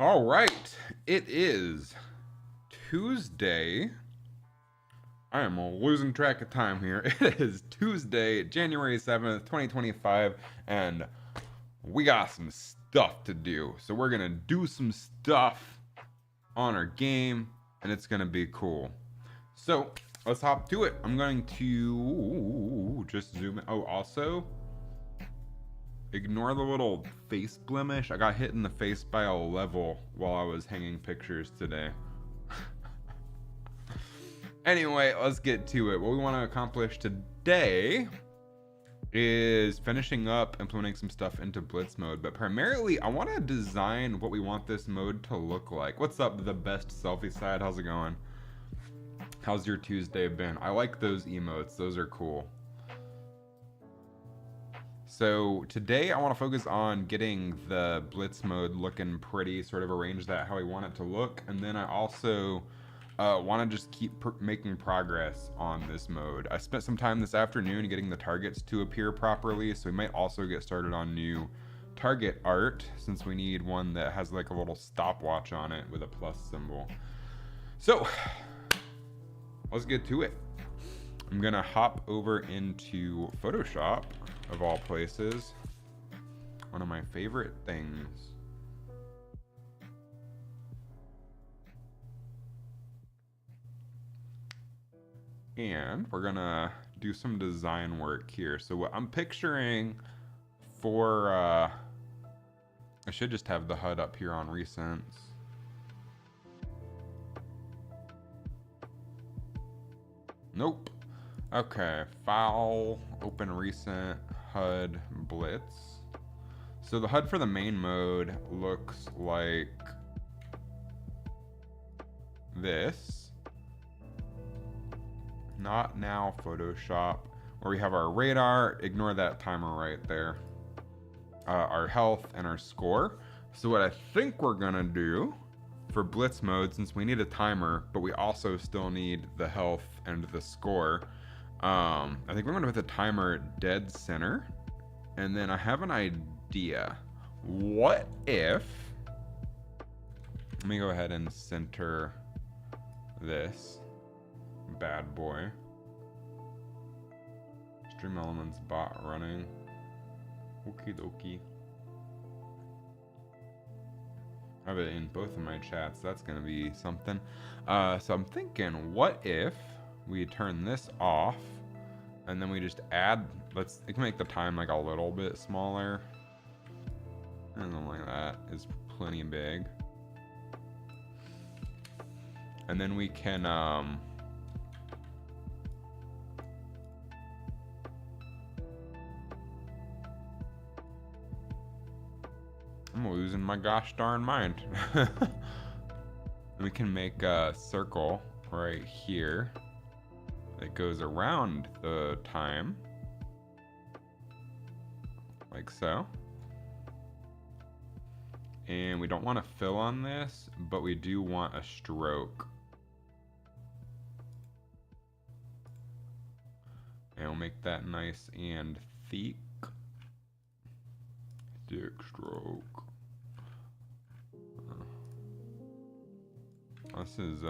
All right, it is Tuesday. I am losing track of time here. It is Tuesday, January 7th, 2025, and we got some stuff to do. So we're going to do some stuff on our game, and it's going to be cool. So let's hop to it. I'm going to just zoom in. Oh, also, ignore the little face blemish. I got hit in the face by a level while I was hanging pictures today. Anyway, let's get to it. What we want to accomplish today is finishing up implementing some stuff into Blitz mode, but primarily I want to design what we want this mode to look like. What's up, the best selfie side? How's it going? How's your Tuesday been? I like those emotes. Those are cool. So today I want to focus on getting the Blitz mode looking pretty, sort of arrange that how I want it to look, and then I also want to just keep making progress on this mode. I spent some time this afternoon getting the targets to appear properly, so we might also get started on new target art, since we need one that has like a little stopwatch on it with a plus symbol. So let's get to it. I'm gonna hop over into Photoshop, of all places. One of my favorite things. And we're gonna do some design work here. So what I'm picturing for, I should just have the HUD up here on recents. Nope. Okay, file, open recent, HUD, Blitz. So the HUD for the main mode looks like this. Not now Photoshop, where we have our radar, ignore that timer right there, our health and our score. So what I think we're gonna do for Blitz mode, since we need a timer, but we also still need the health and the score, I think we're gonna put the timer dead center. And then I have an idea. What if, let me go ahead and center this bad boy. Stream Elements bot running. Okie dokie. I have it in both of my chats. That's gonna be something. So I'm thinking, what if we turn this off and then we just add, it can make the time like a little bit smaller. Something like that is plenty big. And then we can, I'm losing my gosh darn mind. We can make a circle right here that goes around the time, like so. And we don't want to fill on this, but we do want a stroke. And we'll make that nice and thick. Thick stroke. This is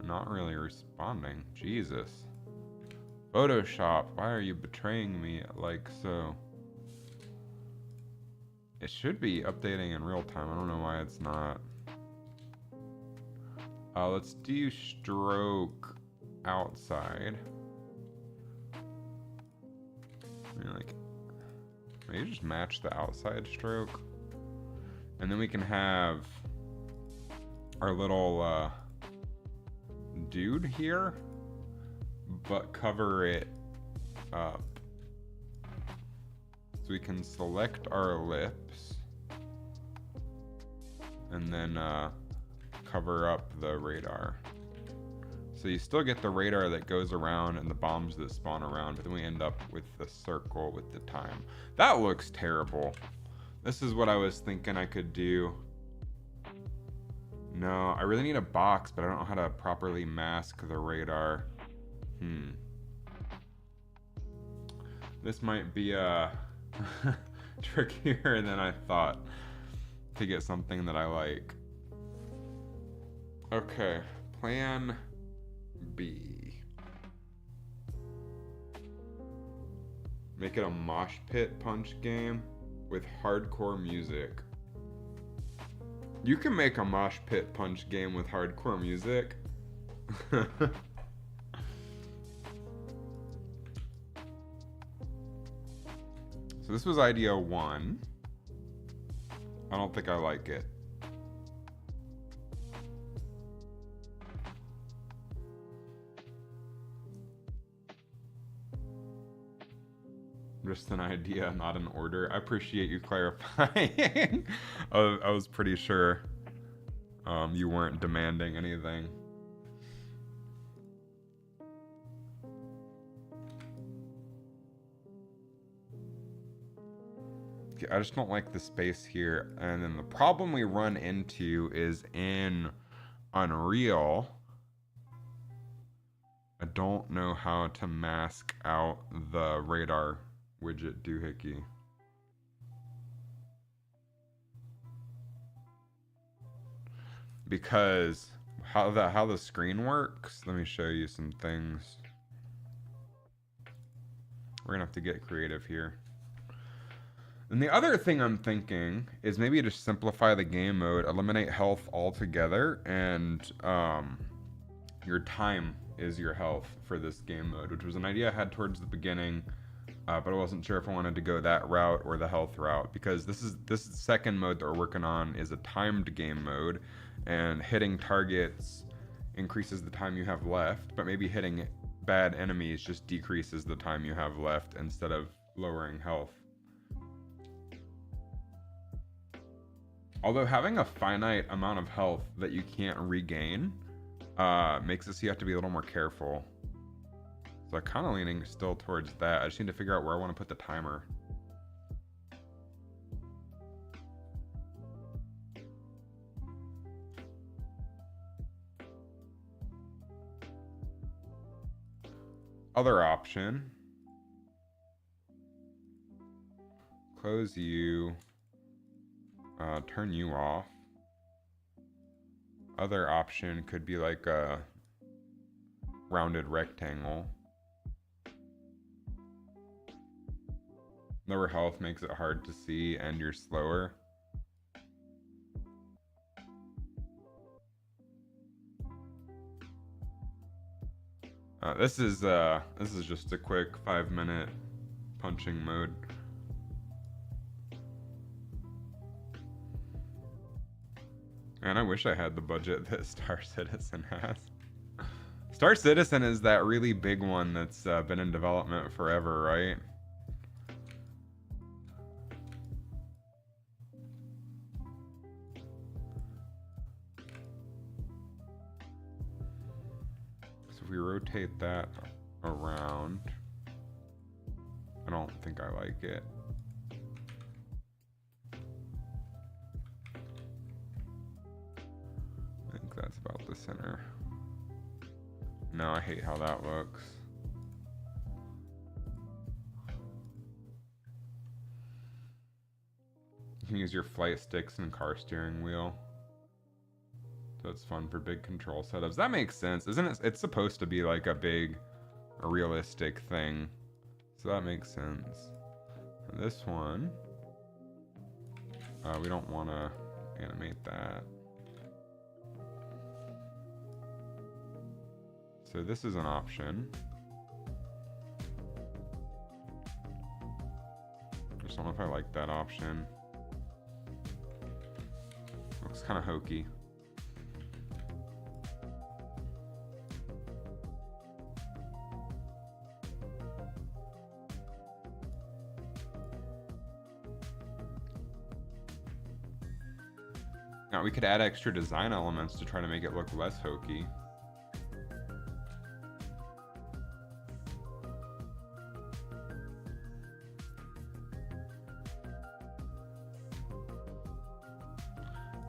not really responding. Jesus. Photoshop, why are you betraying me like so? It should be updating in real time. I don't know why it's not. Let's do stroke outside. I mean, like, maybe just match the outside stroke. And then we can have our little dude here, but cover it up. So we can select our lips and then cover up the radar. So you still get the radar that goes around and the bombs that spawn around, but then we end up with the circle with the time. That looks terrible. This is what I was thinking I could do. No, I really need a box, but I don't know how to properly mask the radar. This might be trickier than I thought. to get something that I like. Okay, plan B. Make it a mosh pit punch game with hardcore music. You can make a mosh pit punch game with hardcore music. So this was idea 1. I don't think I like it. Just an idea, not an order. I appreciate you clarifying. I was pretty sure you weren't demanding anything. I just don't like the space here. And then the problem we run into is in Unreal, I don't know how to mask out the radar widget doohickey. Because how the screen works, let me show you some things. We're gonna have to get creative here. And the other thing I'm thinking is maybe just simplify the game mode, eliminate health altogether, and your time is your health for this game mode, which was an idea I had towards the beginning, but I wasn't sure if I wanted to go that route or the health route, because this second mode that we're working on is a timed game mode, and hitting targets increases the time you have left, but maybe hitting bad enemies just decreases the time you have left instead of lowering health. Although having a finite amount of health that you can't regain makes it so you have to be a little more careful. So I'm kind of leaning still towards that. I just need to figure out where I want to put the timer. Other option. Close you. Turn you off. Other option could be like a rounded rectangle. Lower health makes it hard to see and you're slower. This is just a quick 5-minute punching mode. And I wish I had the budget that Star Citizen has. Star Citizen is that really big one that's been in development forever, right? So if we rotate that around, I don't think I like it. That's about the center. No, I hate how that looks. You can use your flight sticks and car steering wheel. That's fun for big control setups. That makes sense, isn't it? It's supposed to be like a big, realistic thing. So that makes sense. And this one, we don't want to animate that. So this is an option. Just don't know if I like that option. Looks kind of hokey. Now we could add extra design elements to try to make it look less hokey.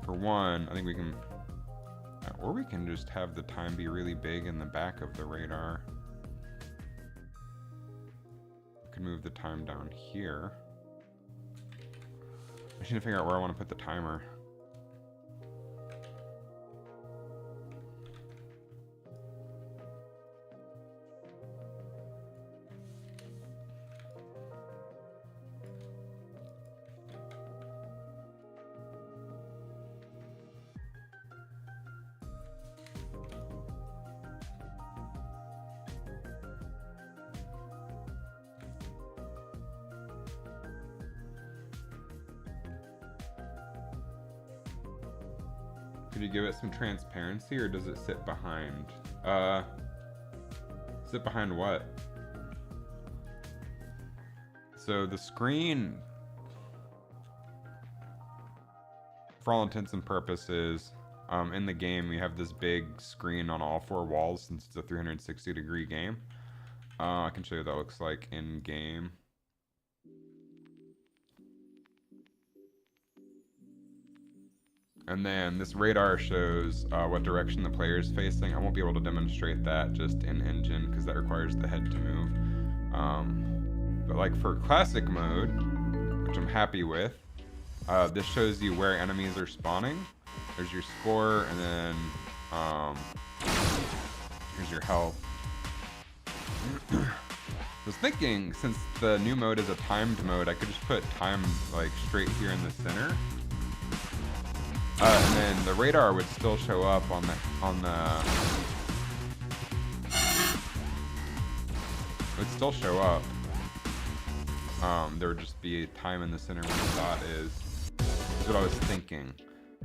For one, I think we can, or we can just have the time be really big in the back of the radar. I could move the time down here. I just need to figure out where I want to put the timer. Could you give it some transparency, or does it sit behind? Sit behind what? So the screen, for all intents and purposes, in the game, we have this big screen on all 4 walls since it's a 360-degree game. I can show you what that looks like in game. And then this radar shows what direction the player is facing. I won't be able to demonstrate that just in engine because that requires the head to move. But like for classic mode, which I'm happy with, this shows you where enemies are spawning. There's your score, and then here's your health. I was thinking, since the new mode is a timed mode, I could just put time like straight here in the center. And then the radar would still show up on the would still show up. There would just be a time in the center where the dot is. That's what I was thinking.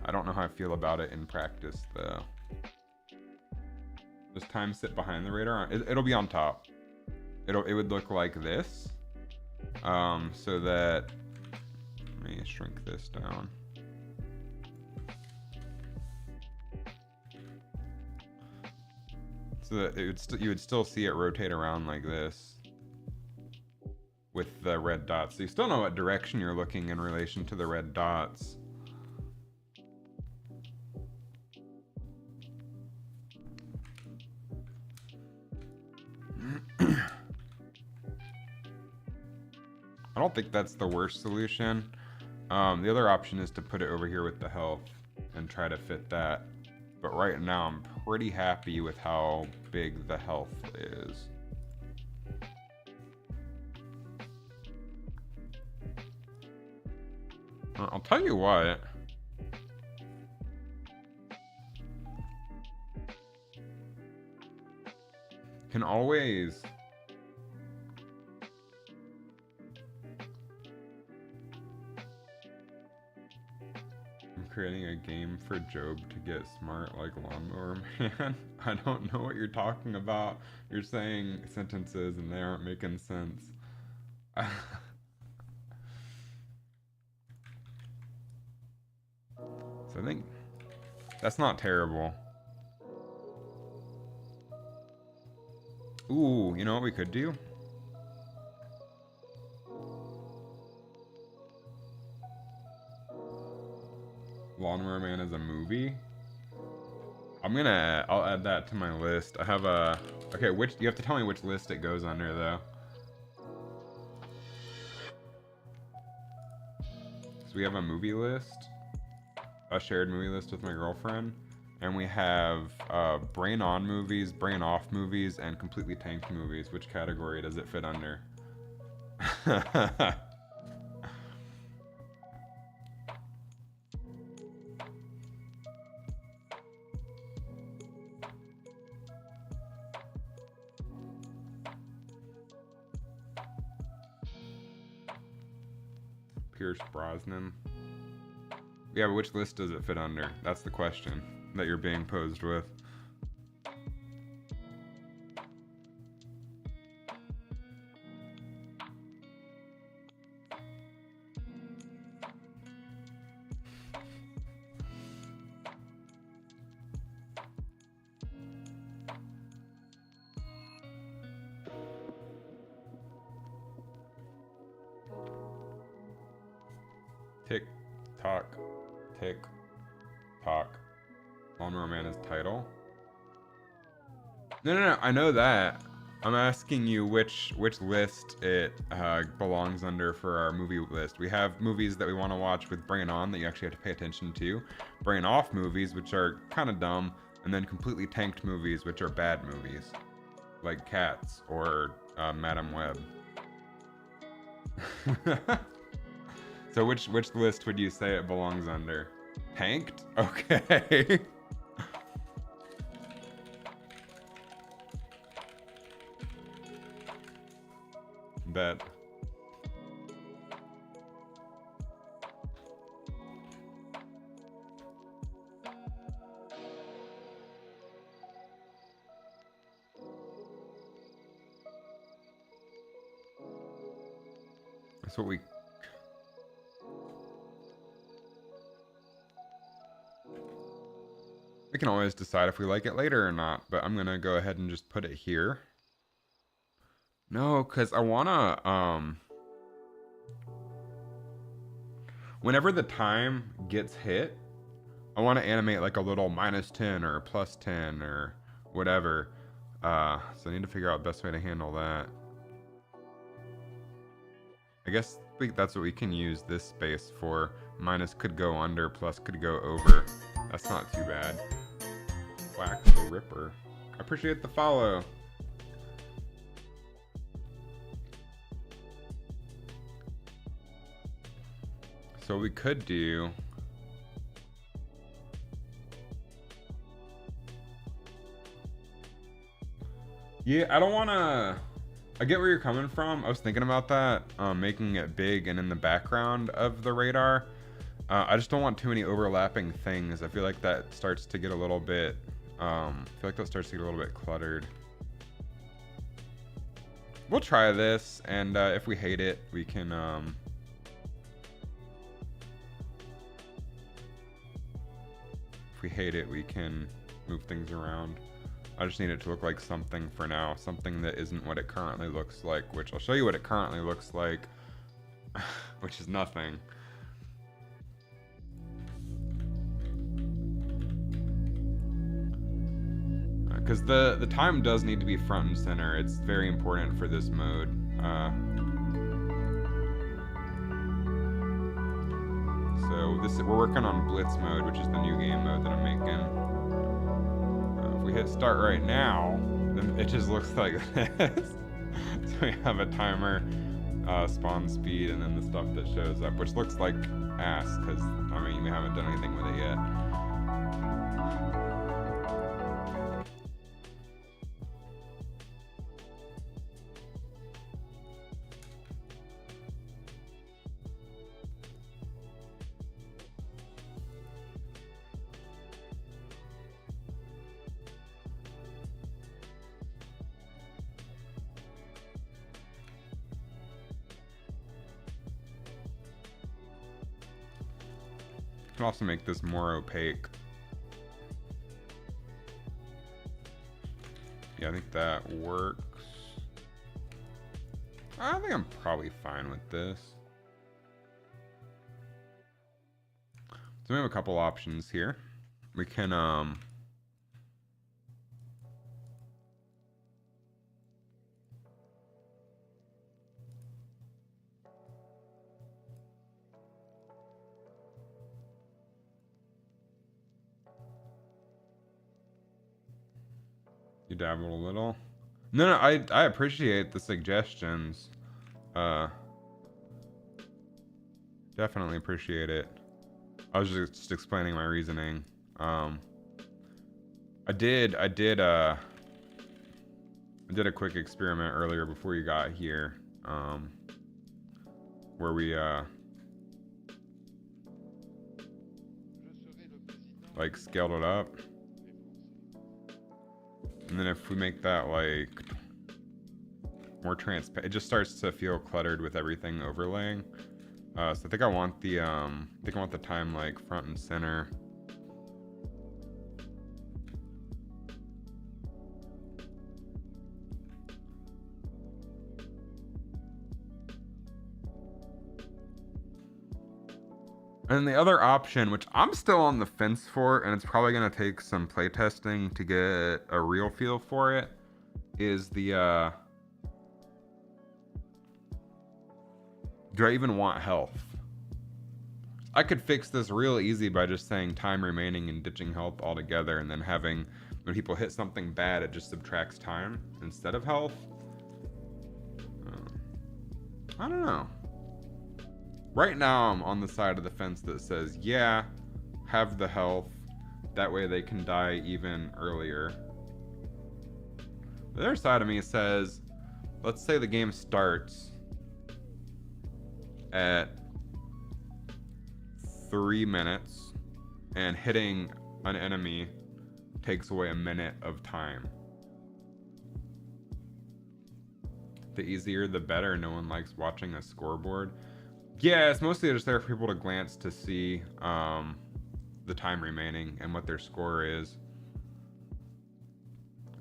I don't know how I feel about it in practice though. Does time sit behind the radar? It'll be on top. It would look like this. So that, let me shrink this down. So that you would still see it rotate around like this with the red dots. So you still know what direction you're looking in relation to the red dots. I don't think that's the worst solution. The other option is to put it over here with the health and try to fit that. But right now I'm pretty happy with how big the health is. I'll tell you what. Can always creating a game for Job to get smart like Lawnmower Man. I don't know what you're talking about. You're saying sentences and they aren't making sense. So I think that's not terrible. Ooh, you know what we could do? Lawnmower Man is a movie. I'll add that to my list. I have a, okay, you have to tell me which list it goes under though. So we have a movie list, a shared movie list with my girlfriend, and we have brain on movies, brain off movies, and completely tanked movies. Which category does it fit under? Pierce Brosnan. Yeah, but which list does it fit under? That's the question that you're being posed with. Tick tock, tick tock. Lawnmower Man is title. No, I know that. I'm asking you which list it belongs under for our movie list. We have movies that we want to watch with brain on that you actually have to pay attention to, brain off movies which are kind of dumb, and then completely tanked movies which are bad movies, like Cats or Madam Web. So which list would you say it belongs under? Tanked? Okay. Bet. That's what we can always decide if we like it later or not, but I'm gonna go ahead and just put it here. No, because I wanna, whenever the time gets hit, I want to animate like a little -10 or +10 or whatever. So I need to figure out the best way to handle that. I guess that's what we can use this space for. Minus could go under, plus could go over. That's not too bad. Wax the Ripper. I appreciate the follow. So we could do... Yeah, I don't want to... I get where you're coming from. I was thinking about that, making it big and in the background of the radar. I just don't want too many overlapping things. I feel like that starts to get a little bit... cluttered. We'll try this, and if we hate it, we can... If we hate it, we can move things around. I just need it to look like something for now, something that isn't what it currently looks like, which I'll show you what it currently looks like, which is nothing. Because the time does need to be front and center. It's very important for this mode. So we're working on Blitz mode, which is the new game mode that I'm making. If we hit start right now, then it just looks like this. So we have a timer, spawn speed, and then the stuff that shows up, which looks like ass, because, I mean, we haven't done anything with it yet. Can also make this more opaque. Yeah, I think that works. I think I'm probably fine with this. So we have a couple options here. We can you dabbled a little. No, I appreciate the suggestions. Definitely appreciate it. I was just explaining my reasoning. I did a quick experiment earlier before you got here, where we like scaled it up. And then if we make that like more transparent, it just starts to feel cluttered with everything overlaying. So I think I want the time like front and center. And the other option, which I'm still on the fence for, and it's probably going to take some playtesting to get a real feel for it, is the, do I even want health? I could fix this real easy by just saying time remaining and ditching health altogether, and then having, when people hit something bad, it just subtracts time instead of health. I don't know. Right now, I'm on the side of the fence that says, yeah, have the health. That way they can die even earlier. The other side of me says, let's say the game starts at 3 minutes and hitting an enemy takes away a minute of time. The easier, the better. No one likes watching a scoreboard. Yeah, it's mostly just there for people to glance to see the time remaining and what their score is.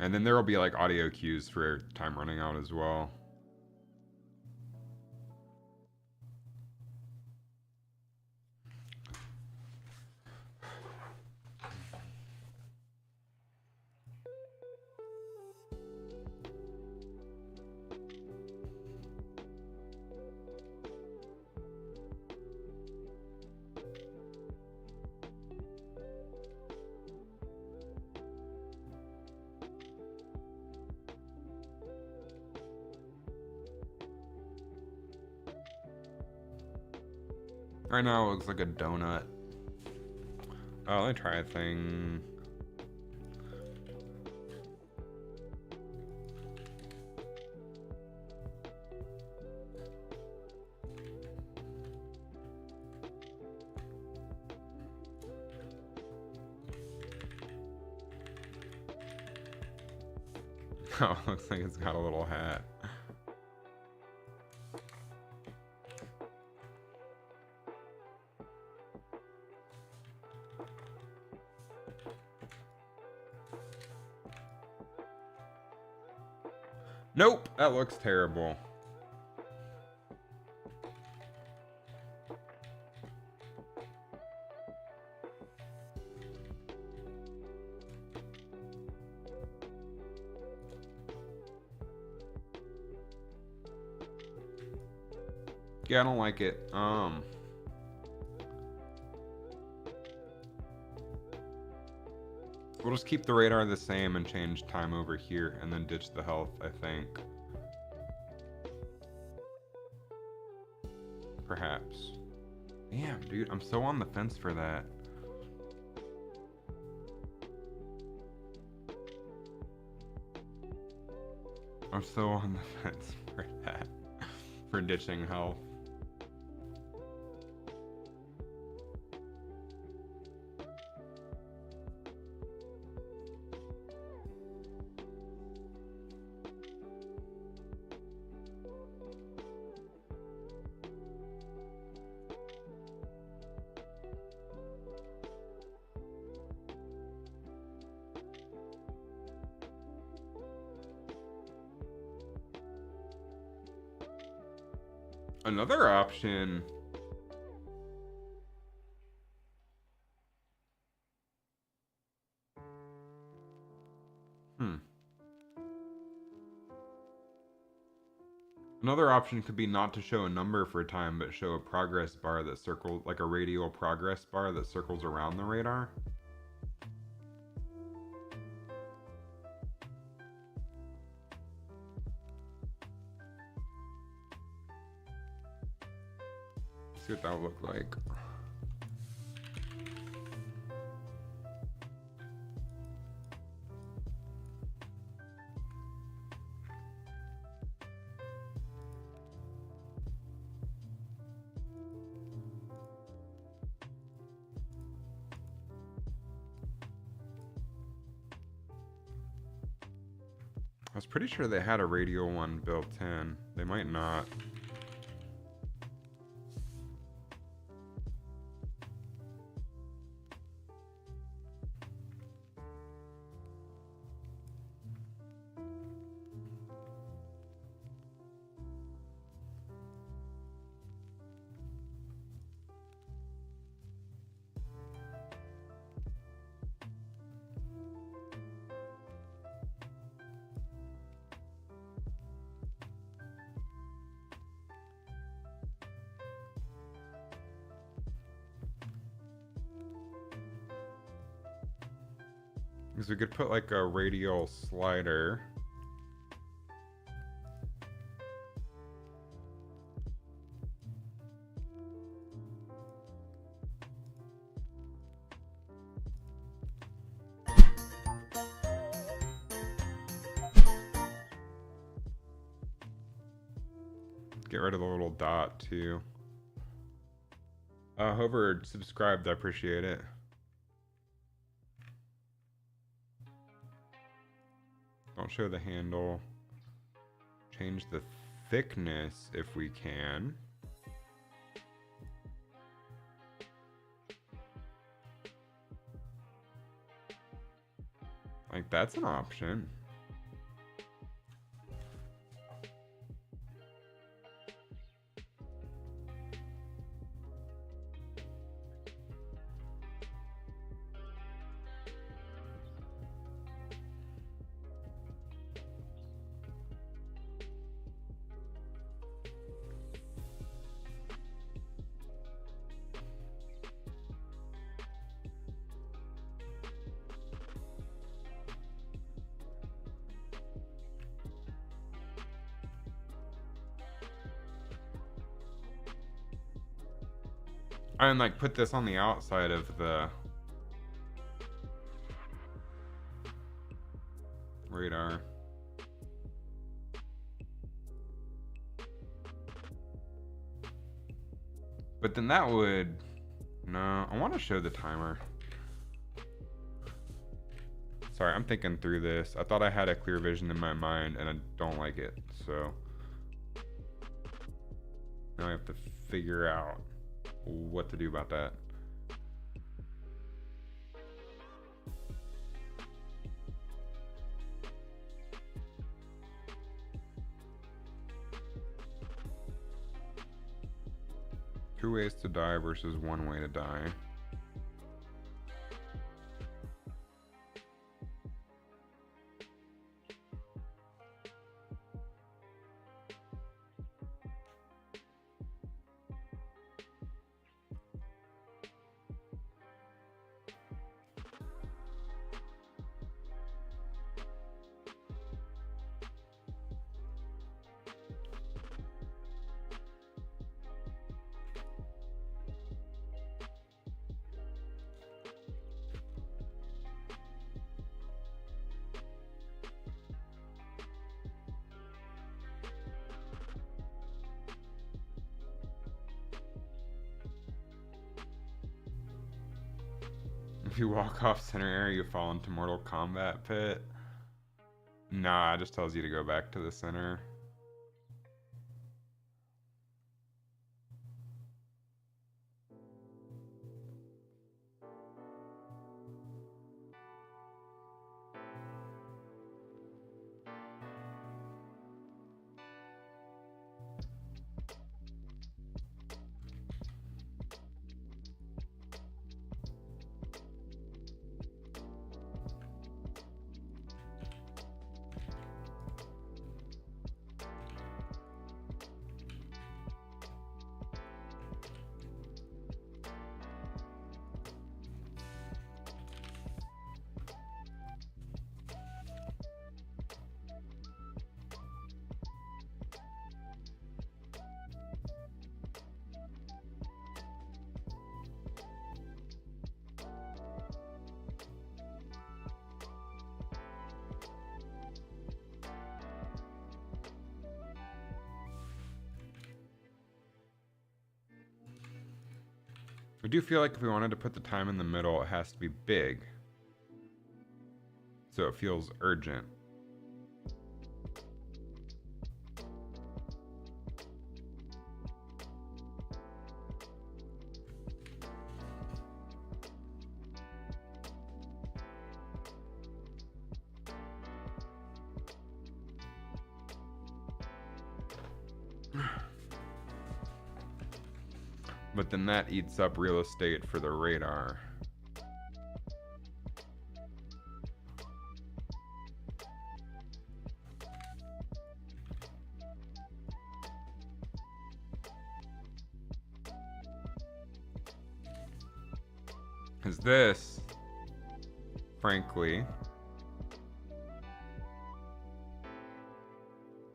And then there will be like audio cues for time running out as well. Right now it looks like a donut. Oh, let me try a thing. Oh, looks like it's got a little hat. Nope, that looks terrible. Yeah, I don't like it. We'll just keep the radar the same and change time over here and then ditch the health, I think. Perhaps. Damn, dude, I'm so on the fence for that. I'm so on the fence for that. For ditching health. Another option. Another option could be not to show a number for time, but show a progress bar that circles, like a radial progress bar that circles around the radar. See what that would look like. I was pretty sure they had a radial one built in. They might not. Because we could put like a radial slider. Get rid of the little dot too. Whoever subscribed, I appreciate it. Don't show the handle. Change the thickness if we can. Like, that's an option. And like put this on the outside of the radar. But then that would, no, I want to show the timer. Sorry, I'm thinking through this. I thought I had a clear vision in my mind and I don't like it. So now I have to figure out what to do about that. Two ways to die versus one way to die. If you walk off center area, you fall into Mortal Kombat pit. Nah, it just tells you to go back to the center. I do feel like if we wanted to put the time in the middle, it has to be big. So it feels urgent. But then that eats up real estate for the radar. Because this, frankly,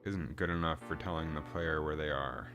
isn't good enough for telling the player where they are.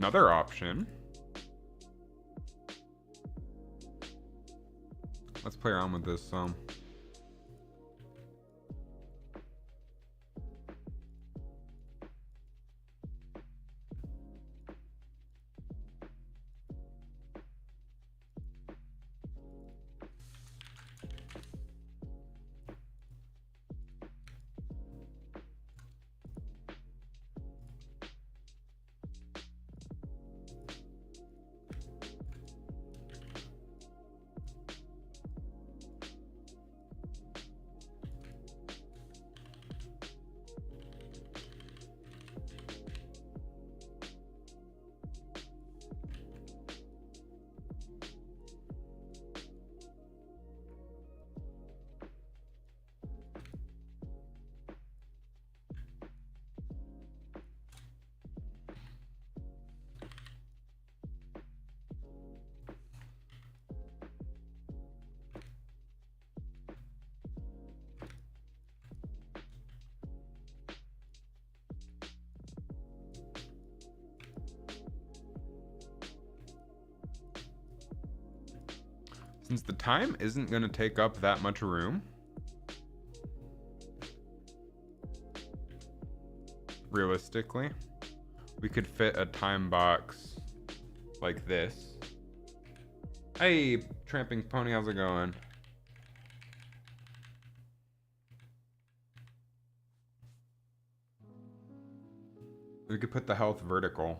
Another option. Let's play around with this some. Since the time isn't going to take up that much room, realistically, we could fit a time box like this. Hey, Tramping Pony, how's it going? We could put the health vertical.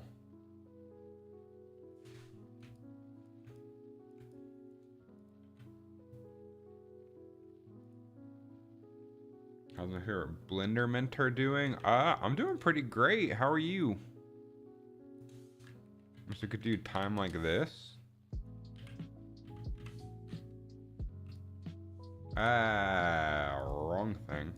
How's my favorite Blender Mentor doing? I'm doing pretty great. How are you? So we could do time like this. Wrong thing.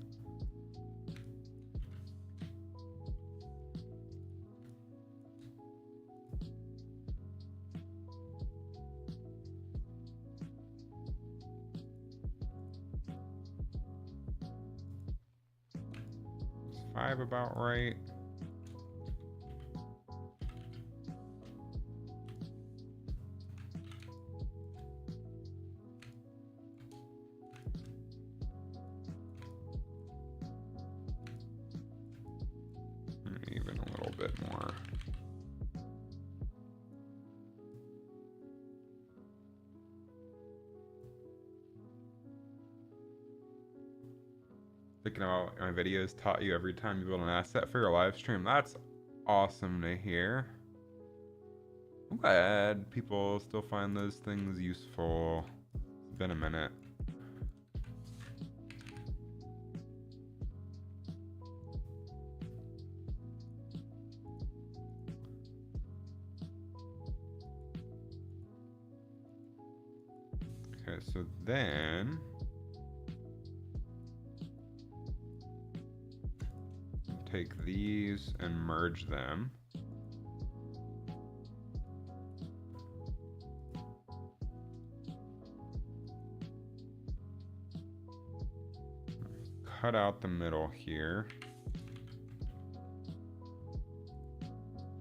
Is 5 about right? Even a little bit more. Thinking about my videos taught you every time you build an asset for your live stream. That's awesome to hear. I'm glad people still find those things useful. It's been a minute. Okay, so then take these and merge them. Cut out the middle here.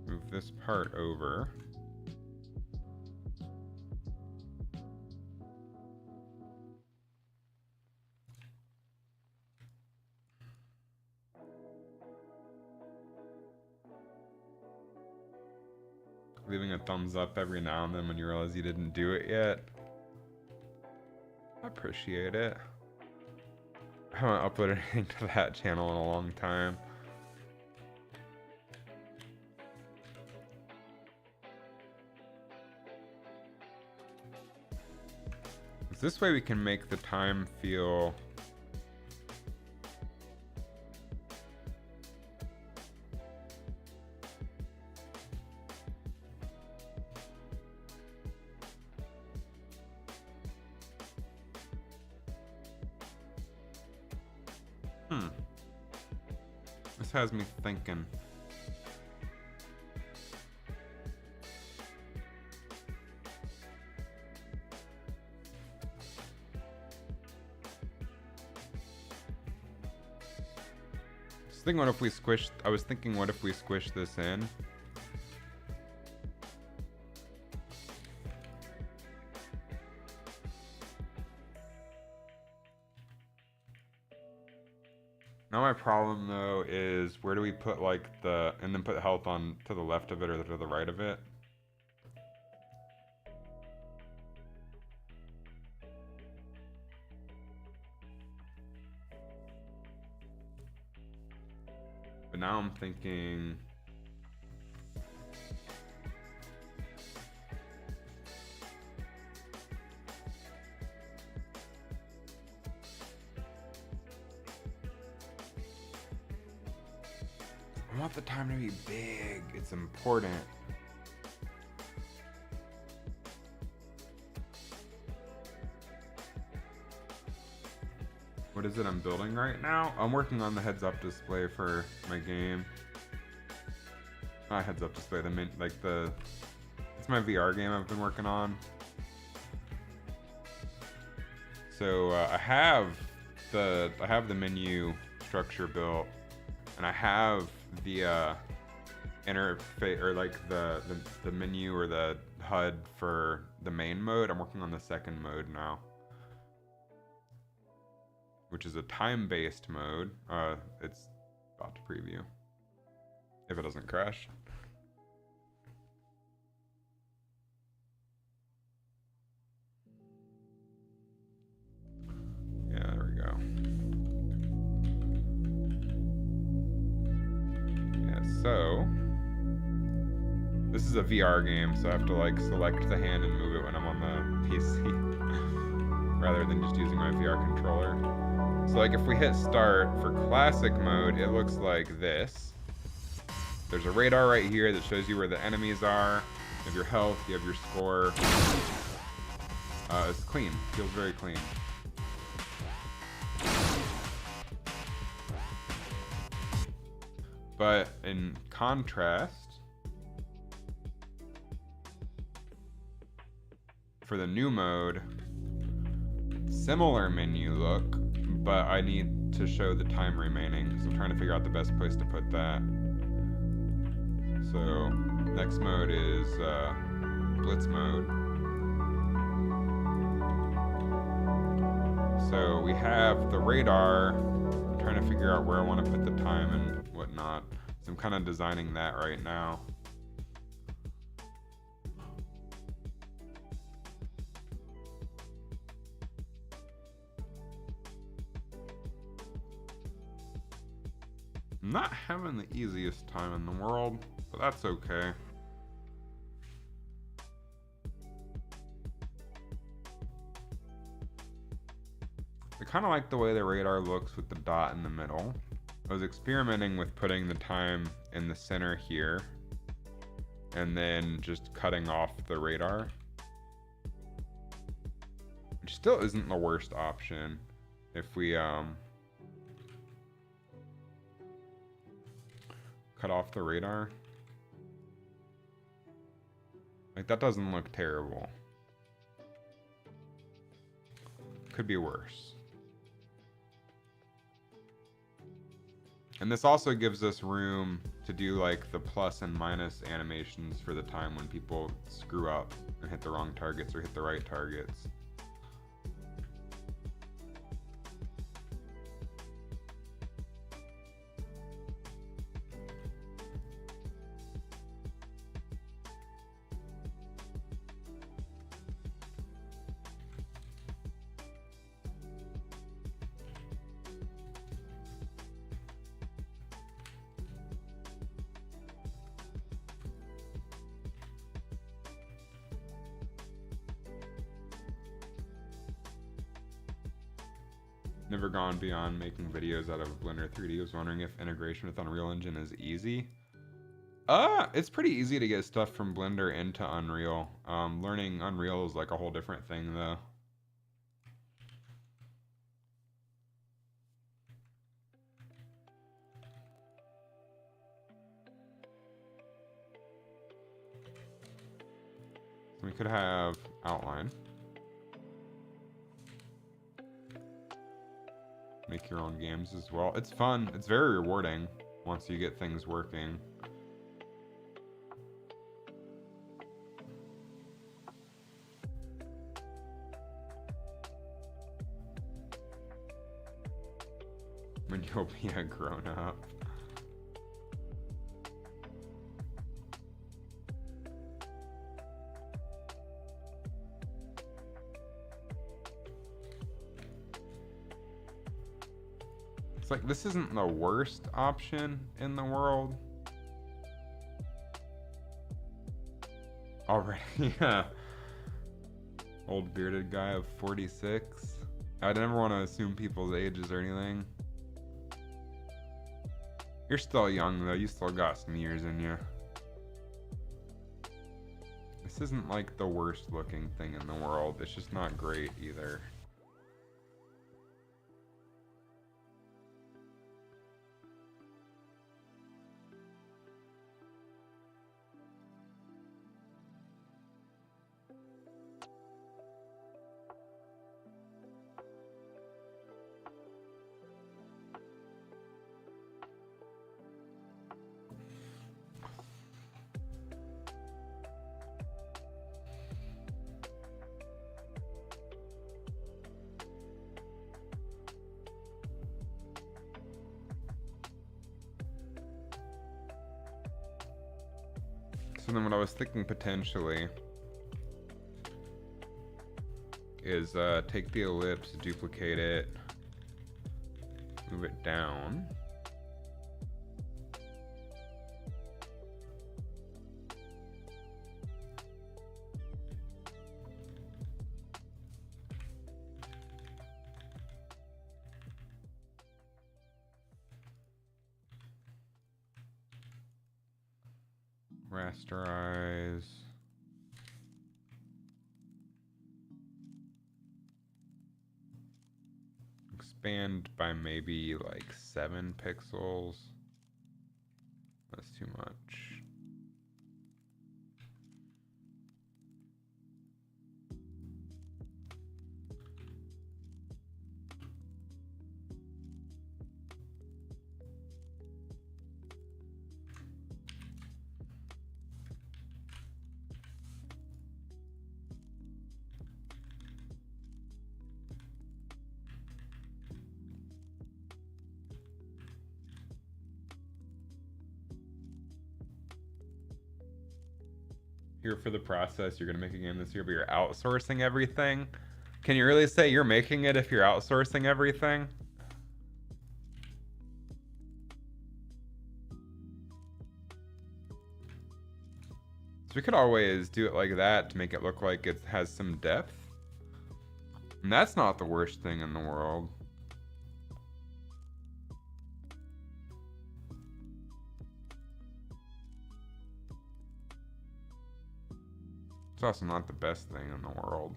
Move this part over. Leaving a thumbs up every now and then when you realize you didn't do it yet. I appreciate it. I haven't uploaded anything to that channel in a long time. This way we can make the time feel This has me thinking. I was thinking what if we squish this in? Now my problem though is where do we put like the, and then put health on to the left of it or to the right of it? But now I'm thinking, I want the time to be big. It's important. What is it I'm building right now? I'm working on the heads-up display for my game. Not heads-up display, it's my VR game I've been working on. So I have the menu structure built, and I have the interface, or like the menu or the HUD for the main mode. I'm working on the second mode now, which is a time-based mode. It's about to preview if it doesn't crash. Yeah, there we go. Yeah, so this is a VR game, so I have to like select the hand and move it when I'm on the PC rather than just using my VR controller. So like if we hit start for classic mode, it looks like this. There's a radar right here that shows you where the enemies are. You have your health, you have your score. It's clean, feels very clean. But in contrast, for the new mode, similar menu look, but I need to show the time remaining, so I'm trying to figure out the best place to put that. So next mode is Blitz mode. So we have the radar. I'm trying to figure out where I want to put the time and whatnot. So I'm kind of designing that right now. I'm not having the easiest time in the world, but that's okay. I kind of like the way the radar looks with the dot in the middle. I was experimenting with putting the time in the center here and then just cutting off the radar, which still isn't the worst option. If we cut off the radar, like that doesn't look terrible. Could be worse. And this also gives us room to do like the plus and minus animations for the time when people screw up and hit the wrong targets or hit the right targets. Never gone beyond making videos out of Blender 3D. I was wondering if integration with Unreal Engine is easy. It's pretty easy to get stuff from Blender into Unreal. Learning Unreal is like a whole different thing though. So we could have outline. Make your own games as well. It's fun. It's very rewarding once you get things working. when you'll be a grown-up. It's like, this isn't the worst option in the world. Already, yeah. Old bearded guy of 46. I never want to assume people's ages or anything. You're still young though, you still got some years in you. This isn't like the worst looking thing in the world, it's just not great either. So then what I was thinking potentially is take the ellipse, duplicate it, move it down. Rasterize. Expand by maybe like 7 pixels. That's too much. Here for the process, you're gonna make a game this year, but you're outsourcing everything. Can you really say you're making it if you're outsourcing everything? So we could always do it like that to make it look like it has some depth. And that's not the worst thing in the world. It's also not the best thing in the world.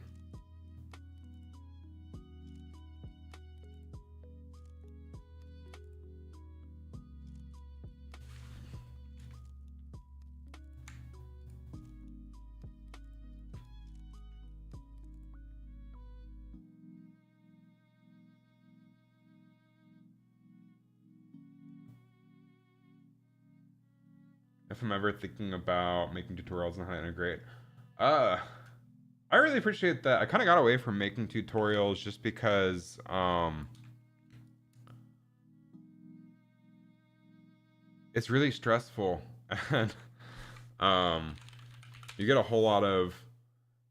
If I'm ever thinking about making tutorials on how to integrate, I really appreciate that. I kind of got away from making tutorials just because it's really stressful, and you get a whole lot of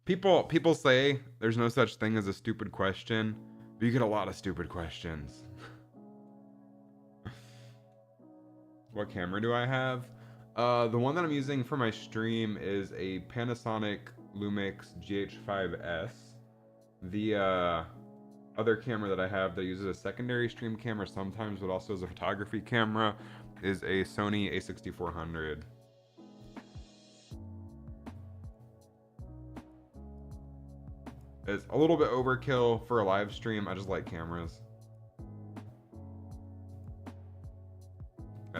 people say there's no such thing as a stupid question, but you get a lot of stupid questions. What camera do I have? The one that I'm using for my stream is a Panasonic Lumix GH5S. The other camera that I have that uses a secondary stream camera sometimes, but also as a photography camera, is a Sony a6400. It's a little bit overkill for a live stream. I just like cameras.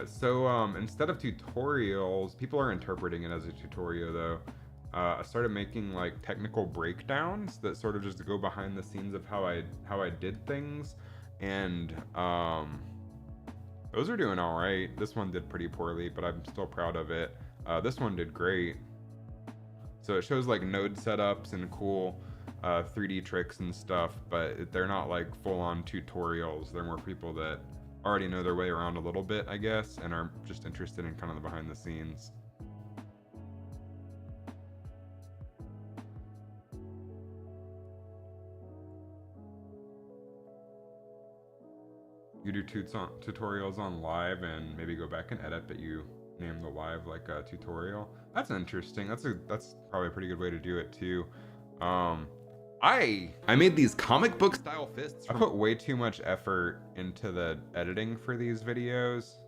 So instead of tutorials, people are interpreting it as a tutorial though. I started making like technical breakdowns that sort of just go behind the scenes of how I did things, and those are doing all right. This one did pretty poorly, but I'm still proud of it. This one did great. So it shows like node setups and cool 3D tricks and stuff, but they're not like full-on tutorials. They're more people that already know their way around a little bit, I guess, and are just interested in kind of the behind the scenes. You do tutorials on live and maybe go back and edit, but you name the live like a tutorial. That's interesting. That's probably a pretty good way to do it too. I made these comic book style fists. I put way too much effort into the editing for these videos,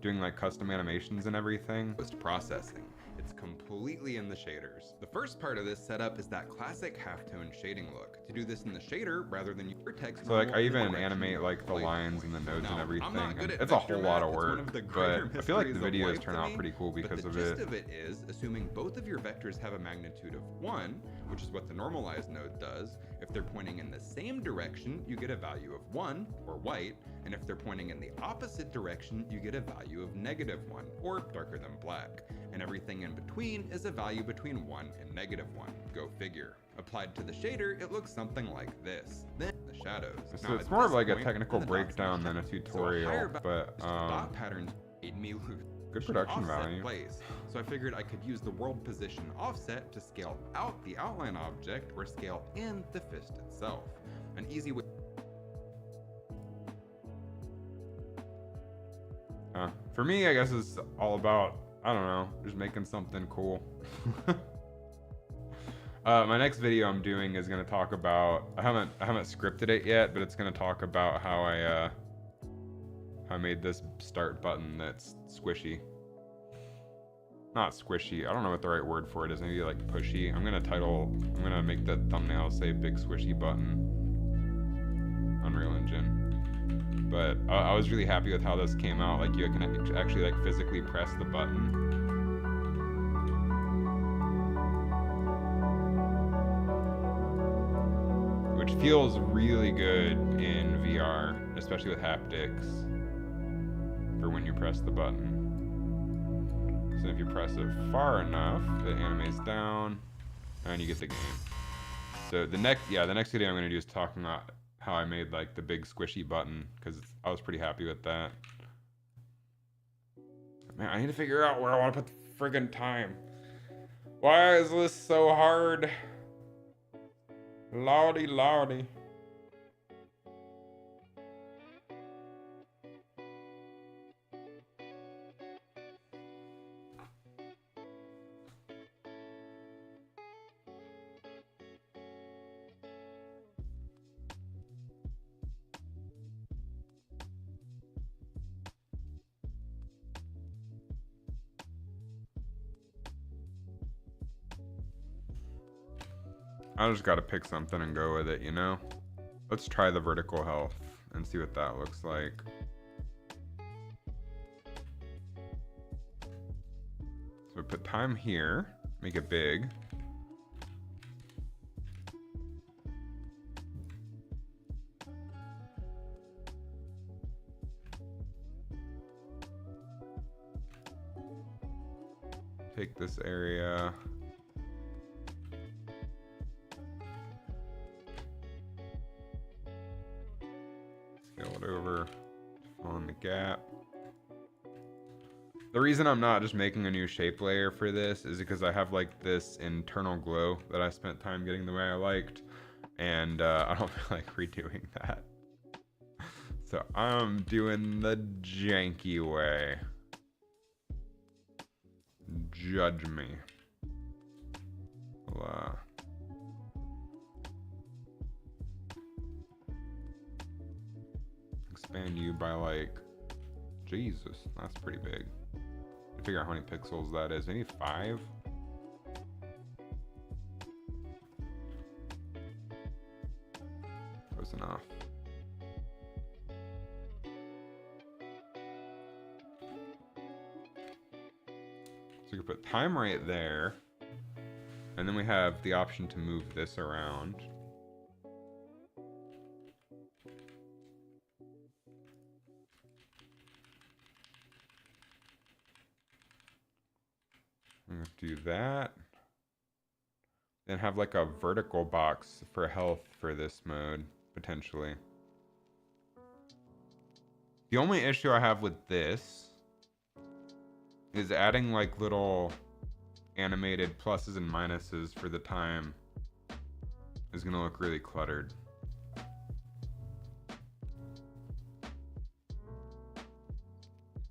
doing like custom animations and everything. Post processing. It's completely in the shaders. The first part of this setup is that classic halftone shading look. To do this in the shader rather than your text. So like I even animate like the lines and the nodes and everything. And it's a whole lot of work, but I feel like the videos turn out pretty cool because of it. The gist of it is, assuming both of your vectors have a magnitude of 1, which is what the normalized node does, if they're pointing in the same direction, you get a value of 1, or white, and if they're pointing in the opposite direction, you get a value of -1, or darker than black. And everything in between is a value between 1 and -1. Go figure. Applied to the shader, it looks something like this. Then the shadows. So it's more of like a technical breakdown than a tutorial, but dot patterns made me lose good production value. So I figured I could use the world position offset to scale out the outline object or scale in the fist itself. An easy way. For me, I guess it's all about, I don't know, just making something cool. My next video I'm doing is gonna talk about, I haven't scripted it yet, but it's gonna talk about how I made this start button that's squishy. Not squishy, I don't know what the right word for it is, maybe like pushy. I'm gonna make the thumbnail say big squishy button. Unreal Engine. But I was really happy with how this came out. Like you can actually like physically press the button. Which feels really good in VR, especially with haptics, for when you press the button. So if you press it far enough, it animates down, and you get the game. So the next video I'm gonna do is talking about how I made like the big squishy button, because I was pretty happy with that. Man, I need to figure out where I want to put the friggin' time. Why is this so hard? Lordy, lordy. I just gotta pick something and go with it, you know? Let's try the vertical health and see what that looks like. So put time here, make it big. Take this area. Scale it over, fill in the gap. The reason I'm not just making a new shape layer for this is because I have like this internal glow that I spent time getting the way I liked, and I don't feel like redoing that. So I'm doing the janky way. Judge me. Expand you by like, Jesus, that's pretty big. Figure out how many pixels that is. Maybe 5. Close enough. So you can put time right there, and then we have the option to move this around. I'm gonna do that. Then have like a vertical box for health for this mode, potentially. The only issue I have with this is adding like little animated pluses and minuses for the time is gonna look really cluttered.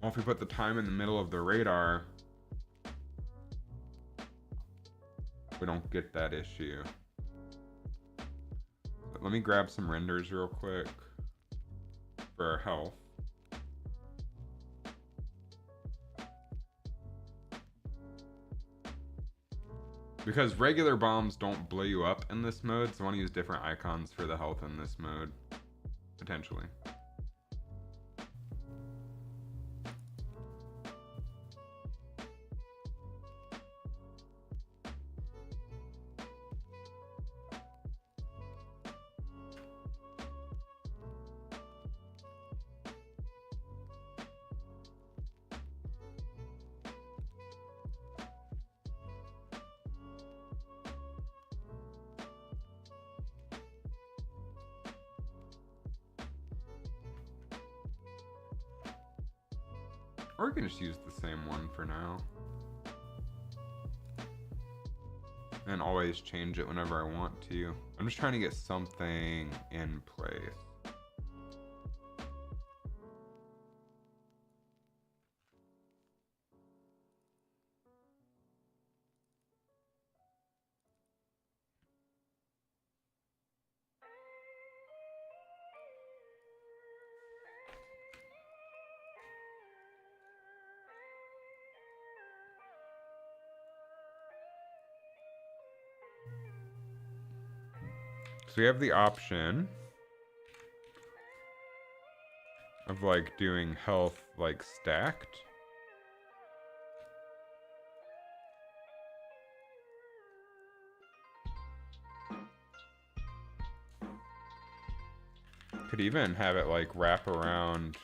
Well, if we put the time in the middle of the radar, we don't get that issue. But let me grab some renders real quick for our health. Because regular bombs don't blow you up in this mode, so I want to use different icons for the health in this mode, potentially. Or we can just use the same one for now. And always change it whenever I want to. I'm just trying to get something in place. So we have the option of like doing health like stacked. Could even have it like wrap around.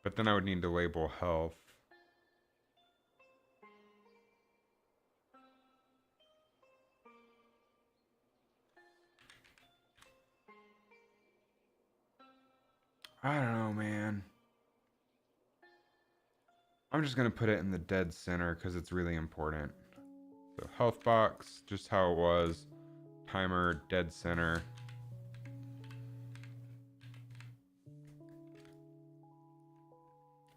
But then I would need to label health. I don't know, man. I'm just gonna put it in the dead center because it's really important. So health box, just how it was. Timer, dead center.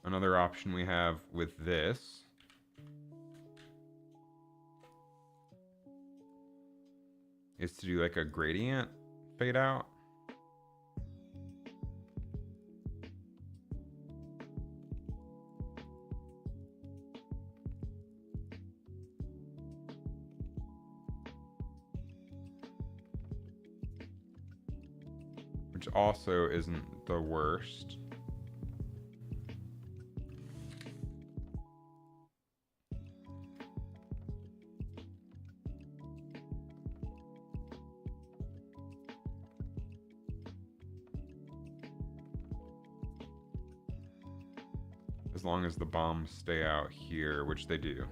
Another option we have with this is to do like a gradient fade out. Which also isn't the worst. As long as the bombs stay out here, which they do.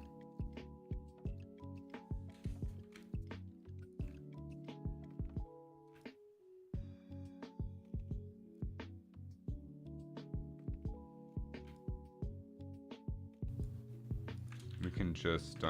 We can just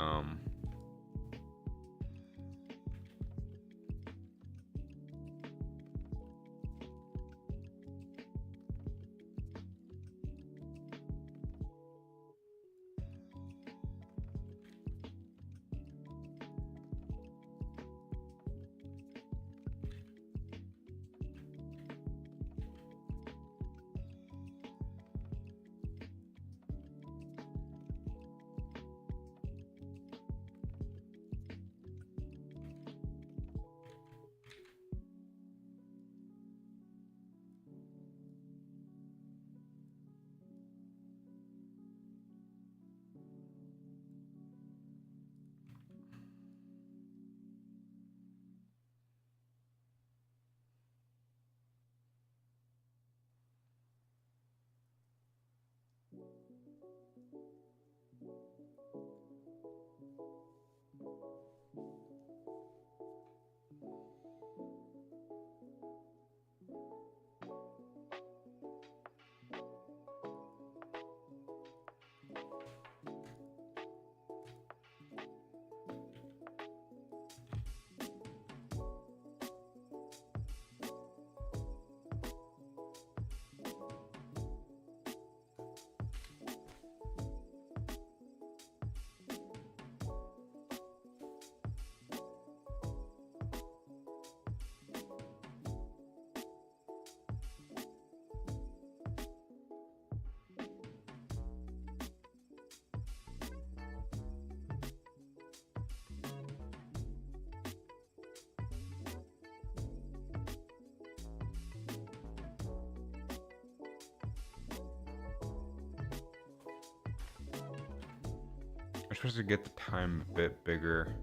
I'm supposed to get the time a bit bigger.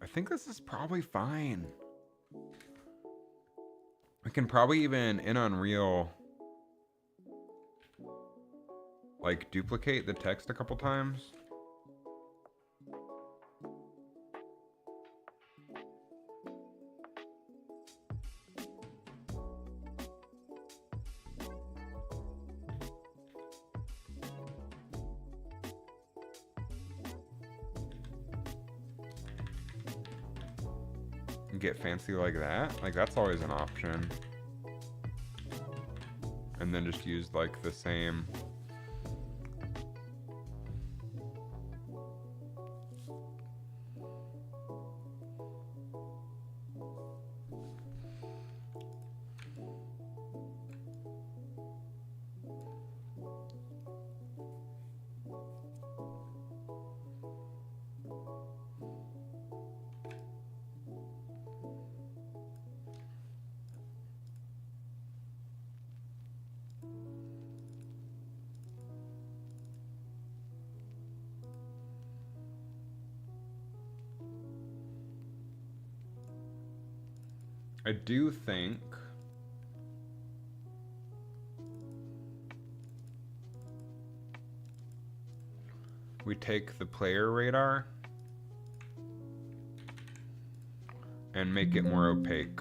I think this is probably fine. We can probably even, in Unreal, like duplicate the text a couple times. Get fancy like that. Like that's always an option. And then just use like the same. I do think we take the player radar and make it more opaque.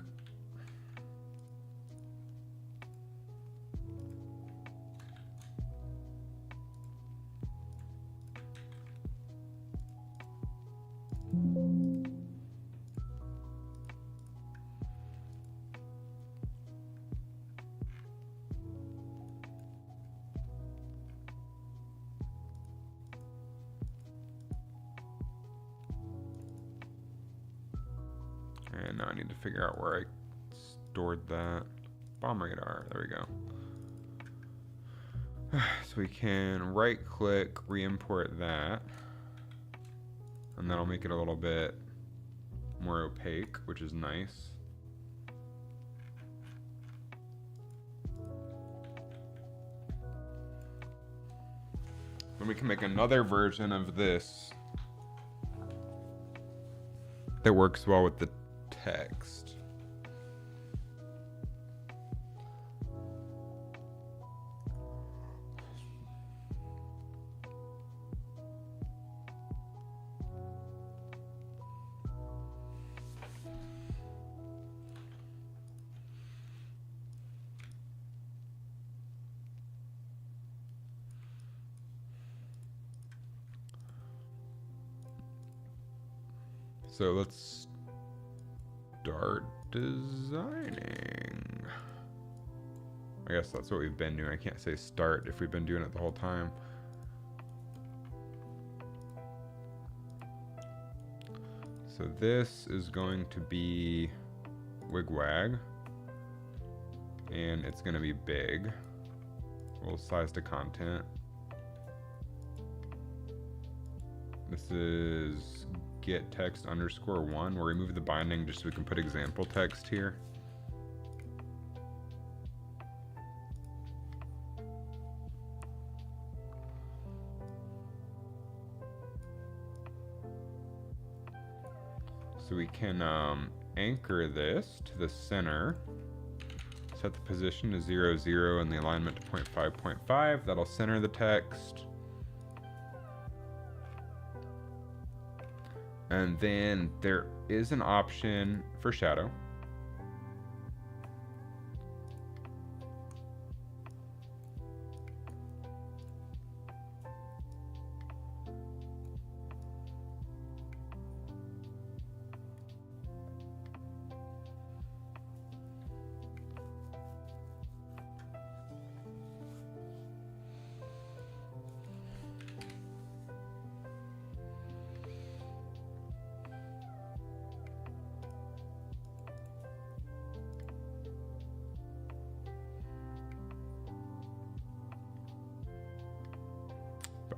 And now I need to figure out where I stored that. Bomb radar, there we go. So we can right click, re-import that. And that'll make it a little bit more opaque, which is nice. Then we can make another version of this that works well with the text. So let's start designing. I guess that's what we've been doing. I can't say start if we've been doing it the whole time. So this is going to be wigwag, and it's going to be big. We'll size to content. This is get text underscore one. We'll remove the binding just so we can put example text here. So we can anchor this to the center, set the position to 0, 0, and the alignment to 0.5, 0.5. That'll center the text. And then there is an option for shadow.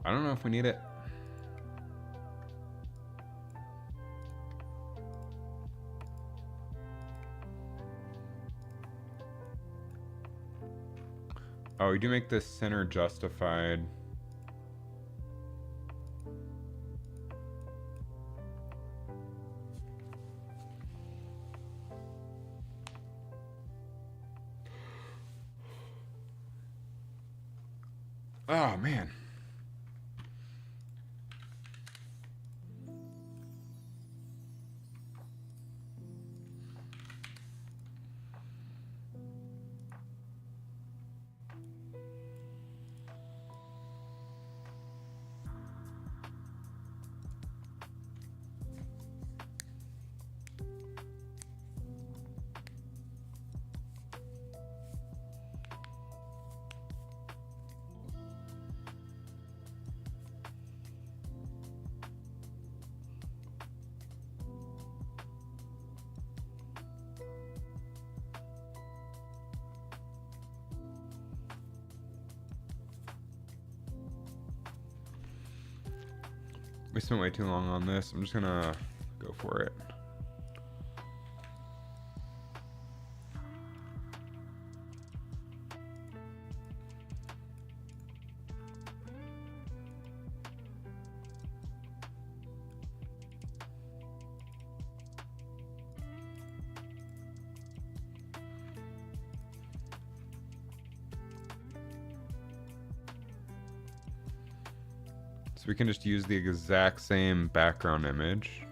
I don't know if we need it. Oh, we do make this center justified. Oh, man. We spent way too long on this. I'm just gonna go for it. So we can just use the exact same background image.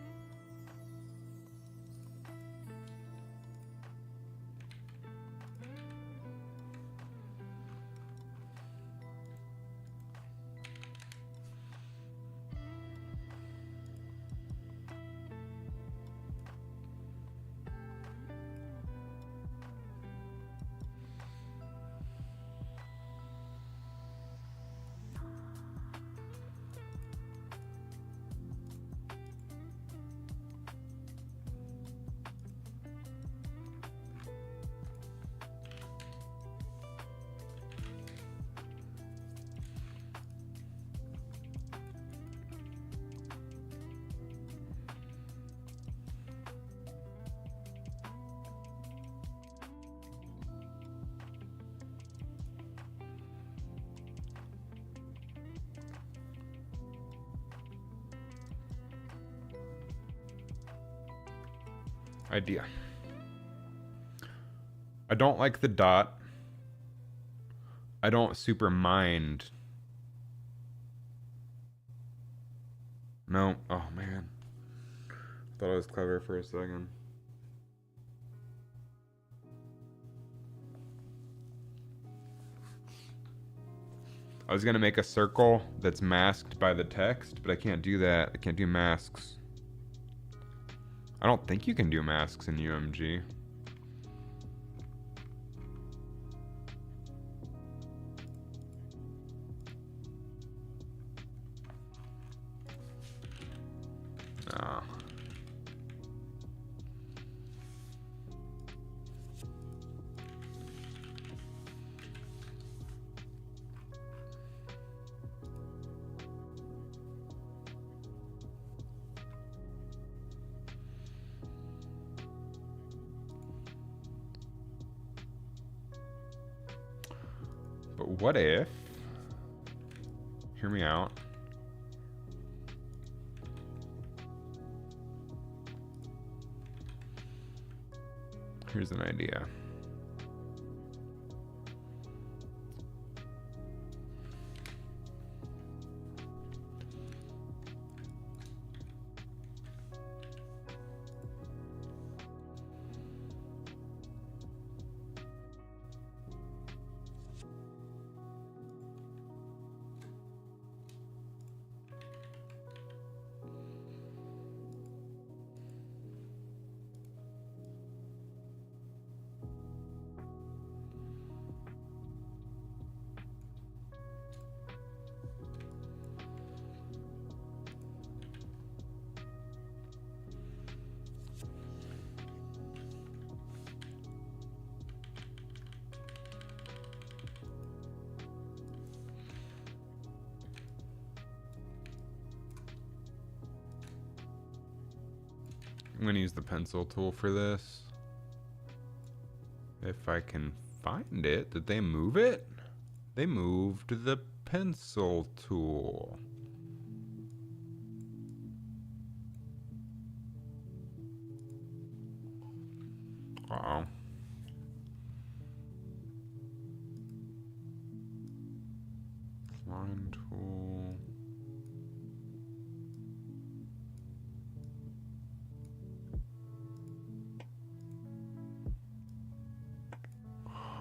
Idea. I don't like the dot. I don't super mind. No. Oh, man. Thought I was clever for a second. I was gonna make a circle that's masked by the text, but I can't do that. I can't do masks. I don't think you can do masks in UMG. Oh. But what if, hear me out, here's an idea. I'm gonna use the pencil tool for this. If I can find it. Did they move it? They moved the pencil tool. Uh-oh. Line tool.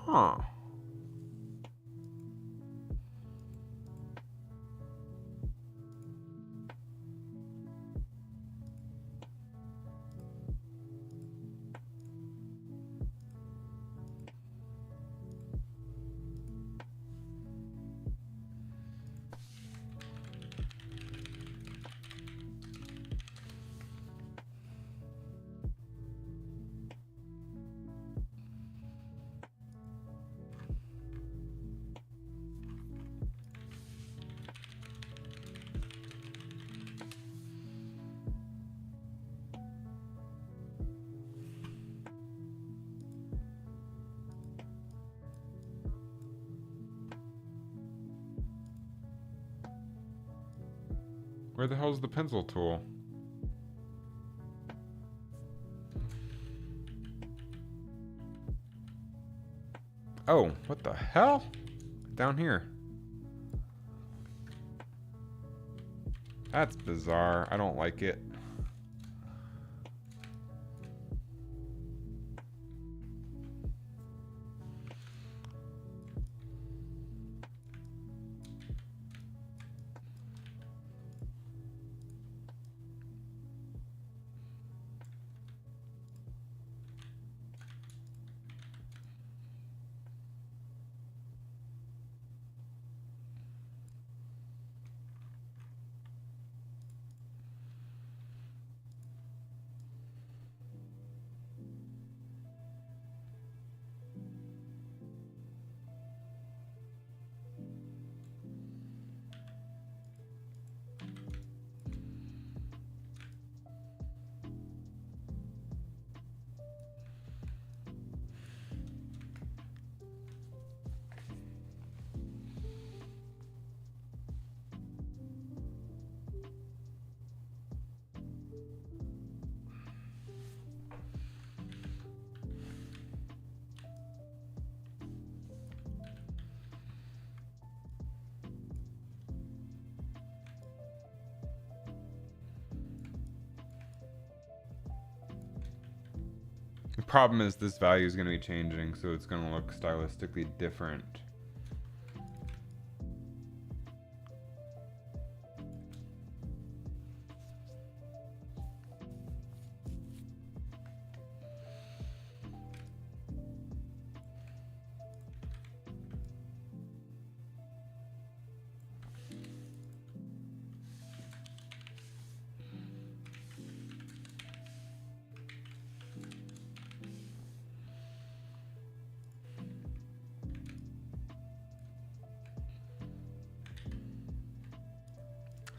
Huh. Where the hell's the pencil tool? Oh, what the hell? Down here. That's bizarre. I don't like it. The problem is this value is going to be changing, so it's going to look stylistically different.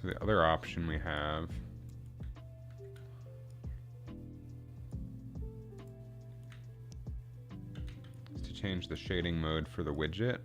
So the other option we have is to change the shading mode for the widget.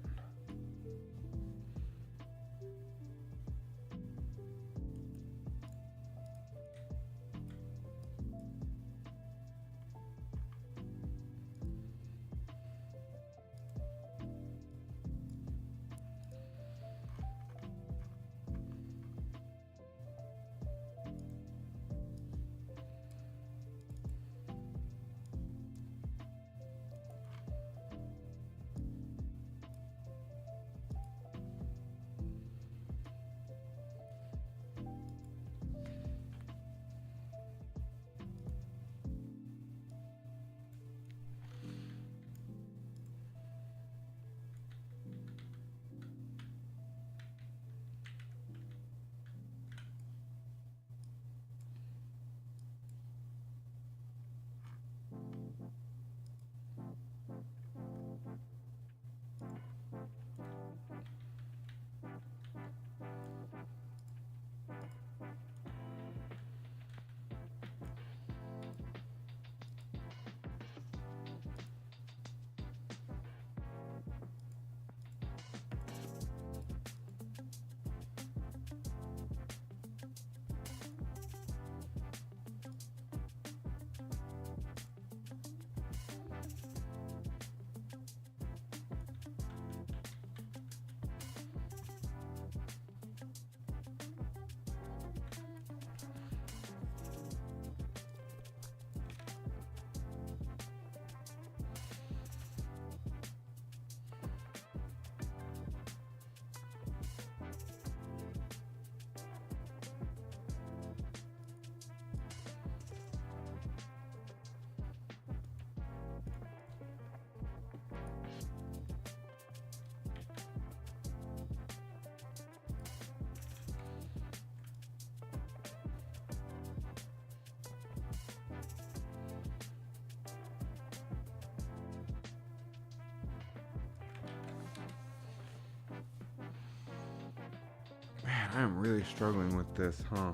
I'm really struggling with this, huh?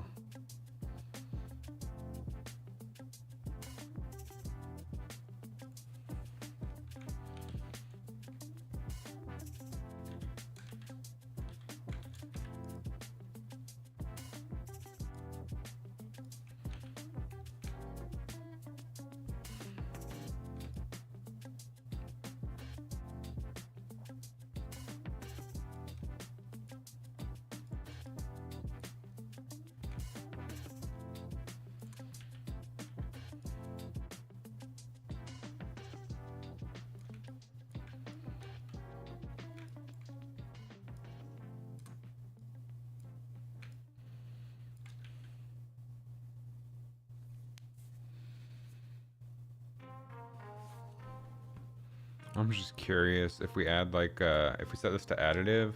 I'm just curious if we add like if we set this to additive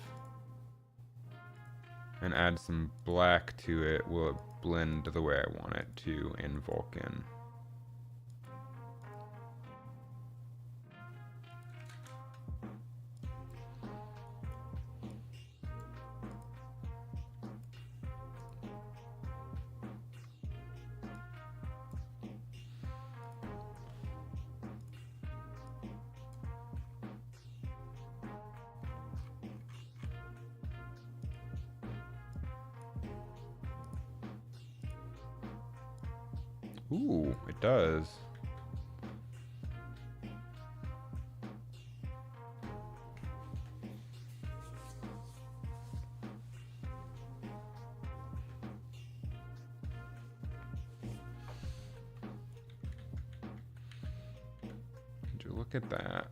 and add some black to it, will it blend the way I want it to in Vulkan? Ooh, it does. Would you look at that?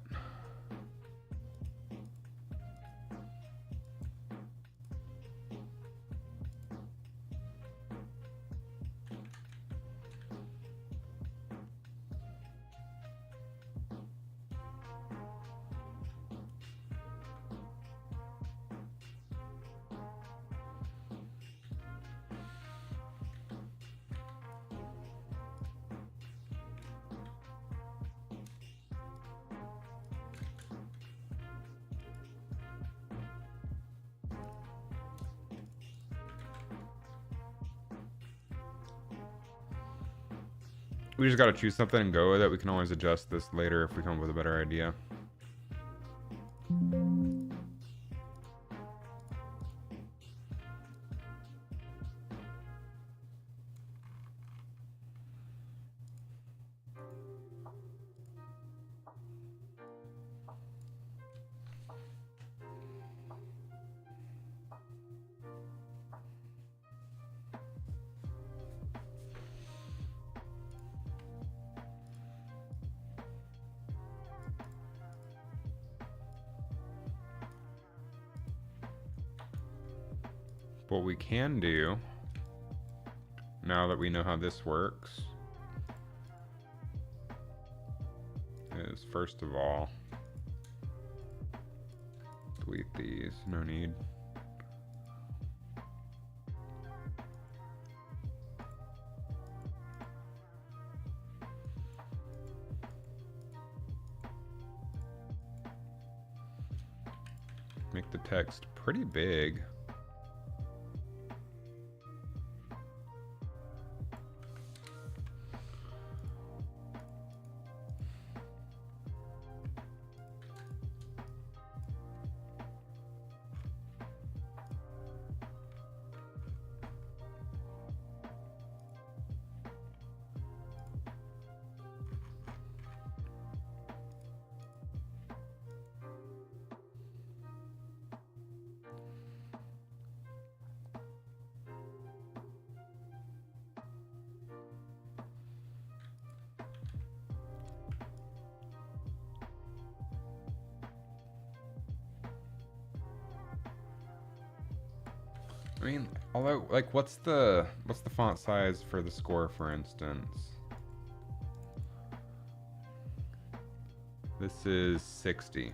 We just gotta choose something and go with it. We can always adjust this later if we come up with a better idea. What we can do, now that we know how this works, is first of all, delete these, no need. Make the text pretty big. I mean, although, like, what's the font size for the score, for instance? This is 60.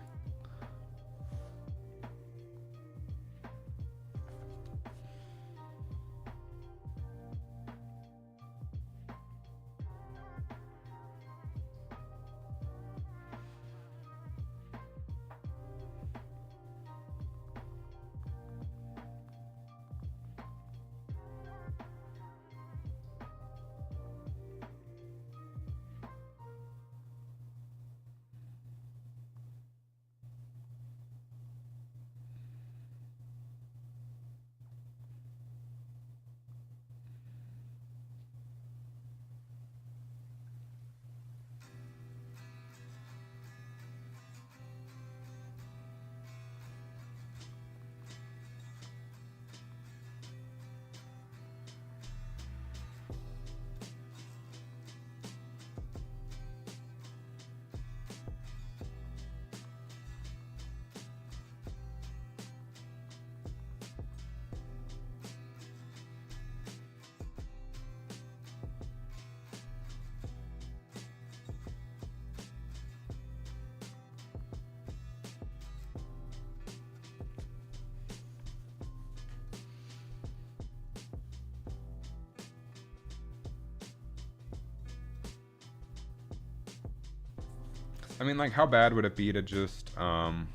I mean, like, how bad would it be to just, as long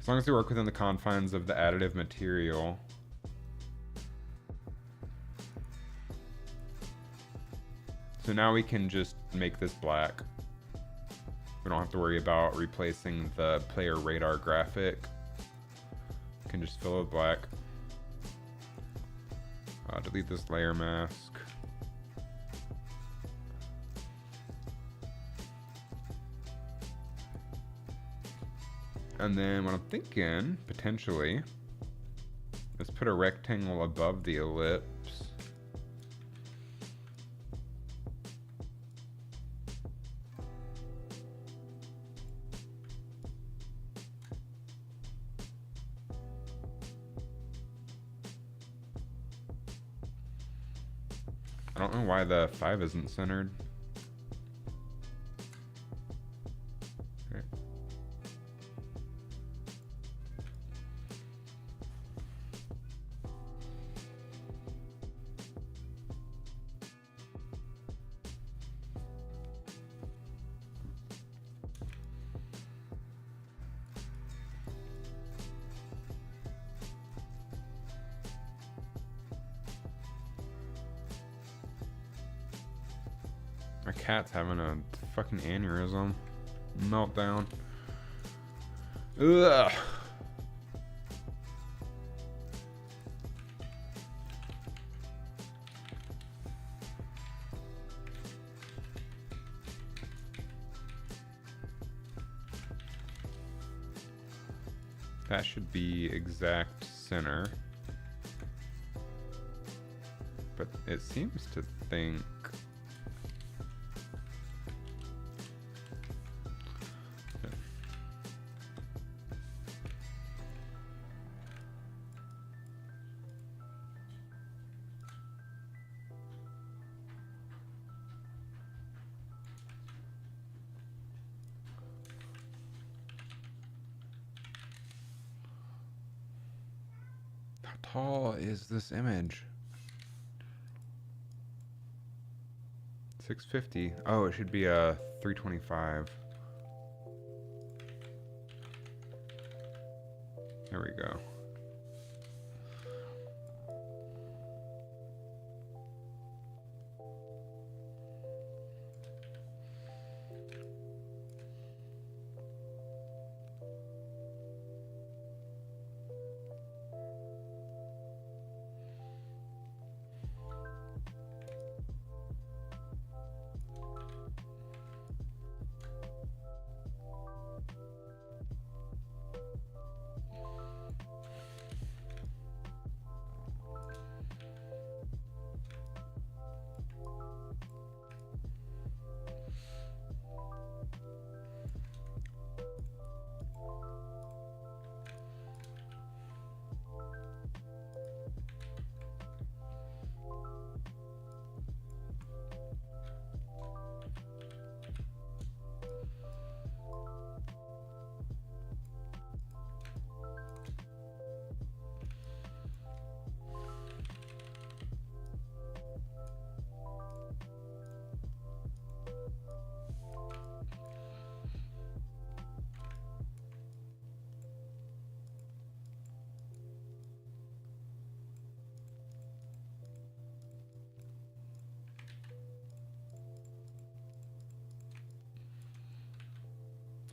as we work within the confines of the additive material. So now we can just make this black. We don't have to worry about replacing the player radar graphic. We can just fill it with black. Delete this layer mask. And then what I'm thinking, potentially, is put a rectangle above the ellipse. I don't know why the 5 isn't centered. Okay. My cat's having a fucking aneurysm. Meltdown. Ugh. That should be exact center. But it seems to think... How tall is this image? 650. Oh, it should be a 325. There we go.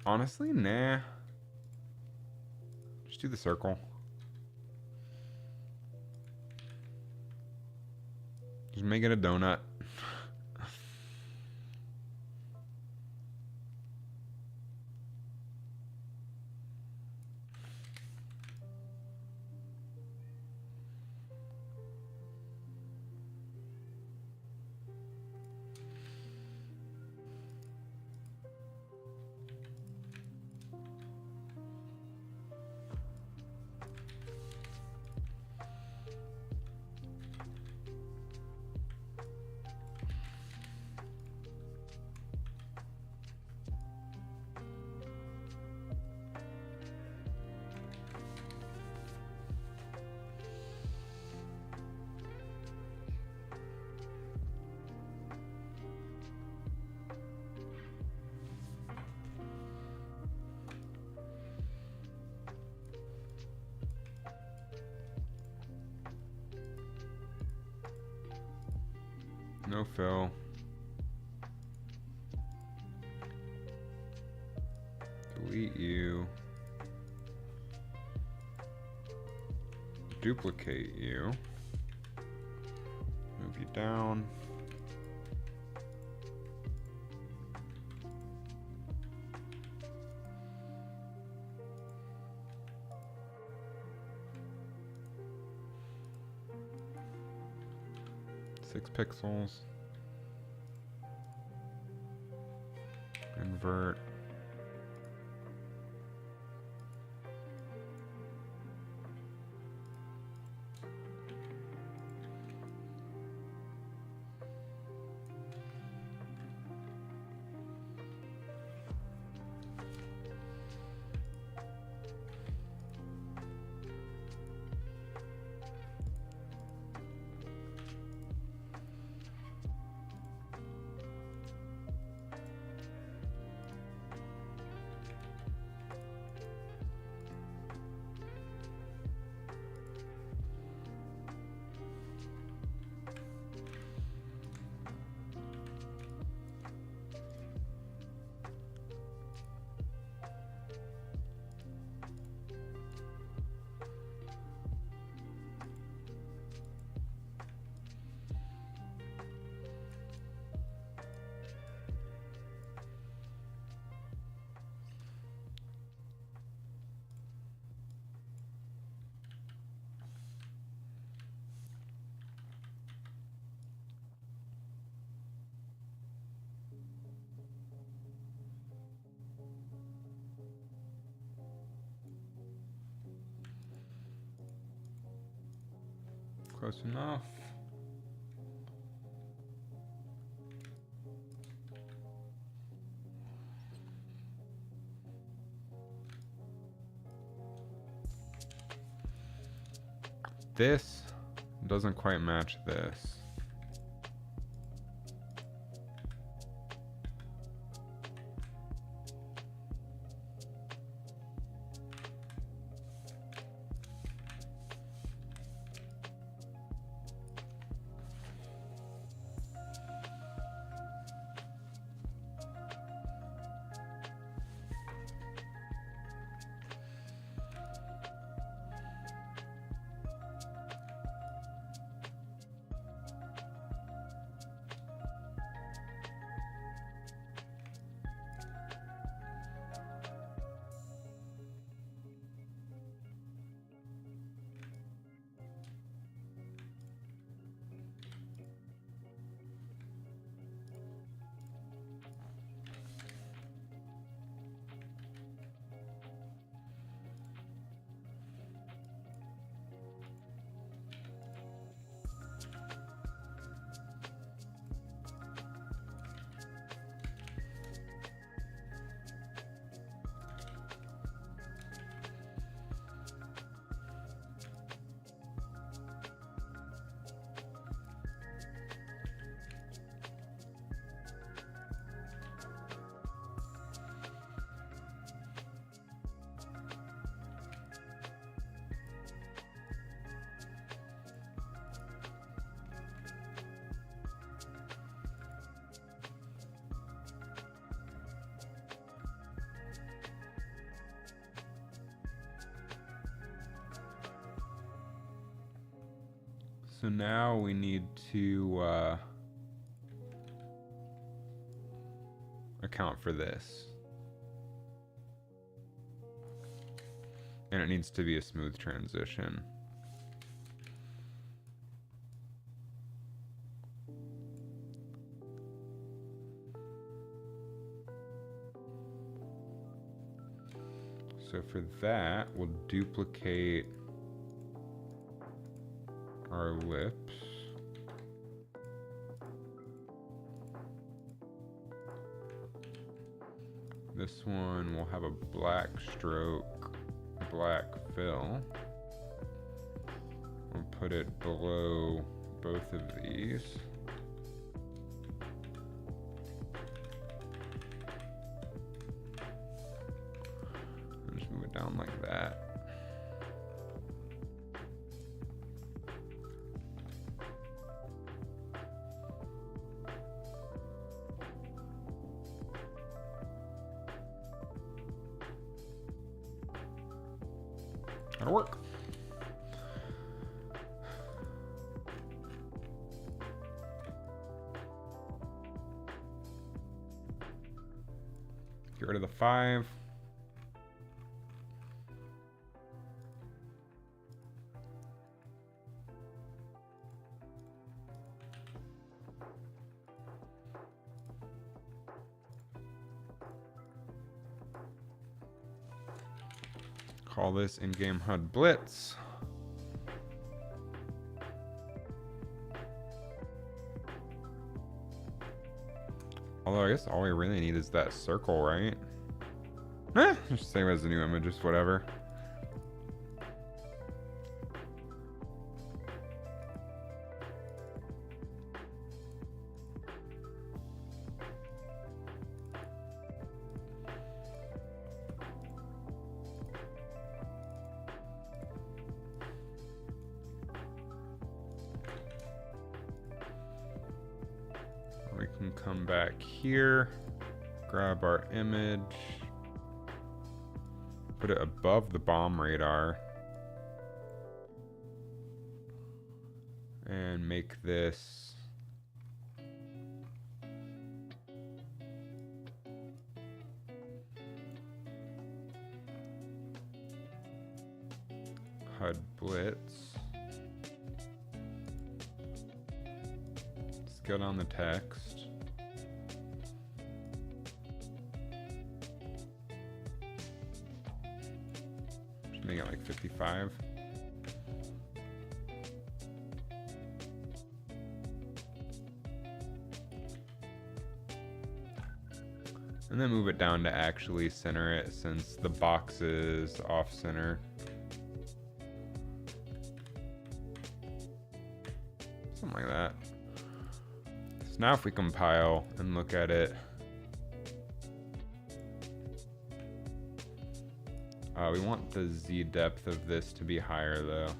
Honestly, nah. Just do the circle. Just make it a donut. No fill. Delete you. Duplicate you. Move you down. Six pixels. Invert. Close enough. This doesn't quite match this. So now we need to account for this. And it needs to be a smooth transition. So for that, we'll duplicate our lips. This one will have a black stroke, black fill. We'll put it below both of these. And just move it down like that. That'll work. Get rid of the 5. Call this in-game HUD Blitz. Although I guess all we really need is that circle, right? Just same as the new image, just whatever. We can come back here, grab our image, put it above the bomb radar, and make this HUD Blitz. Scale down the text. Just make it like 55. And then move it down to actually center it since the box is off center. Something like that. So now if we compile and look at it, we want the Z depth of this to be higher though.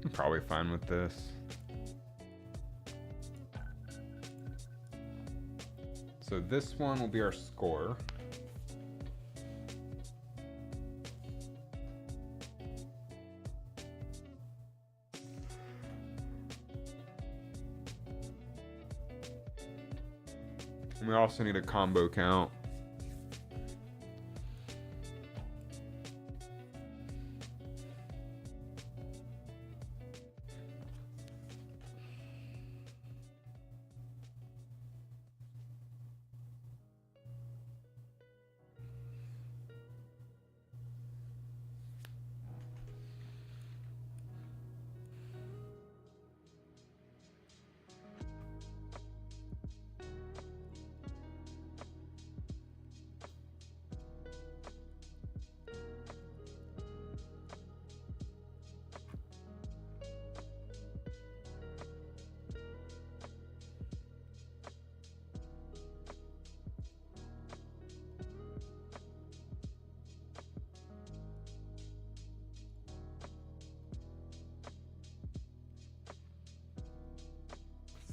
I'm probably fine with this. So this one will be our score. And we also need a combo count.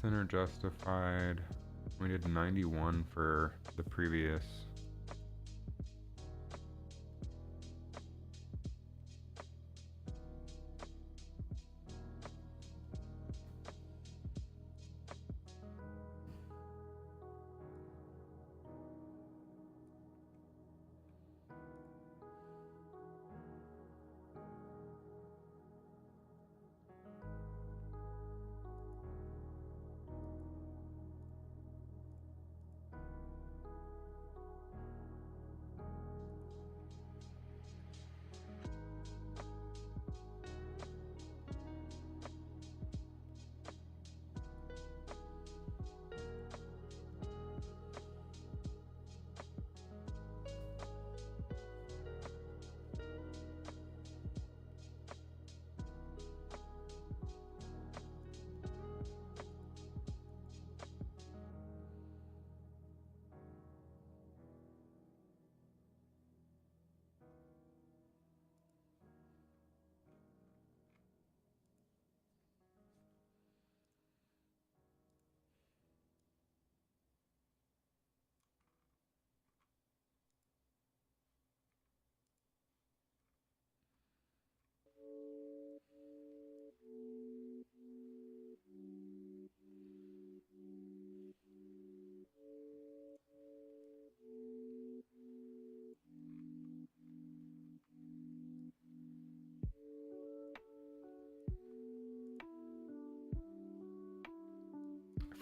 Center justified. We did 91 for the previous.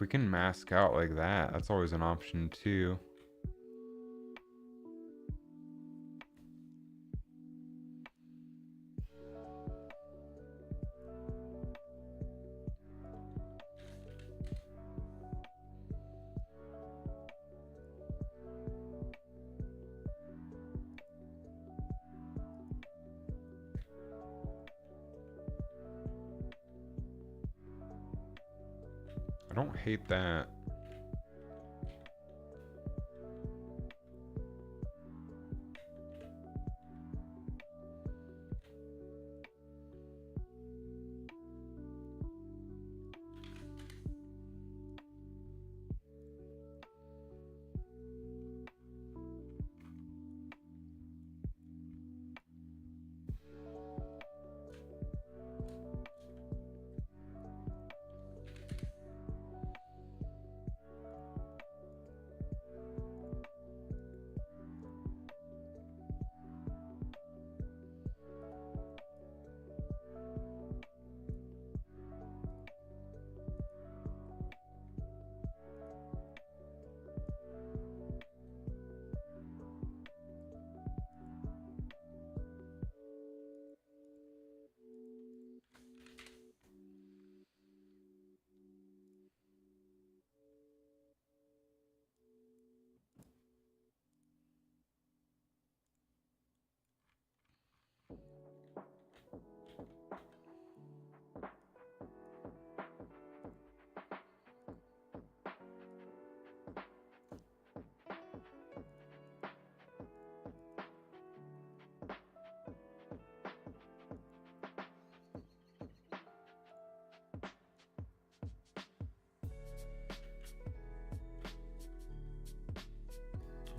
we can mask out like that, that's always an option too. I don't hate that.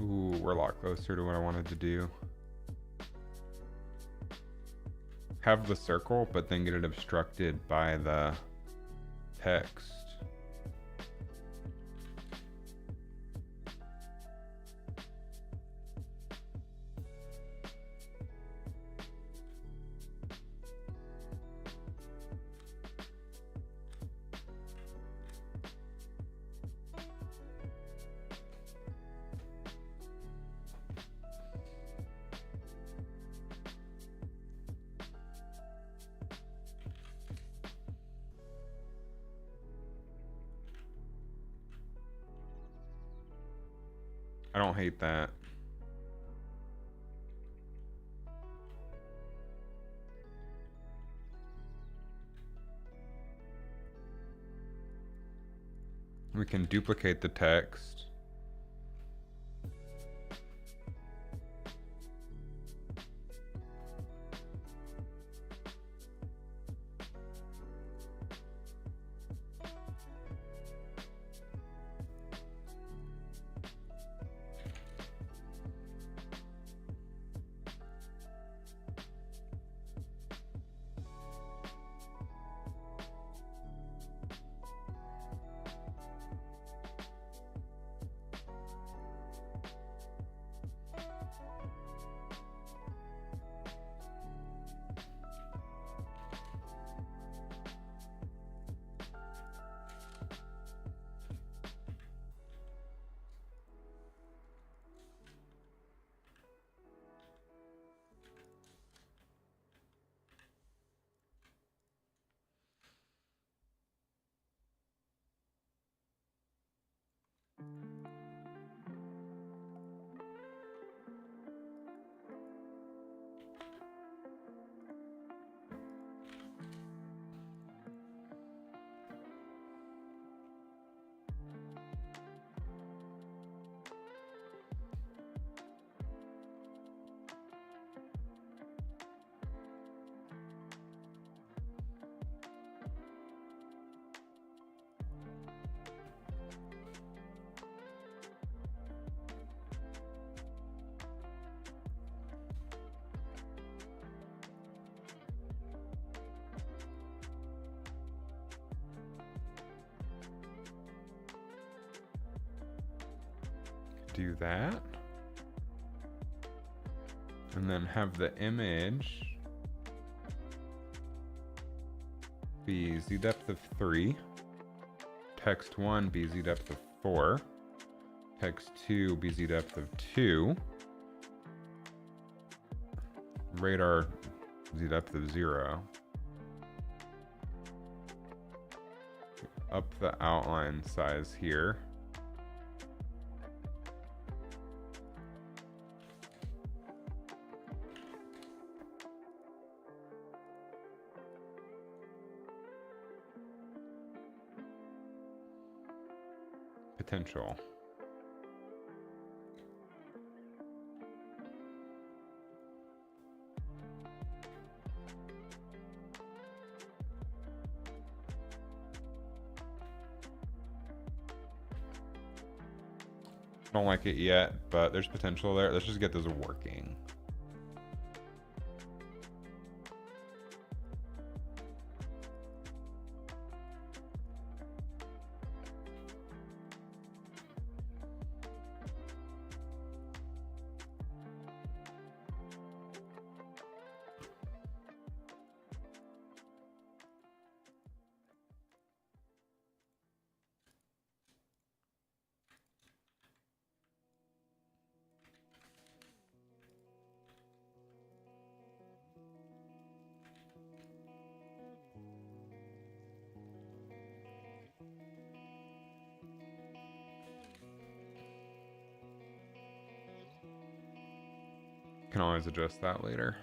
Ooh, we're a lot closer to what I wanted to do. Have the circle, but then get it obstructed by the text. I don't hate that. We can duplicate the text. Do that. And then have the image be z depth of 3 text 1, BZ depth of 4. Text 2, BZ depth of 2. Radar, Z depth of 0. Up the outline size here. Potential. Don't like it yet, but there's potential there. Let's just get this working. Can always adjust that later.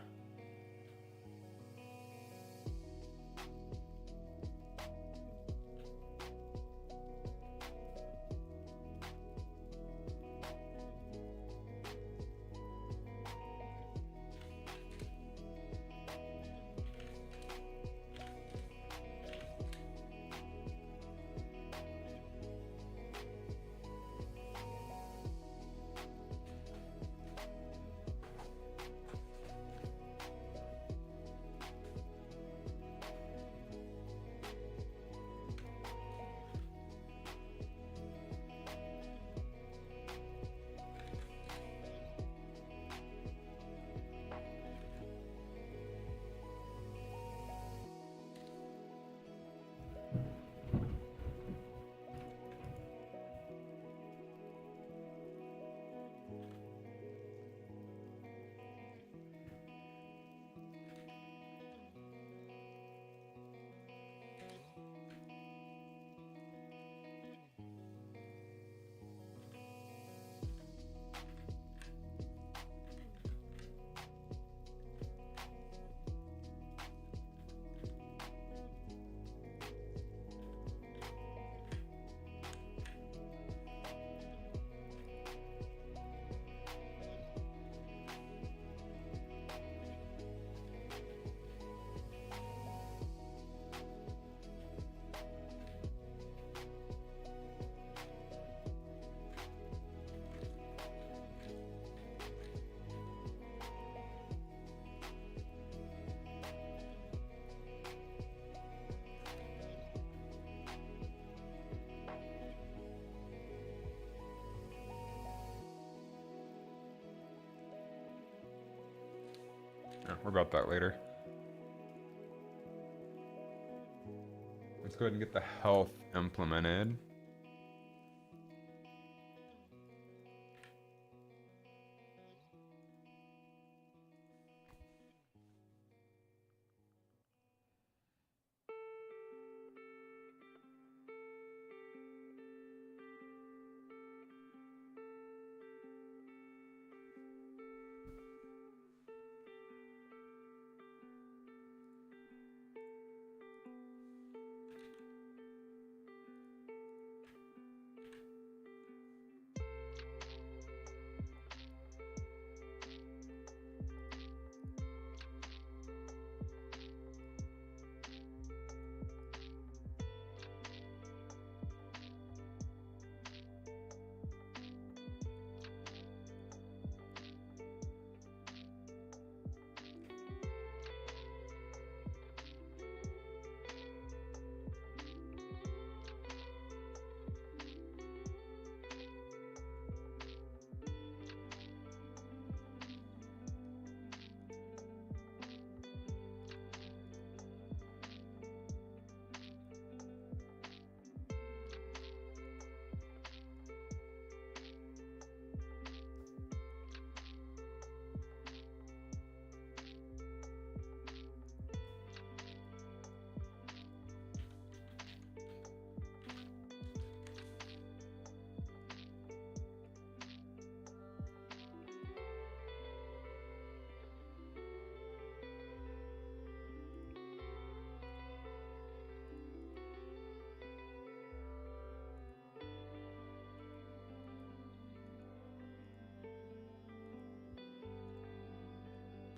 Yeah, we'll about that later. Let's go ahead and get the health implemented.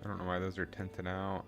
I don't know why those are tinted out.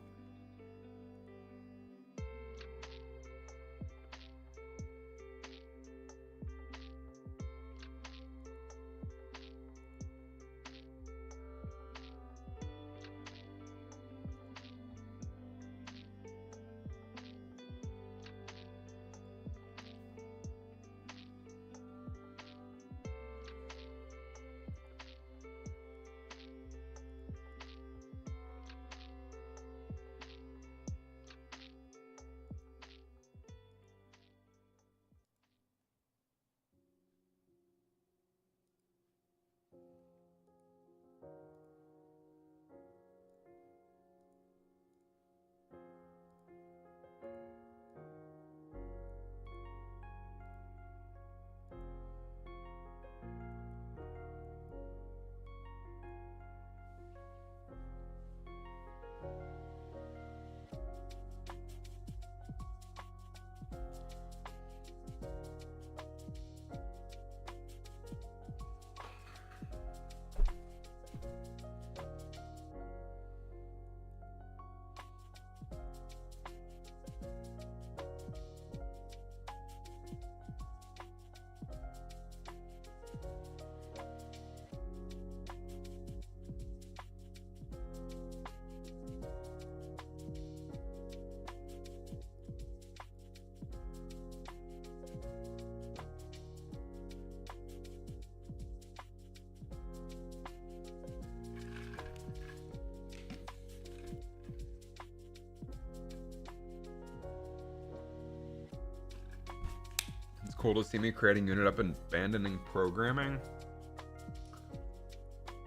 It's cool to see me creating unit up and abandoning programming.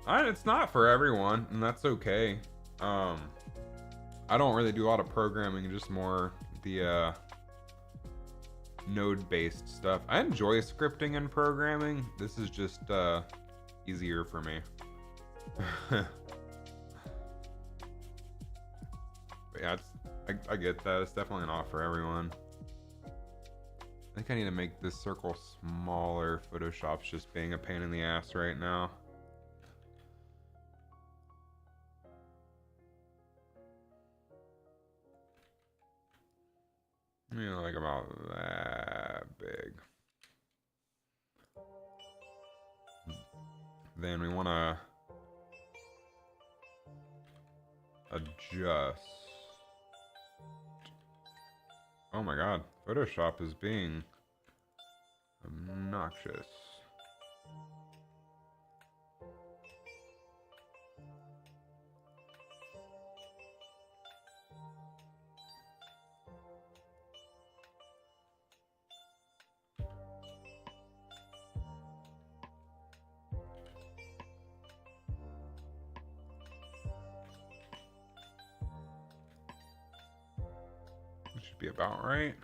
It's not for everyone, and that's okay. I don't really do a lot of programming, just more the node-based stuff. I enjoy scripting and programming. This is just easier for me. But yeah, I get that. It's definitely not for everyone. I think I need to make this circle smaller. Photoshop's just being a pain in the ass right now. You know, like about that big. Then we want to adjust. Oh my god, Photoshop is being obnoxious. Should be about right.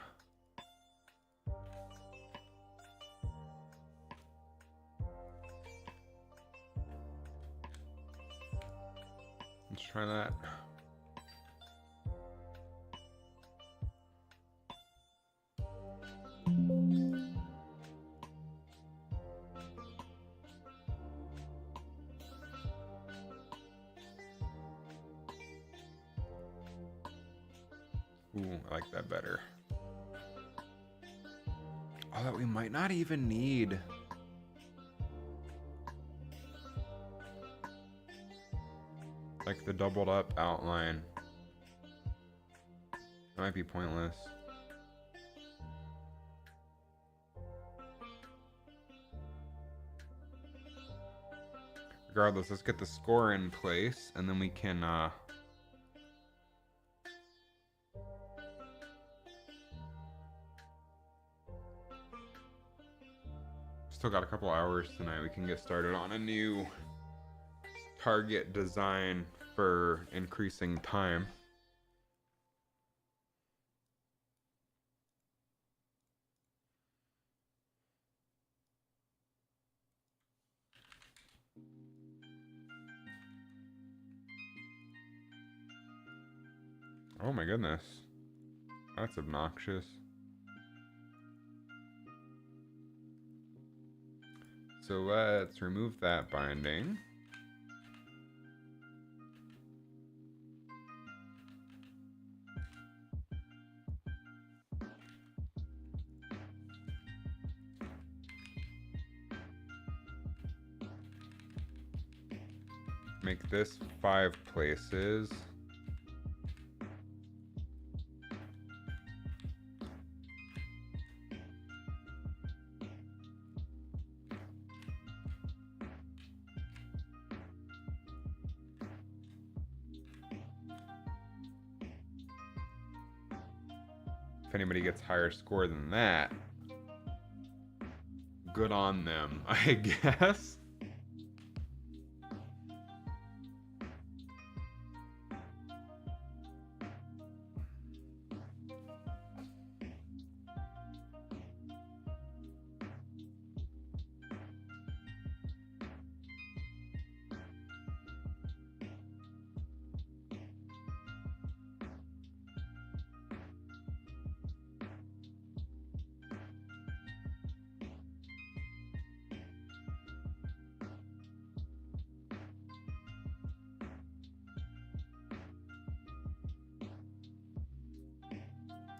Let's try that. Ooh, I like that better. Oh, that we might not even need. Like the doubled up outline. That might be pointless. Regardless, let's get the score in place and then we can still got a couple hours tonight. We can get started on a new target design for increasing time. Oh my goodness. That's obnoxious. So let's remove that binding. make this 5 places. If anybody gets higher score than that, good on them, I guess.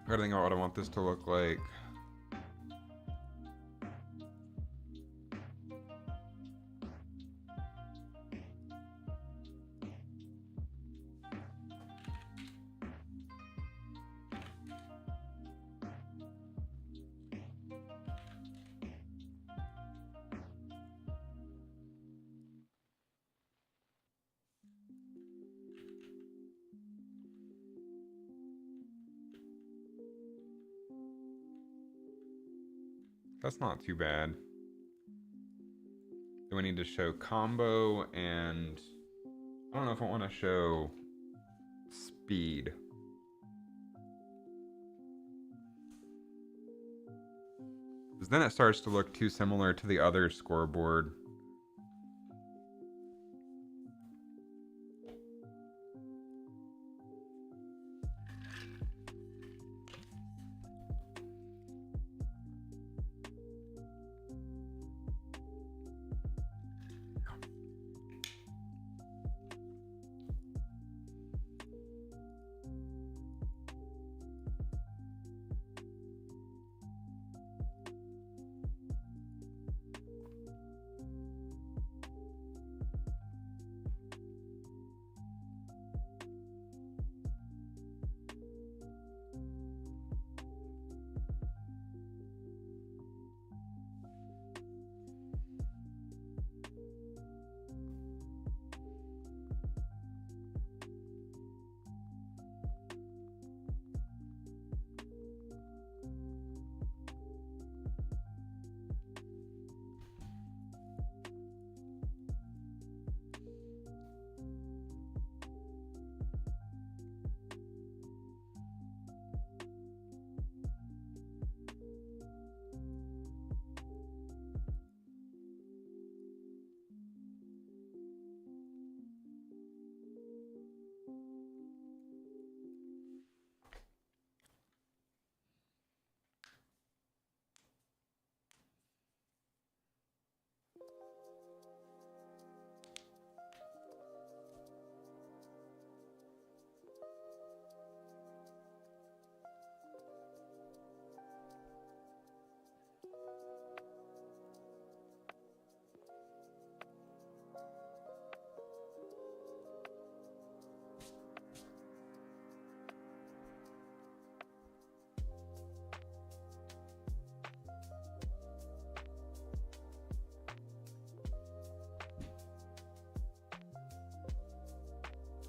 I gotta think about what I want this to look like. That's not too bad. Do I need to show combo and I don't know if I want to show speed. Because then it starts to look too similar to the other scoreboard.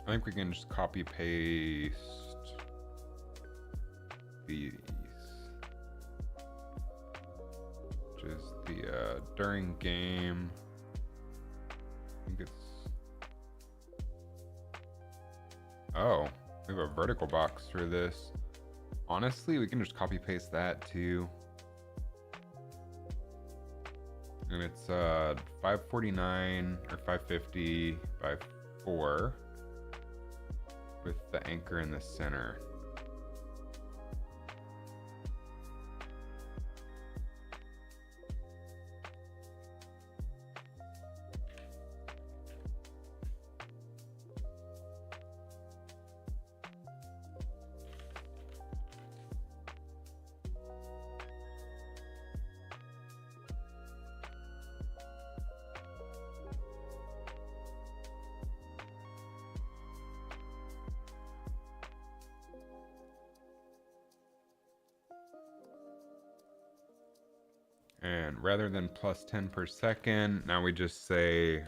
I think we can just copy paste these, which is the during game. I think it's, oh, we have a vertical box for this. Honestly, we can just copy paste that too. And it's 549 or 550 by 4 with the anchor in the center. And rather than plus 10 per second, now we just say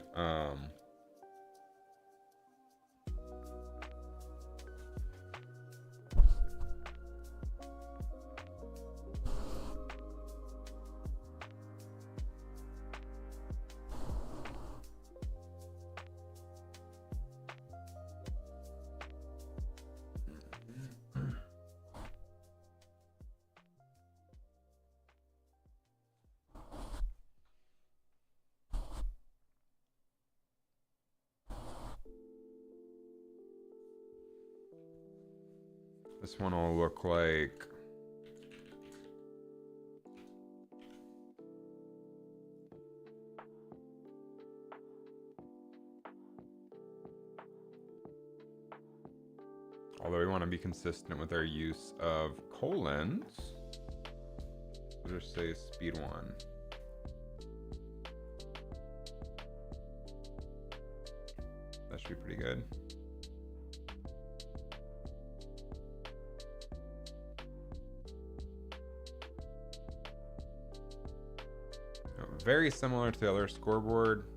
this one will look like although we want to be consistent with our use of colons, we'll just say speed 1. That should be pretty good. Very similar to the other scoreboard.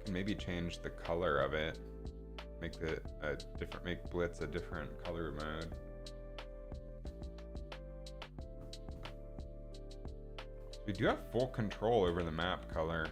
Can maybe change the color of it. Make Blitz a different color mode. We do have full control over the map color.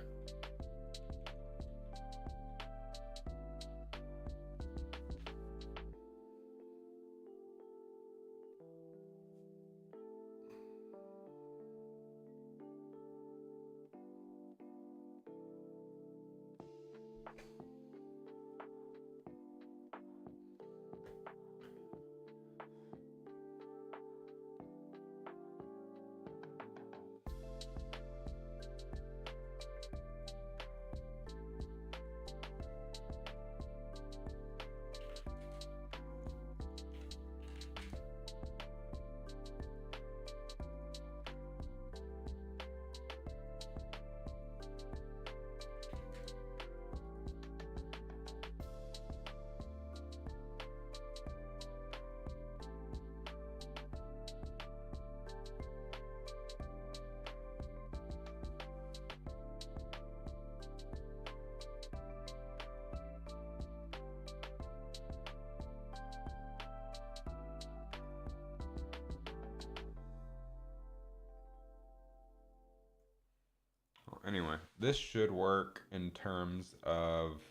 Anyway, this should work in terms of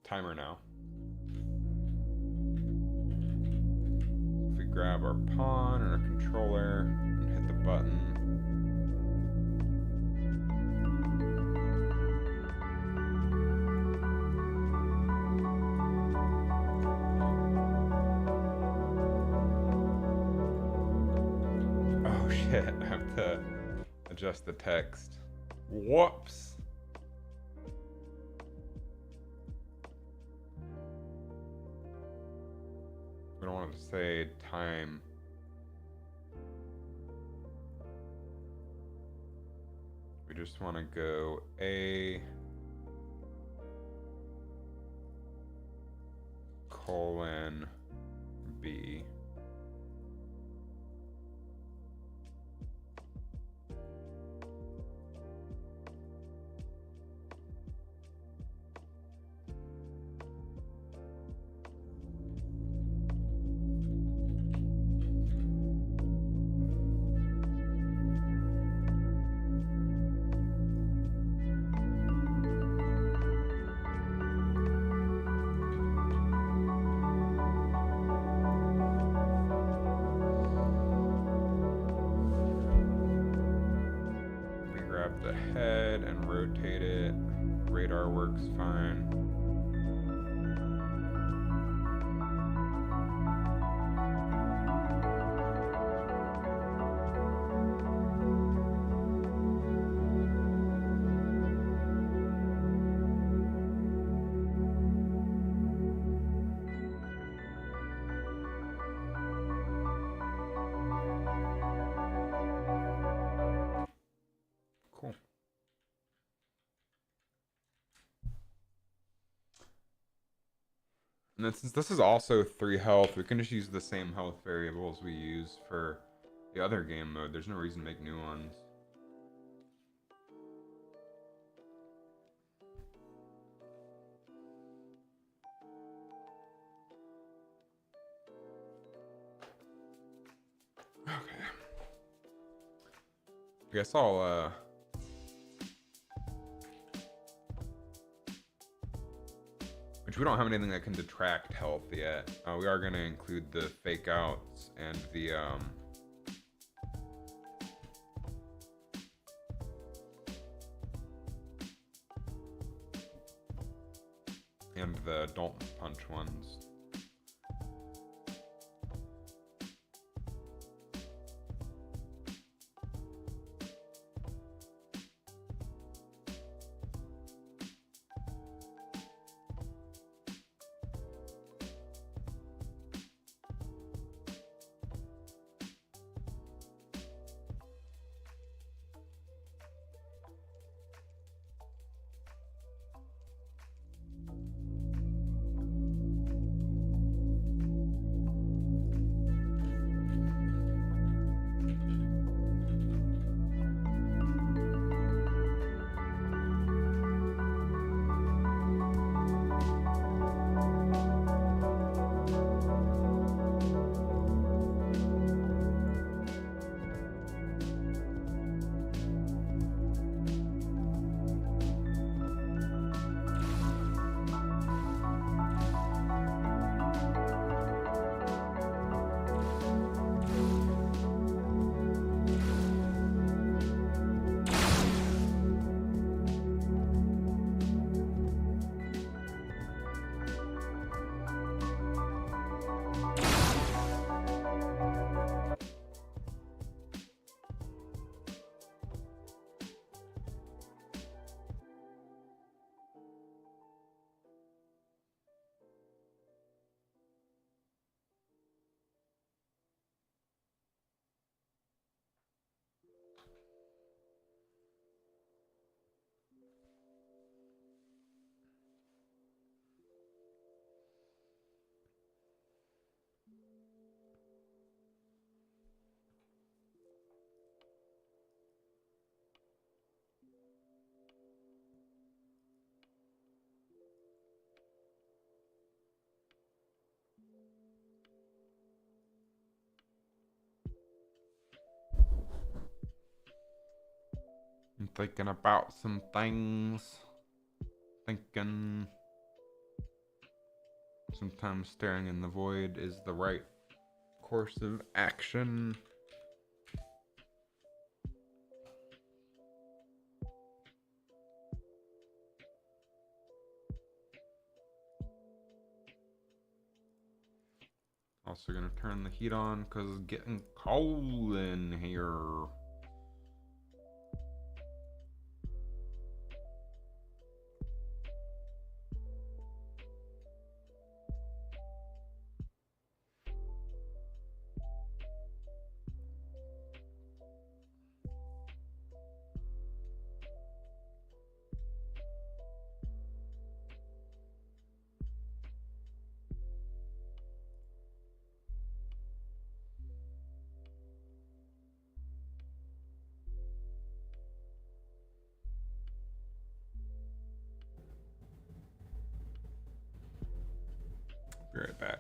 timer now. If we grab our pawn and our controller and hit the button, oh shit, I have to adjust the text. Whoops. We don't want to say time. We just want to go A colon B. The head and rotate it. Radar works fine. Cool. And then since this is also 3 health, we can just use the same health variables we use for the other game mode. There's no reason to make new ones. Okay. I guess I'll which we don't have anything that can detract health yet. We are gonna include the fake outs and the don't punch ones. I'm thinking about some things. Thinking sometimes staring in the void is the right course of action. Also gonna turn the heat on because it's getting cold in here. Be right back.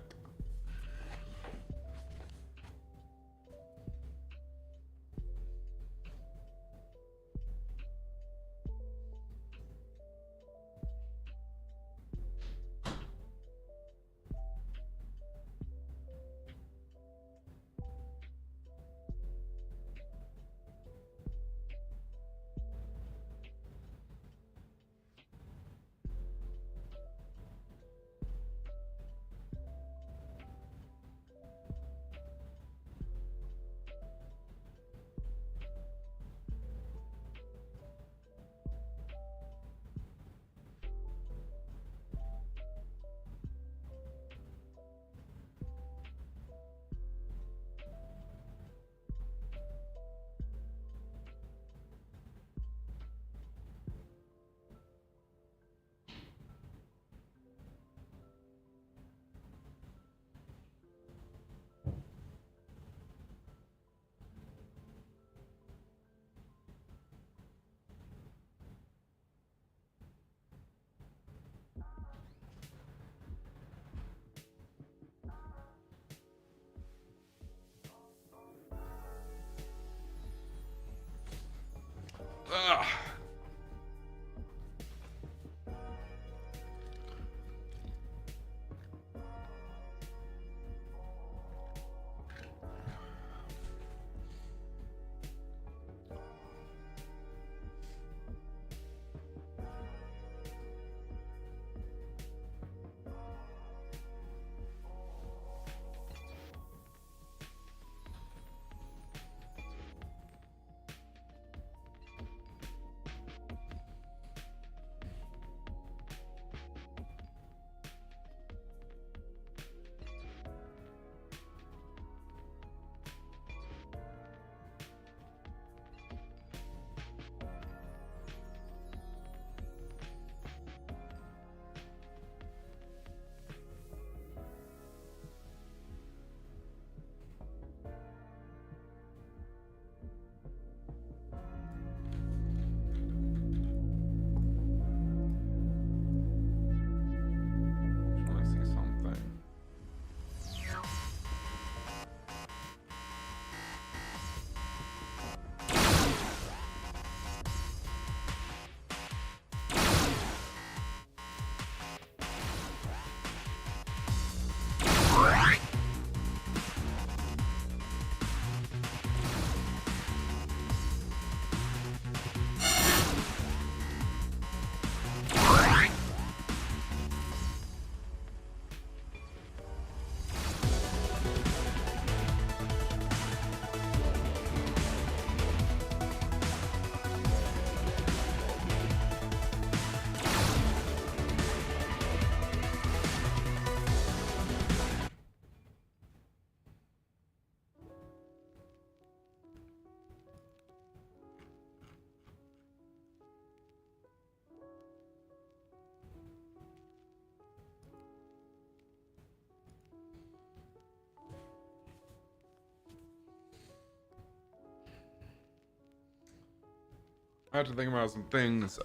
I have to think about some things.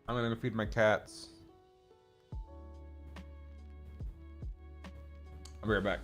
I'm gonna feed my cats. I'll be right back.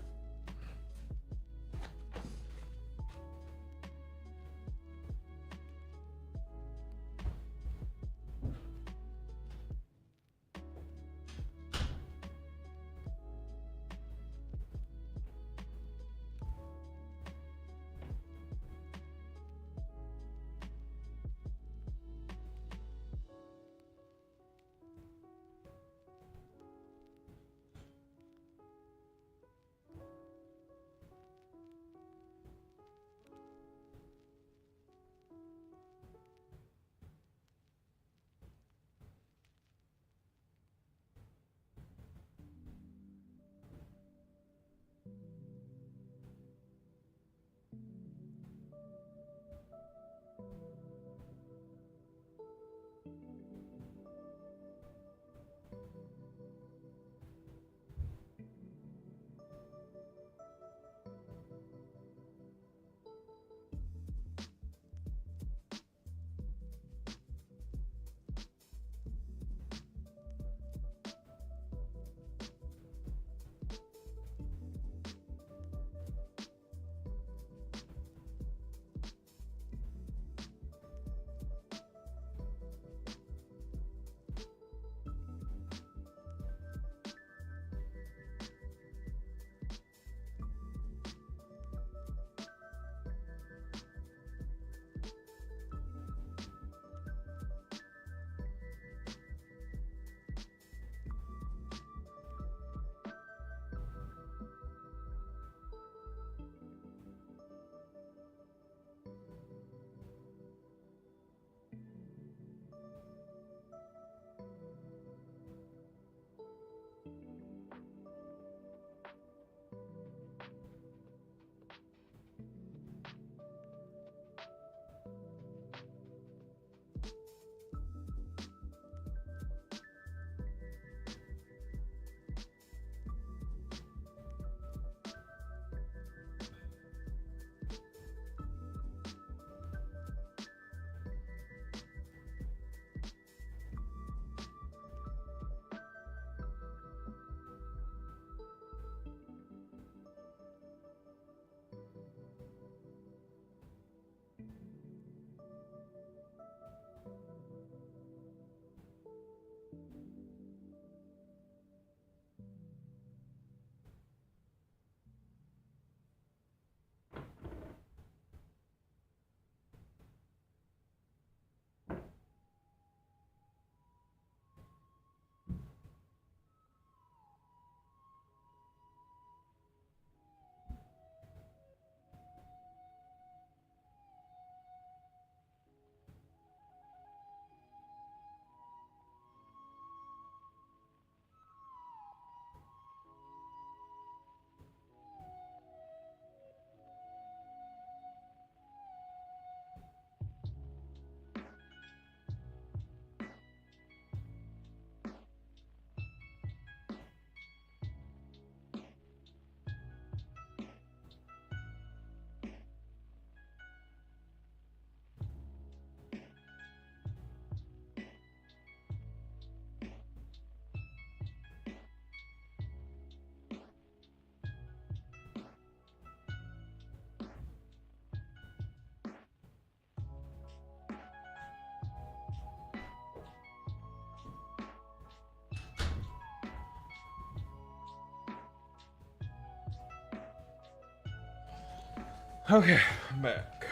Okay, I'm back.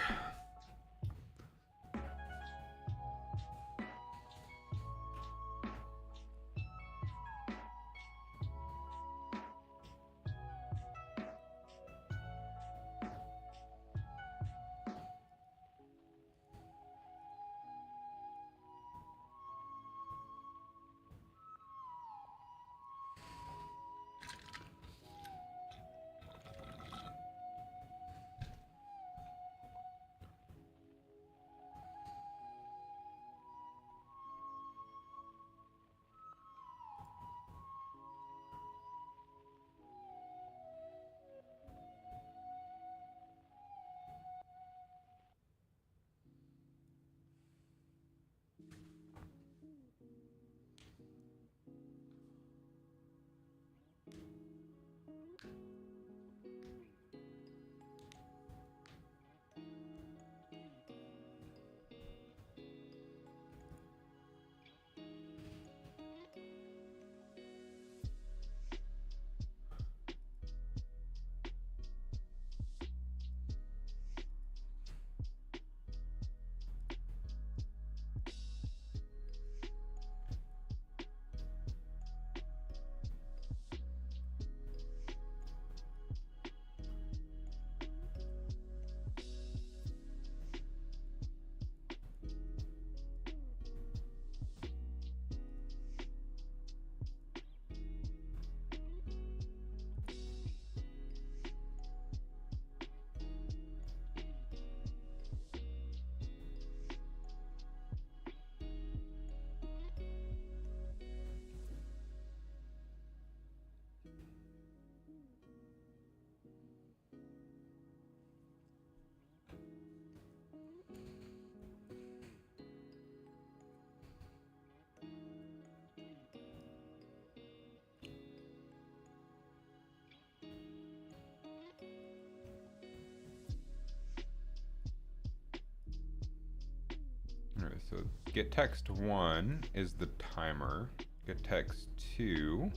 So get text 1 is the timer. Get text 2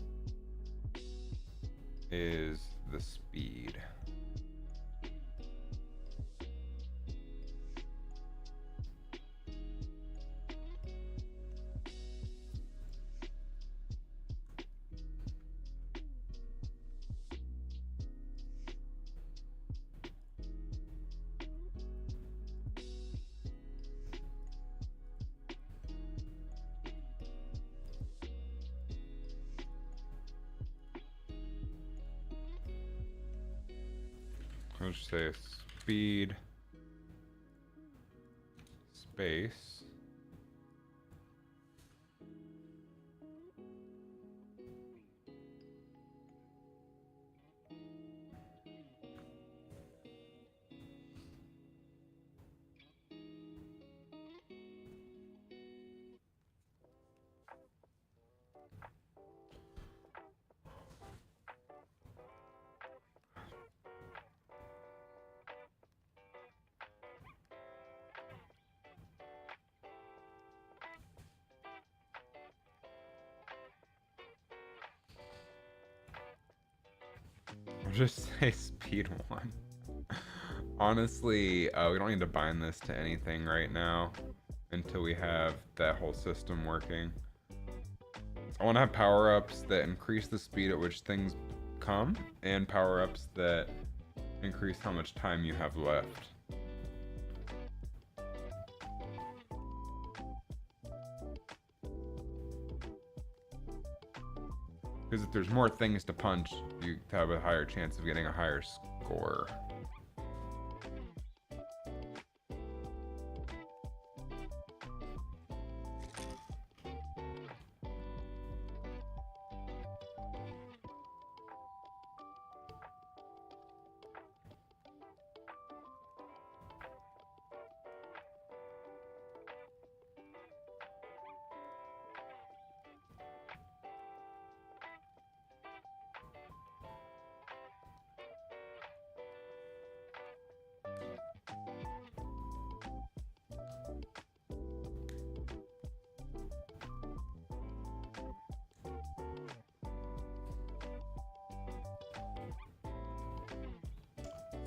is the speed. I'll just say speed space I'll just say speed 1. Honestly, we don't need to bind this to anything right now until we have that whole system working. I want to have power-ups that increase the speed at which things come, and power-ups that increase how much time you have left. Because if there's more things to punch, you have a higher chance of getting a higher score.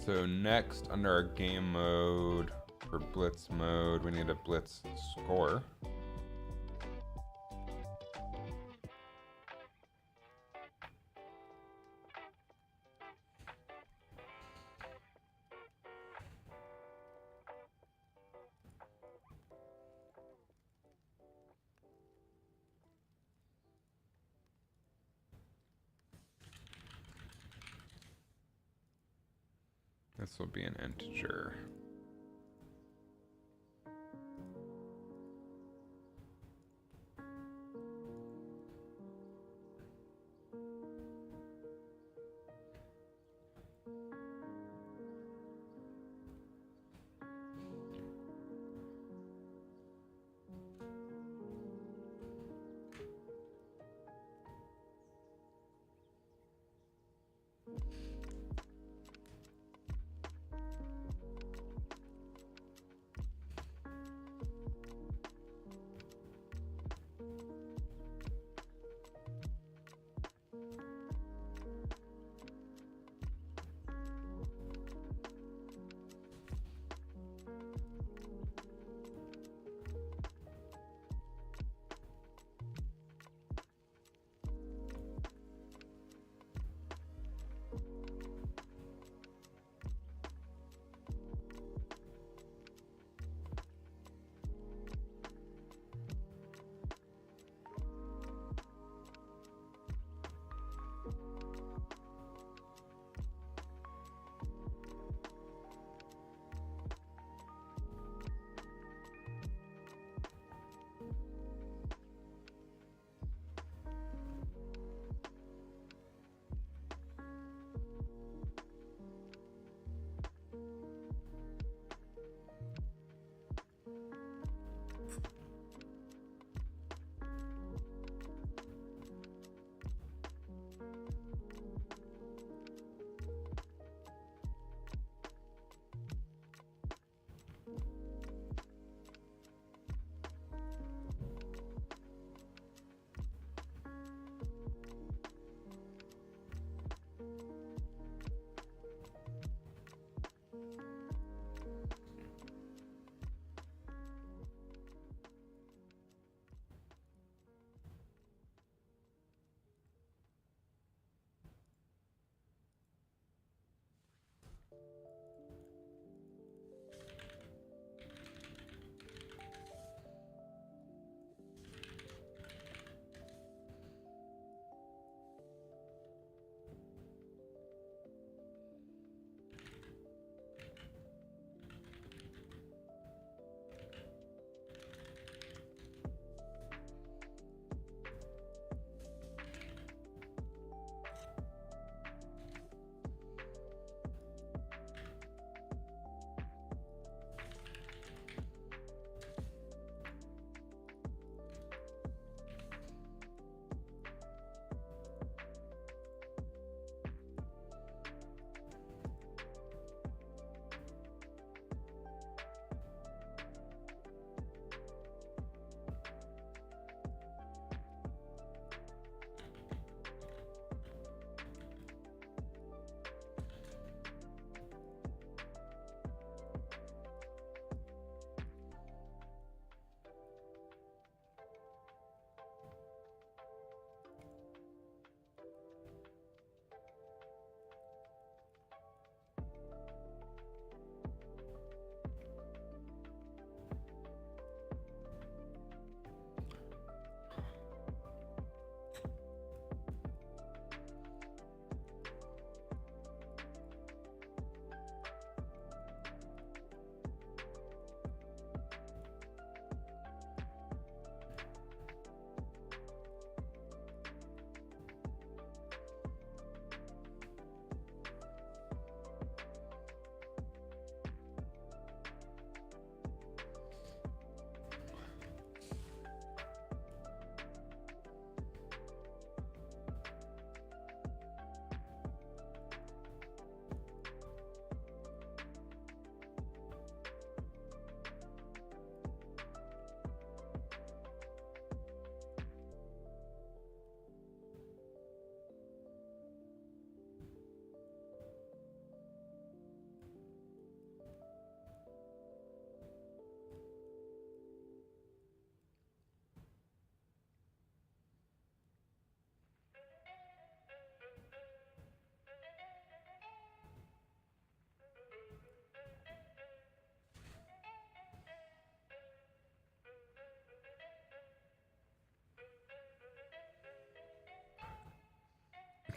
So next, under our game mode, for blitz mode, we need a blitz score. This will be an integer.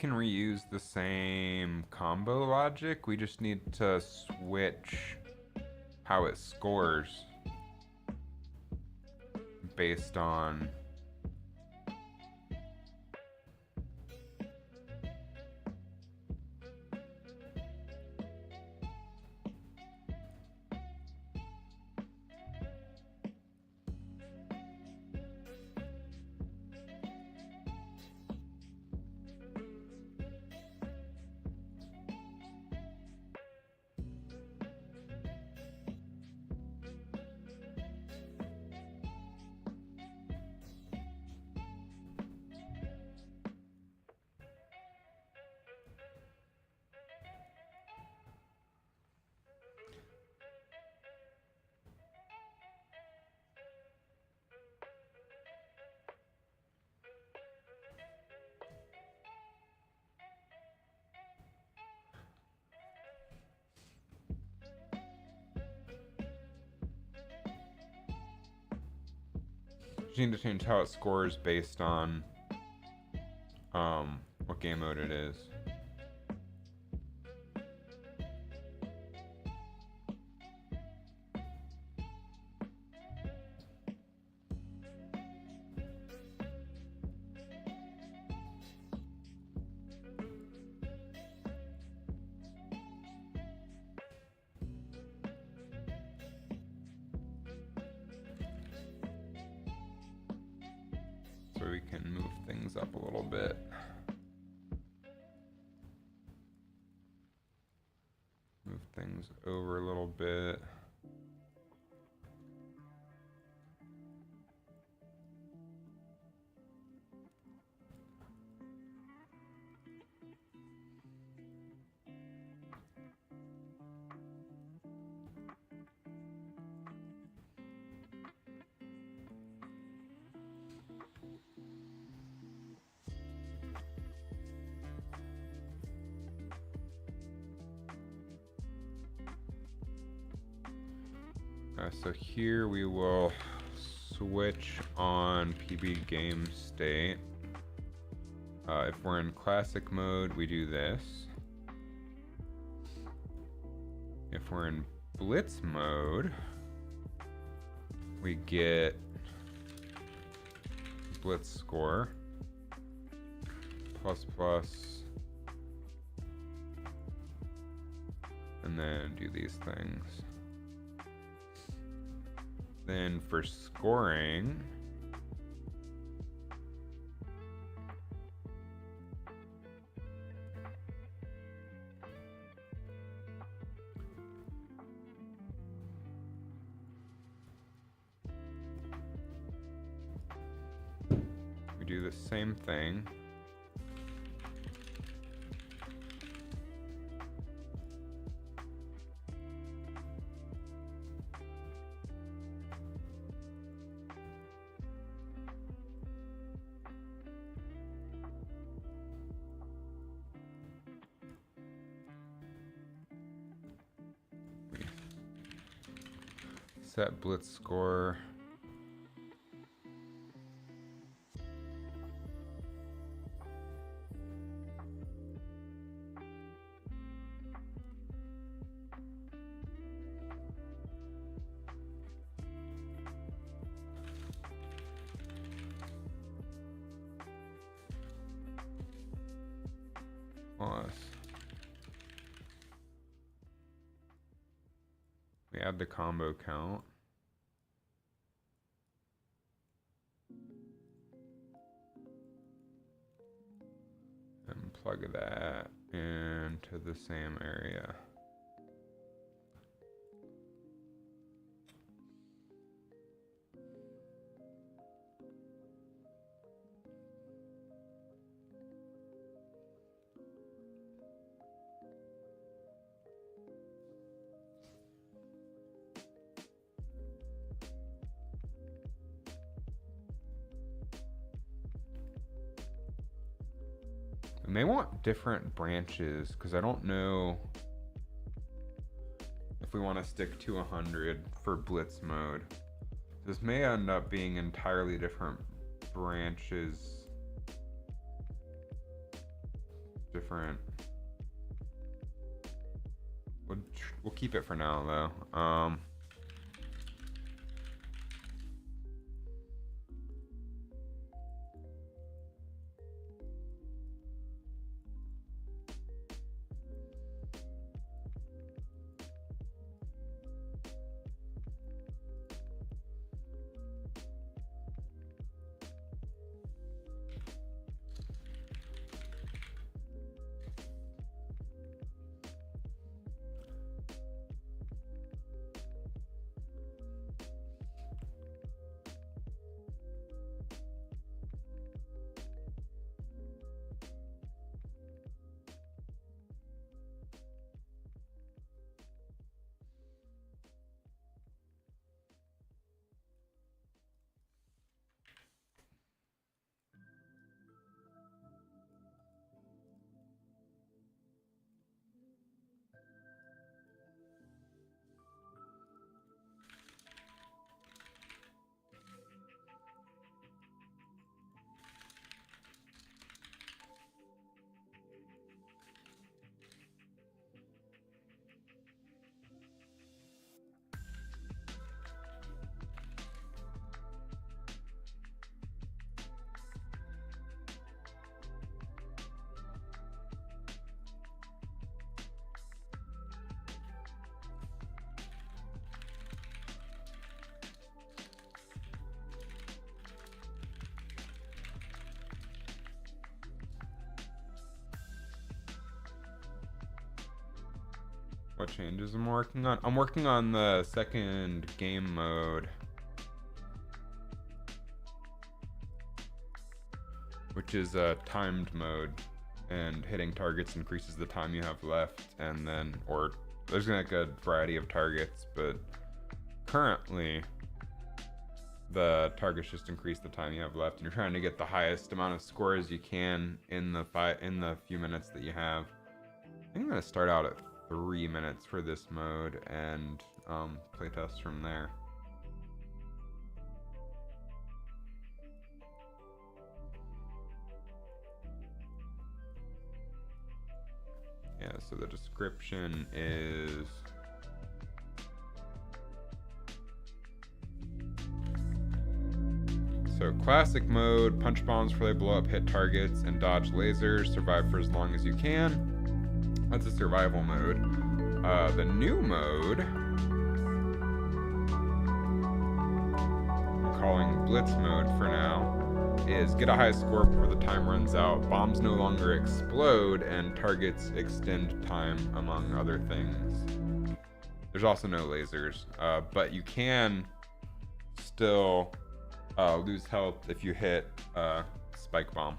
can reuse the same combo logic. We just need to switch how it scores based on you need to change how it scores based on what game mode it is. So we can move things up a little bit. Move things over a little bit. So here we will switch on PB game state. If we're in classic mode, we do this. If we're in blitz mode, we get blitz score plus plus, and then do these things. Then for scoring, we do the same thing. Set blitz score. Plus. We add the combo count. And plug that into the same area. We may want different branches because I don't know if we want to stick to 100 for blitz mode. This may end up being entirely different branches different. We'll keep it for now though. What changes I'm working on? I'm working on the second game mode, which is a timed mode, and hitting targets increases the time you have left, and then, or there's like a variety of targets, but currently the targets just increase the time you have left, and you're trying to get the highest amount of scores you can in the few minutes that you have. I think I'm gonna start out at 3 minutes for this mode and play test from there. Yeah, so the description is so classic mode, punch bombs before they blow up, hit targets, and dodge lasers, survive for as long as you can. That's a survival mode. The new mode, I'm calling Blitz mode for now, is get a high score before the time runs out, bombs no longer explode, and targets extend time, among other things. There's also no lasers, but you can still lose health if you hit spike bomb.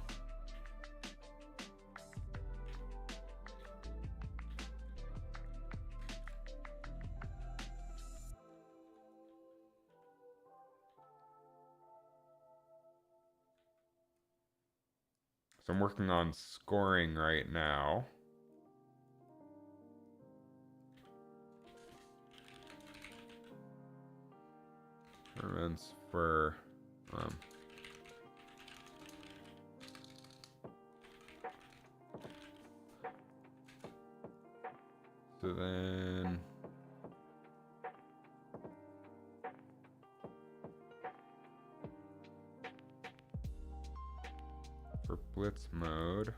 So I'm working on scoring right now. Tournaments for so then for Blitz mode,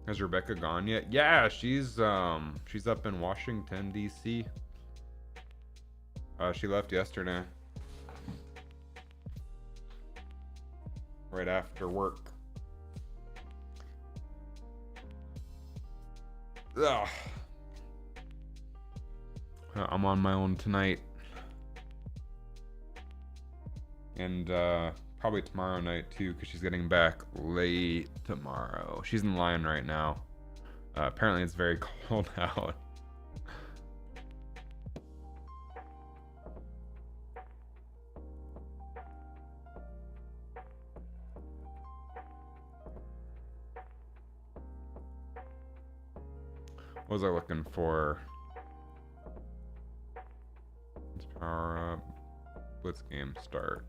has Rebecca gone yet? Yeah, she's up in Washington, D.C. She left yesterday, right after work. Ugh. I'm on my own tonight, and probably tomorrow night too, because she's getting back late tomorrow. She's in line right now. Apparently it's very cold out. What was I looking for? Let's power up. Blitz game start.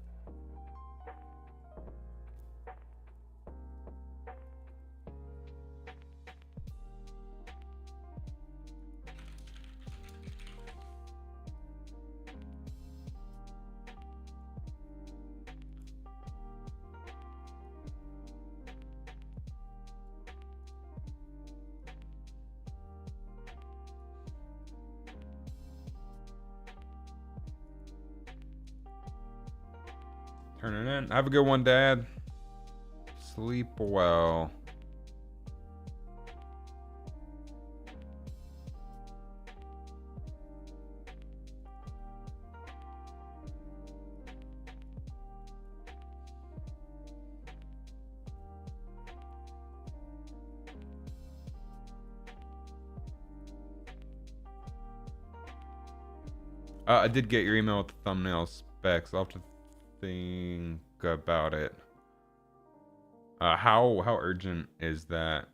Turn it in. Have a good one, Dad. Sleep well. I did get your email with the thumbnail specs. I'll have to think about it. How urgent is that?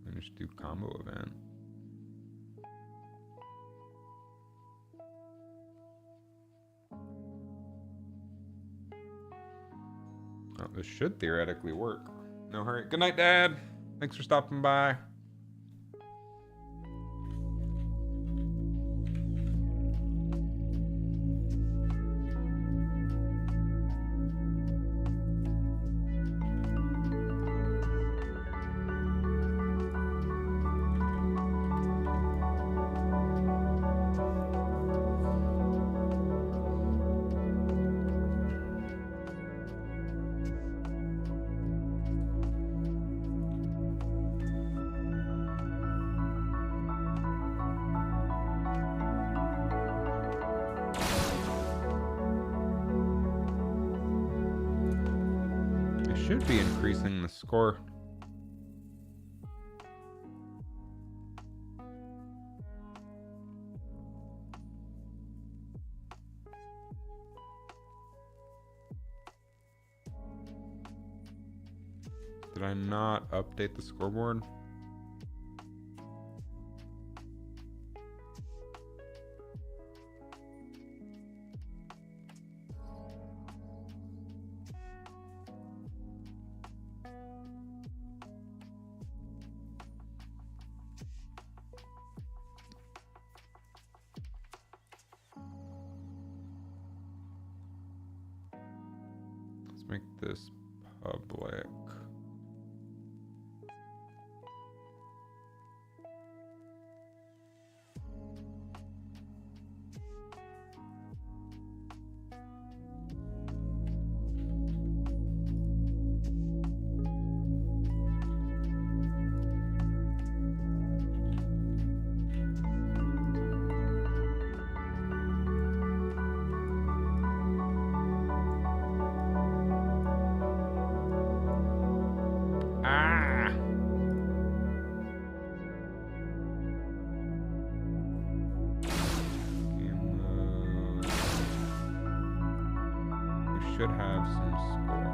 Finish do combo event. Oh, this should theoretically work. No hurry. Good night, Dad. Thanks for stopping by. Should be increasing the score. Did I not update the scoreboard? Make this public. Should have some score.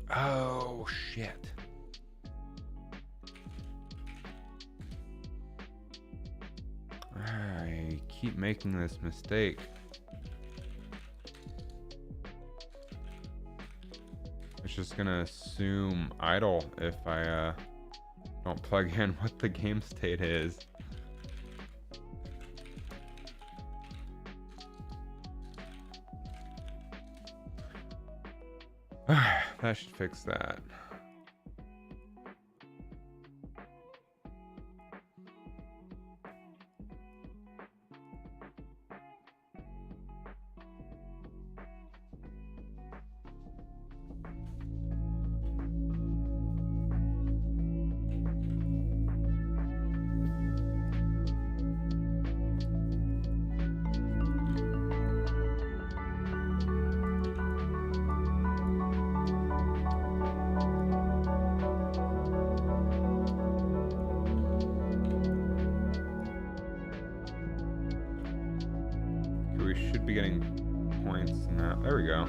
Oh, shit. I keep making this mistake. It's just gonna assume idle if I don't plug in what the game state is. That should fix that. getting points now. There we go.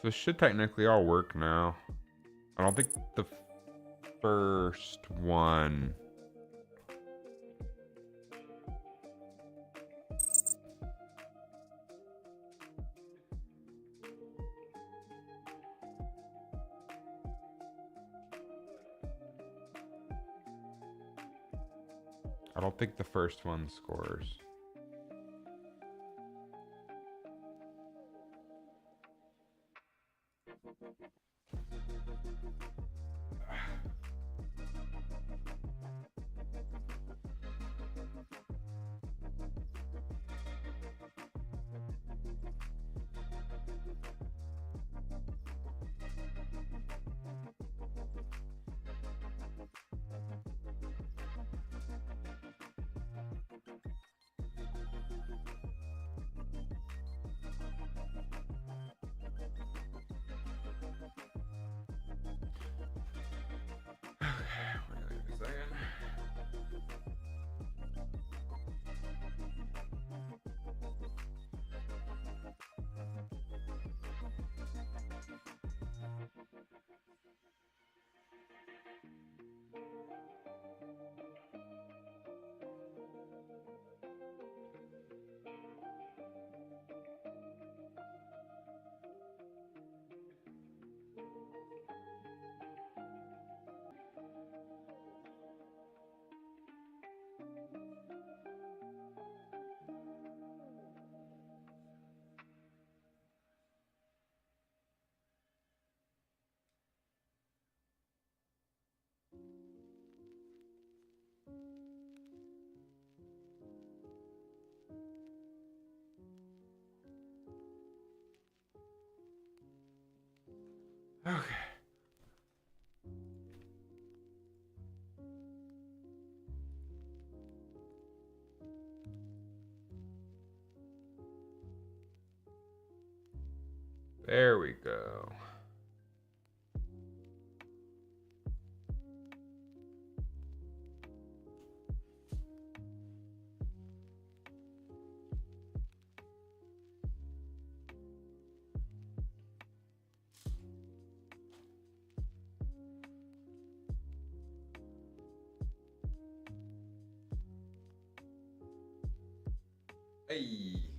So this should technically all work now. I don't think the first one. I don't think the first one scores. Okay. There we go. Hey.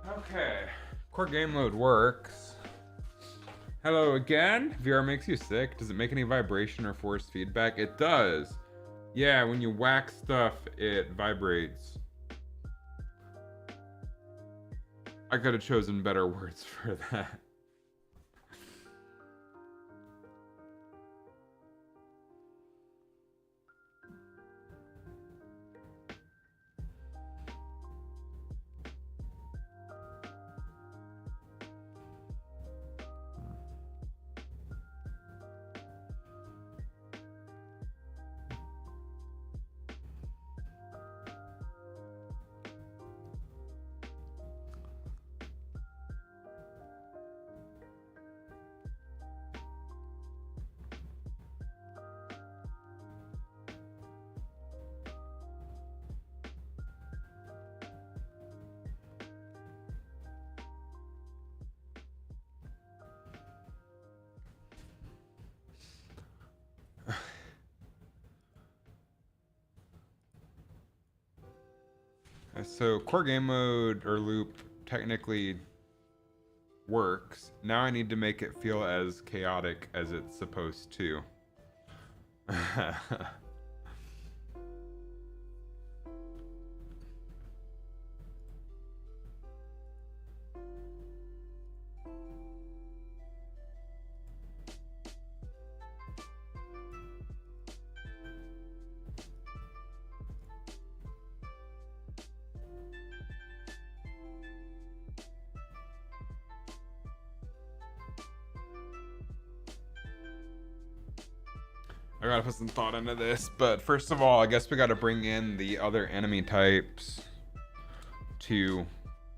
Okay. Core game mode works. Hello again. VR makes you sick. Does it make any vibration or force feedback? It does. Yeah, when you whack stuff, it vibrates. I could have chosen better words for that. So core game mode or loop technically works. Now I need to make it feel as chaotic as it's supposed to. I gotta put some thought into this, but first of all, I guess we gotta bring in the other enemy types to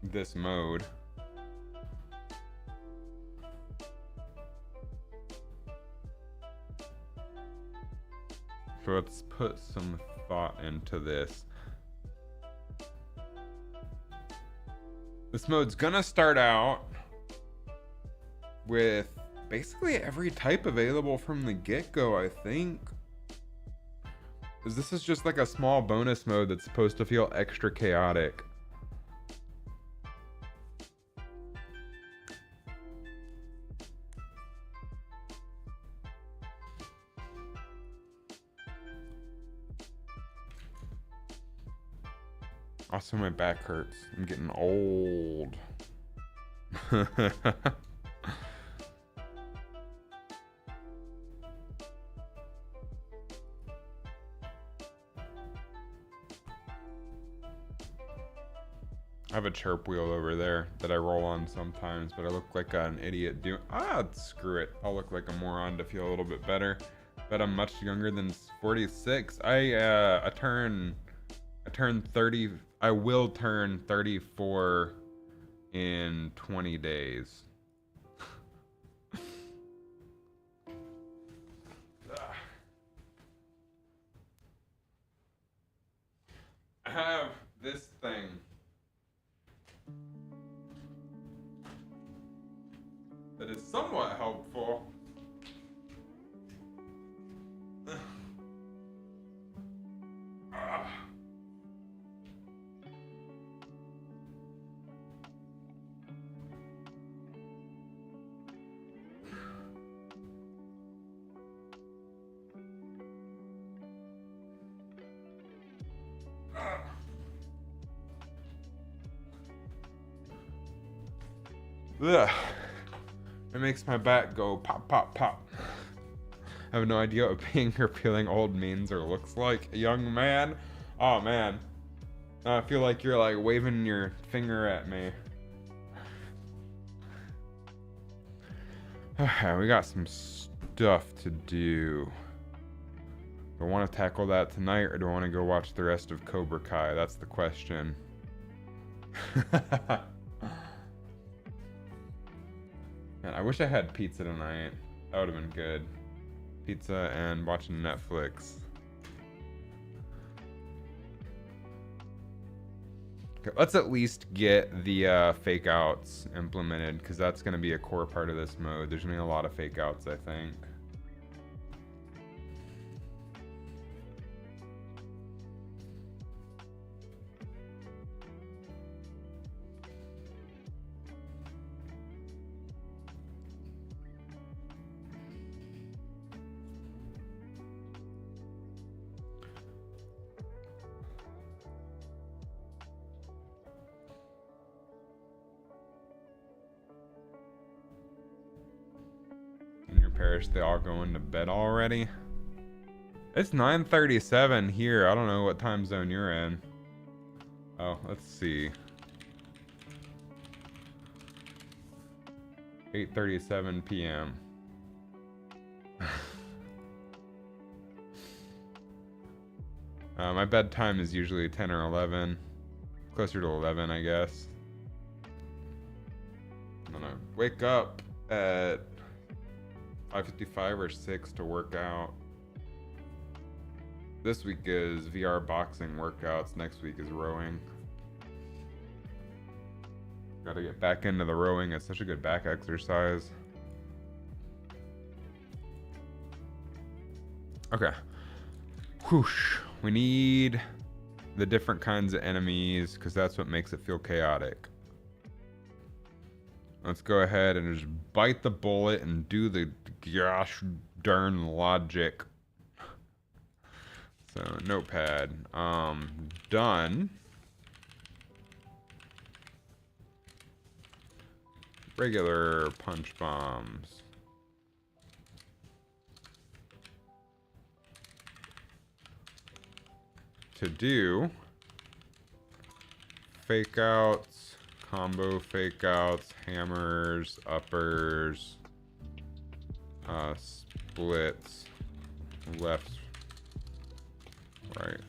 this mode. So let's put some thought into this. This mode's gonna start out with basically every type available from the get-go, I think. Because this is just like a small bonus mode that's supposed to feel extra chaotic. Also, my back hurts. I'm getting old. I have a chirp wheel over there that I roll on sometimes, but I look like an idiot doing. Screw it. I'll look like a moron to feel a little bit better. But I'm much younger than 46. I turn 30. I will turn 34 in 20 days. I have this thing. That is somewhat helpful. Ugh. It makes my back go pop, pop, pop. I have no idea what being or feeling old means or looks like. A young man? Oh man. I feel like you're like waving your finger at me. Okay, we got some stuff to do. Do I want to tackle that tonight or do I want to go watch the rest of Cobra Kai? That's the question. Man, I wish I had pizza tonight. That would have been good. Pizza and watching Netflix. Okay, let's at least get the fake outs implemented because that's going to be a core part of this mode. There's going to be a lot of fake outs, I think. Irish, they all going to bed already? It's 9:37 here. I don't know what time zone you're in. Oh, let's see. 8:37 p.m. My bedtime is usually 10 or 11. Closer to 11, I guess. I'm gonna wake up at 5:55 or 6 to work out. This week is VR boxing workouts. Next week is rowing. Gotta get back into the rowing. It's such a good back exercise. Okay. Whoosh. We need the different kinds of enemies because that's what makes it feel chaotic. Let's go ahead and just bite the bullet and do the gosh darn logic. So notepad, done. Regular punch bombs. To do fake outs, combo fake outs, hammers, uppers, splits, lefts, rights.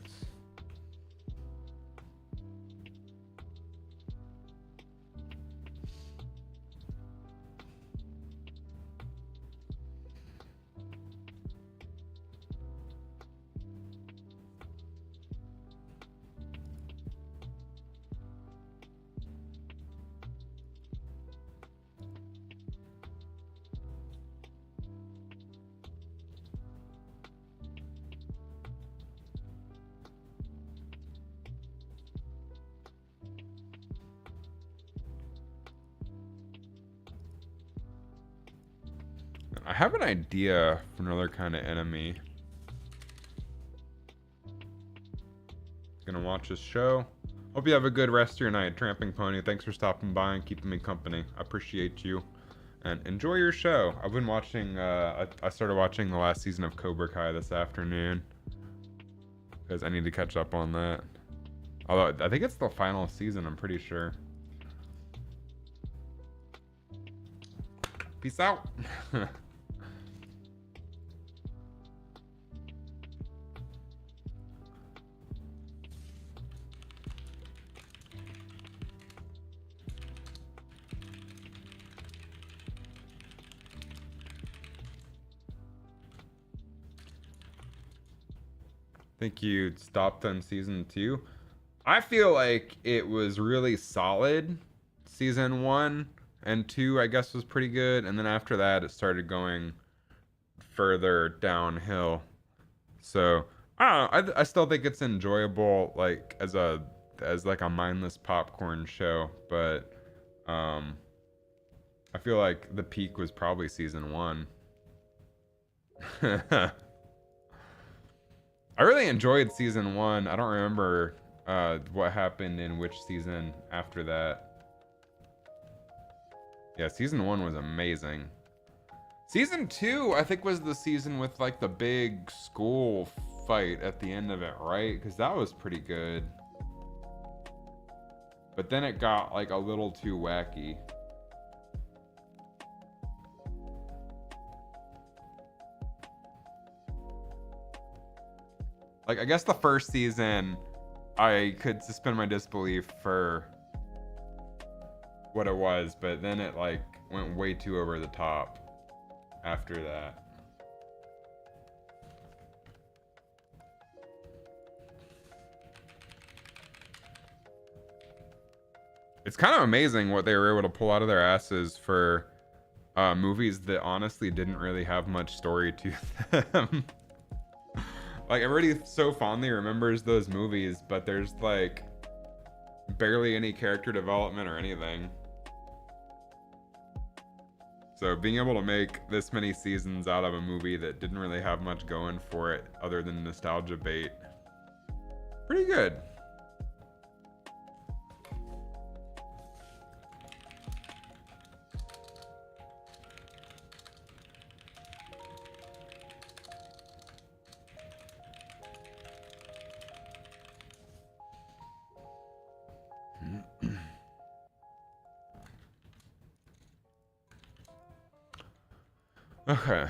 I have an idea for another kind of enemy. Gonna watch this show. Hope you have a good rest of your night, Tramping Pony. Thanks for stopping by and keeping me company. I appreciate you. And enjoy your show. I've been watching, I started watching the last season of Cobra Kai this afternoon. Because I need to catch up on that. Although, I think it's the final season, I'm pretty sure. Peace out. Think you stopped on season 2. I feel like it was really solid. Season 1 and 2, I guess, was pretty good, and then after that, it started going further downhill. So I don't know. I still think it's enjoyable, like as like a mindless popcorn show, but I feel like the peak was probably season 1. I really enjoyed season 1. I don't remember what happened in which season after that. Yeah, season 1 was amazing. Season 2, I think, was the season with like the big school fight at the end of it, right? Because that was pretty good. But then it got like a little too wacky. Like, I guess the first season, I could suspend my disbelief for what it was, but then it, like, went way too over the top after that. It's kind of amazing what they were able to pull out of their asses for movies that honestly didn't really have much story to them. Like, everybody so fondly remembers those movies, but there's like barely any character development or anything. So being able to make this many seasons out of a movie that didn't really have much going for it other than nostalgia bait, pretty good. Okay.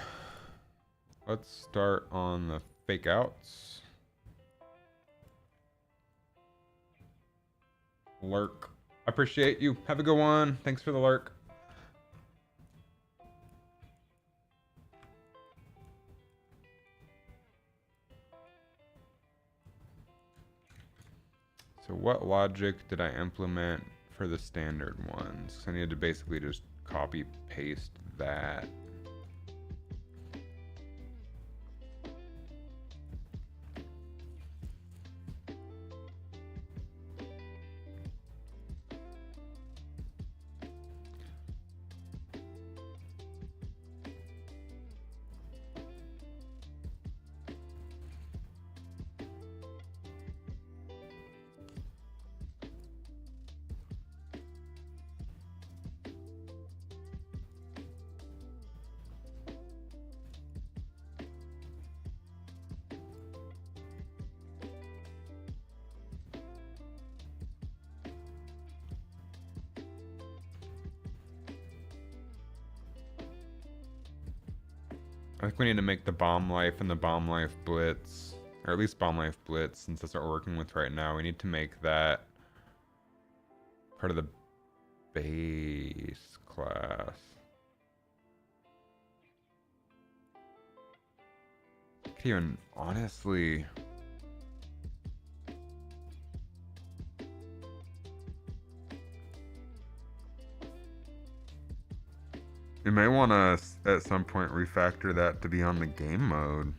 Let's start on the fake outs. Lurk. Appreciate you. Have a good one. Thanks for the lurk. So what logic did I implement for the standard ones? I needed to basically just copy paste that. I think we need to make the bomb life and the bomb life blitz, or at least bomb life blitz, since that's what we're working with right now. We need to make that part of the base class. Even honestly, you may want to at some point refactor that to be on the game mode.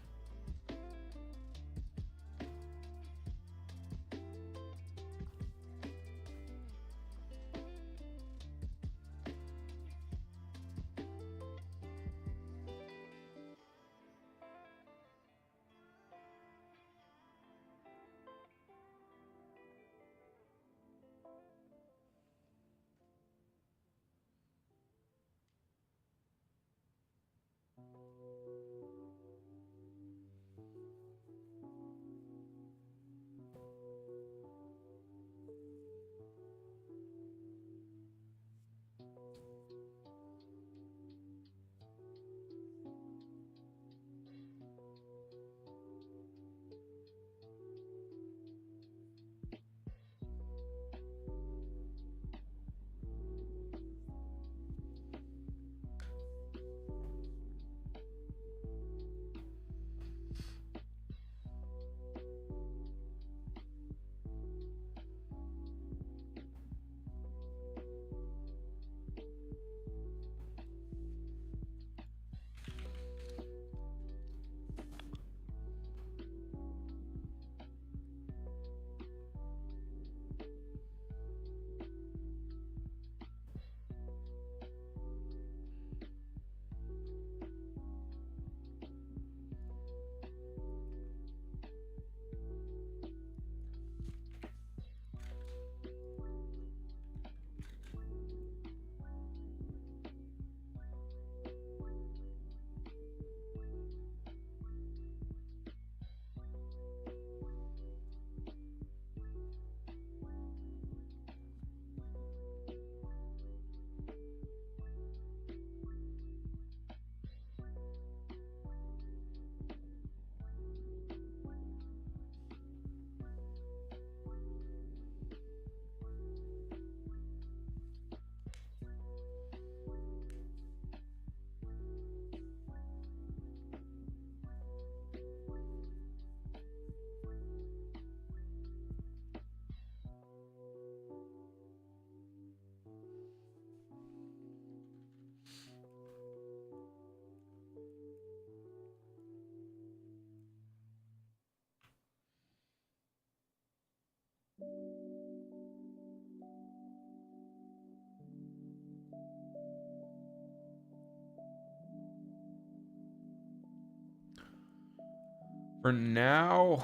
For now,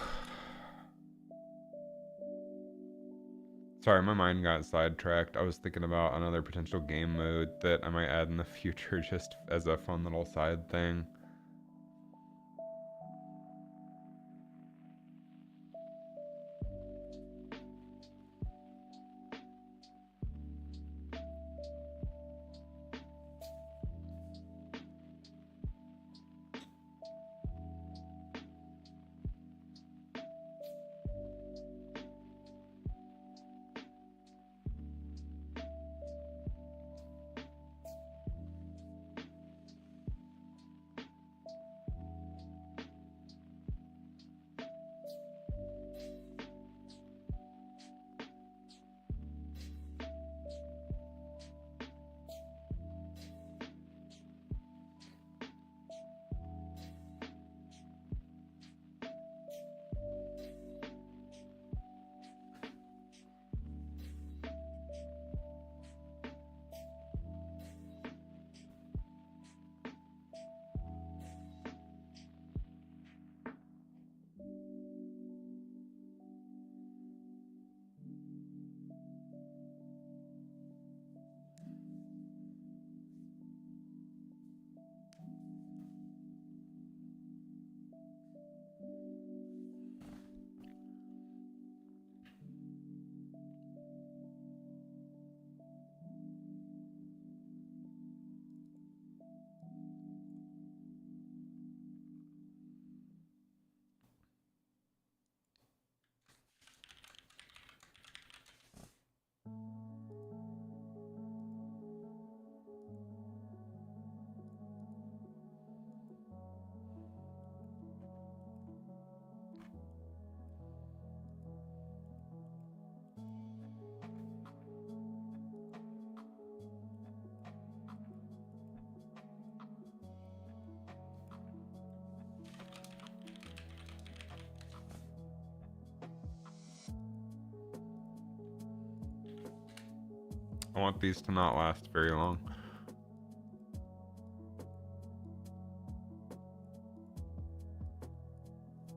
sorry, my mind got sidetracked. I was thinking about another potential game mode that I might add in the future just as a fun little side thing. I want these to not last very long.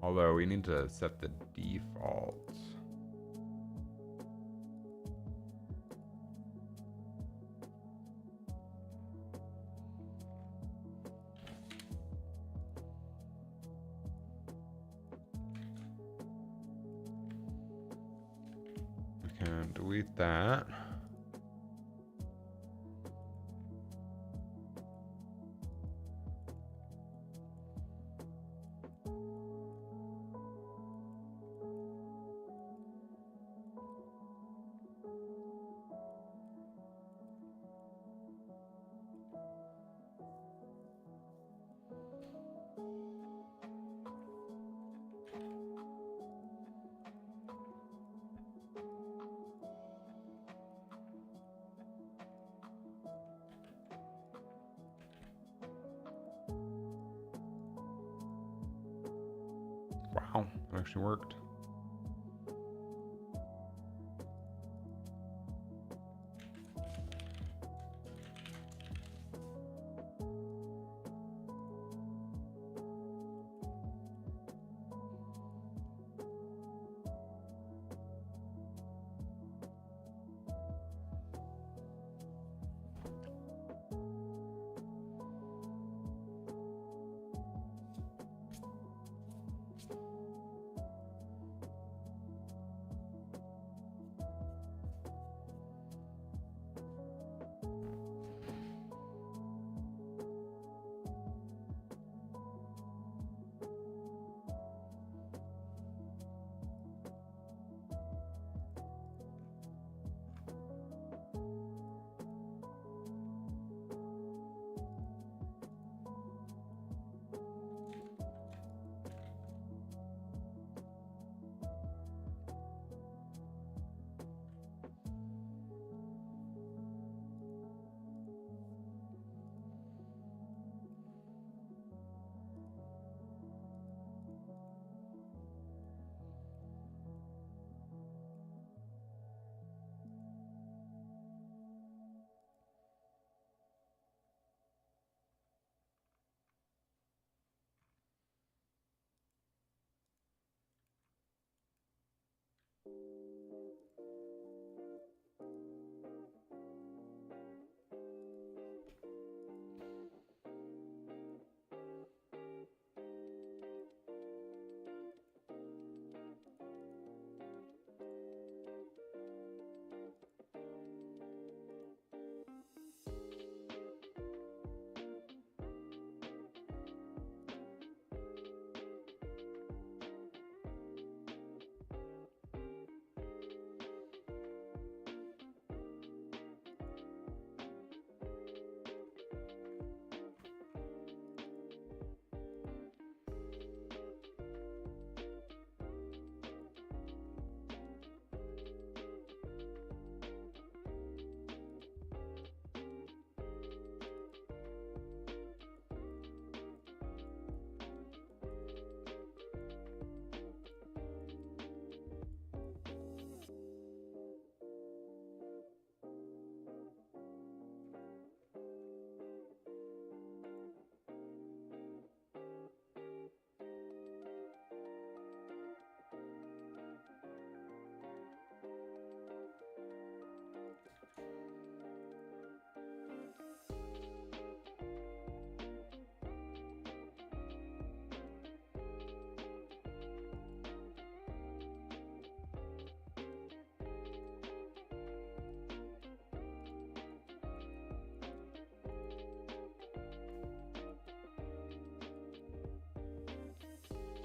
Although we need to set the default. We can delete that. Wow, it actually worked.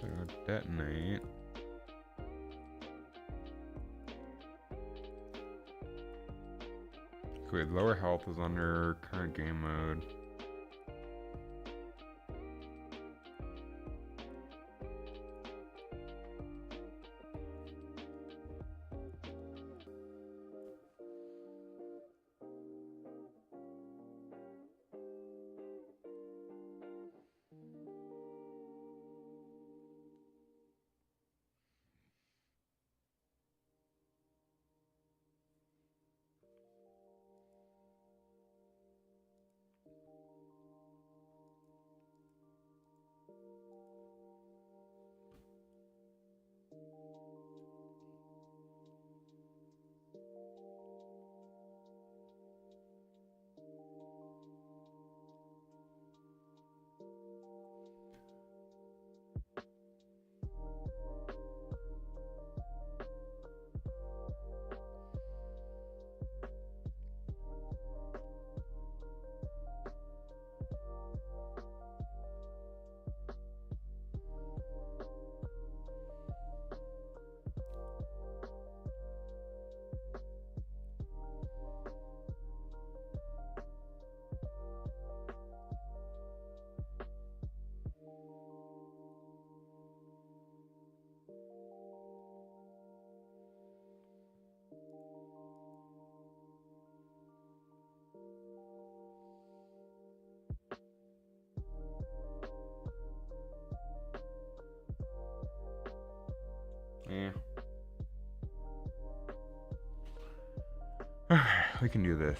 So detonate. Okay, lower health is under current game mode. we can do this.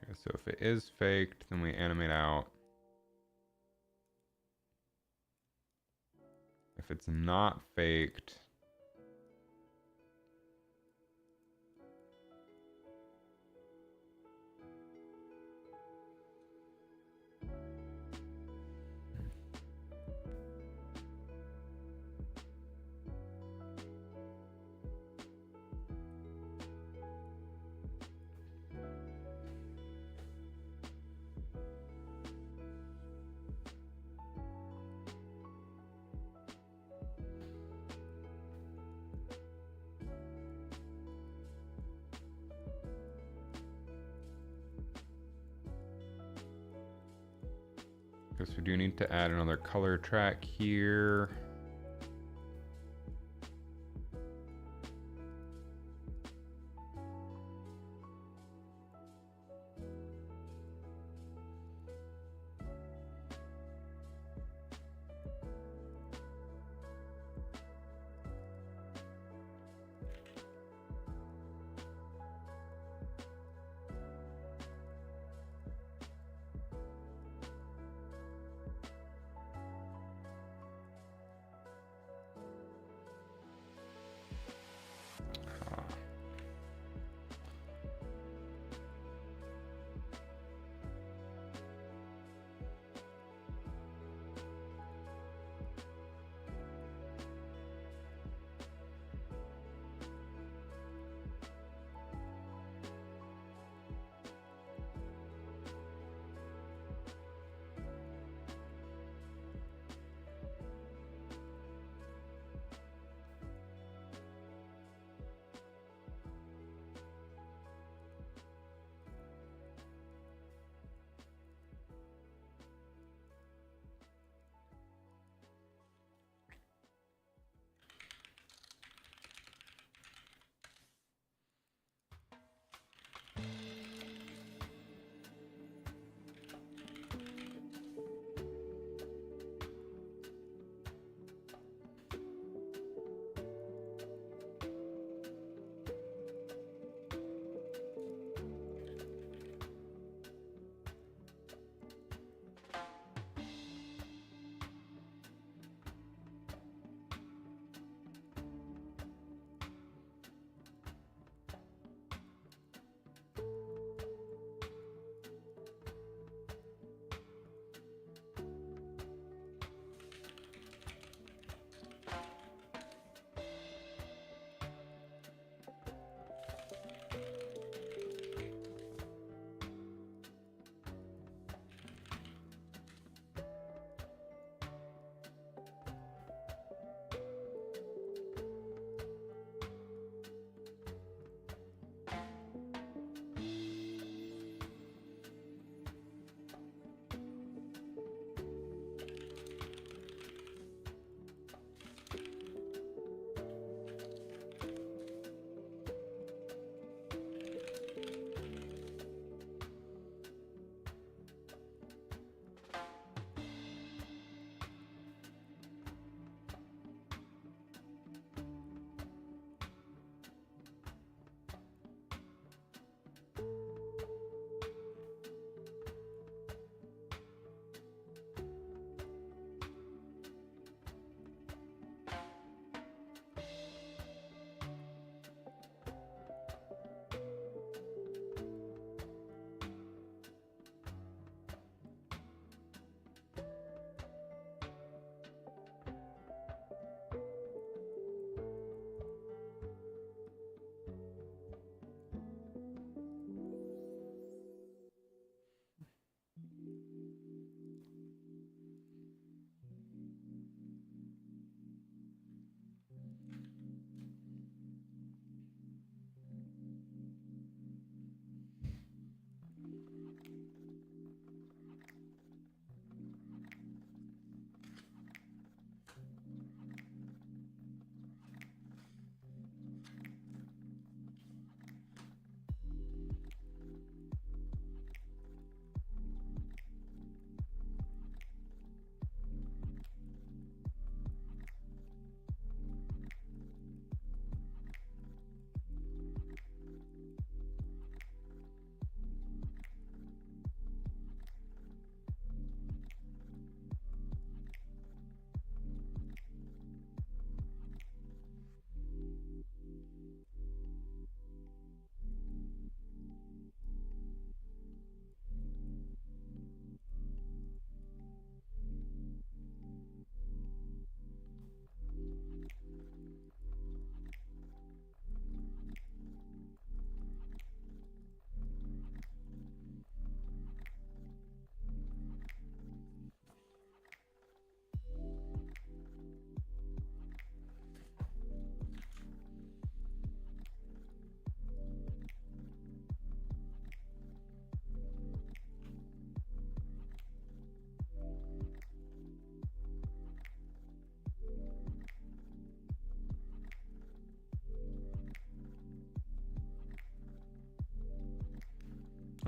Okay, so if it is faked, then we animate out. If it's not faked, because we do need to add another color track here.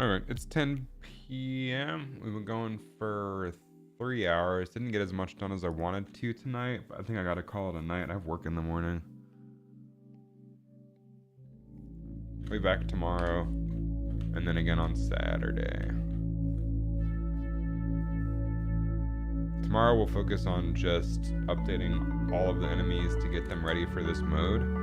All right, it's 10 p.m. We've been going for 3 hours. Didn't get as much done as I wanted to tonight, but I think I gotta call it a night. I have work in the morning. I'll be back tomorrow, and then again on Saturday. Tomorrow we'll focus on just updating all of the enemies to get them ready for this mode.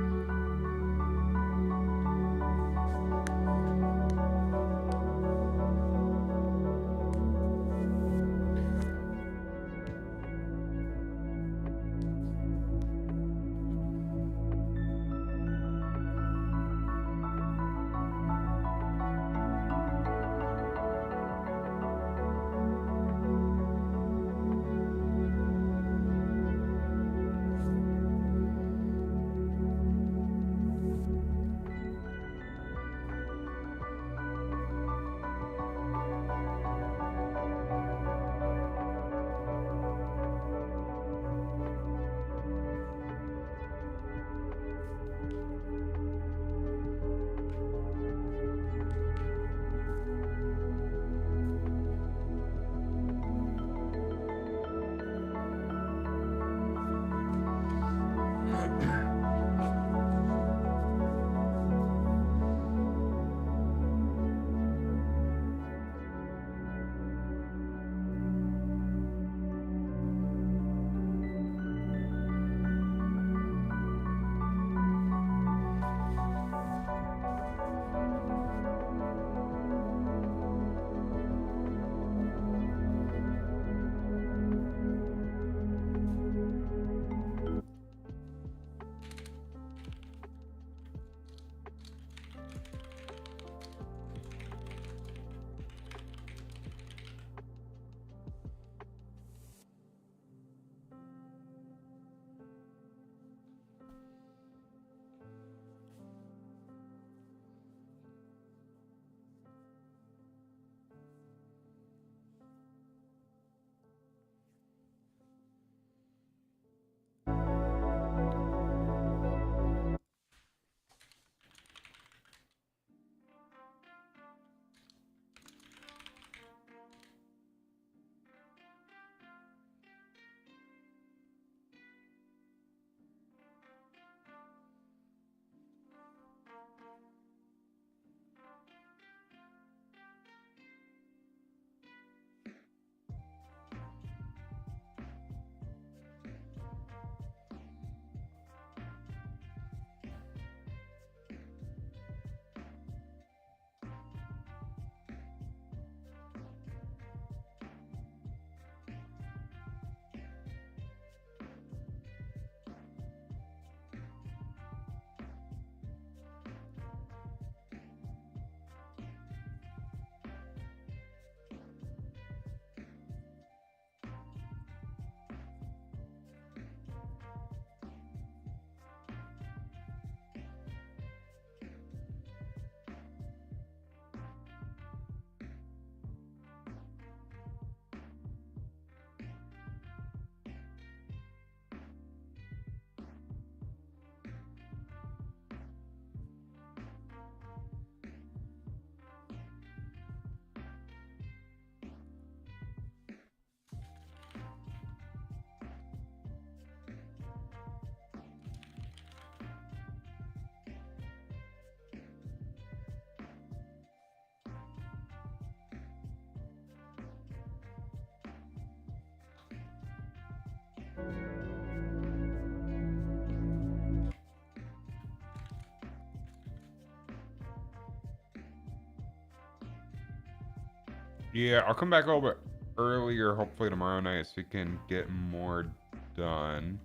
Yeah, I'll come back a little bit earlier, hopefully tomorrow night, so we can get more done.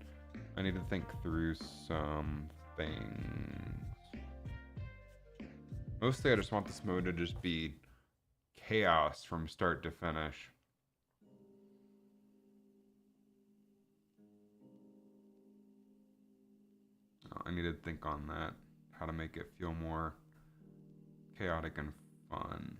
I need to think through some things. Mostly, I just want this mode to just be chaos from start to finish. I need to think on that, how to make it feel more chaotic and fun.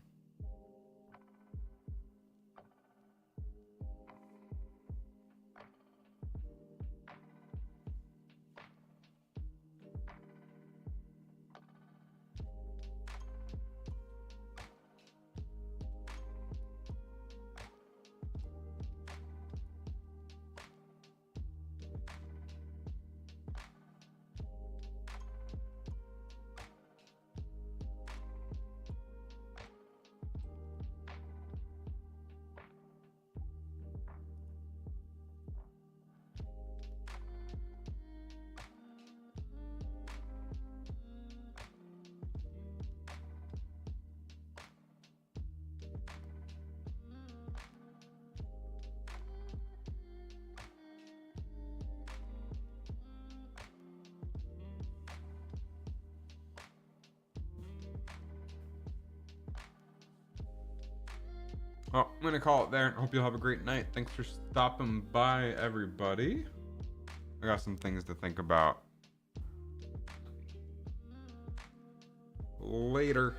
Well, I'm gonna call it there. Hope you'll have a great night. Thanks for stopping by, everybody. I got some things to think about. Later.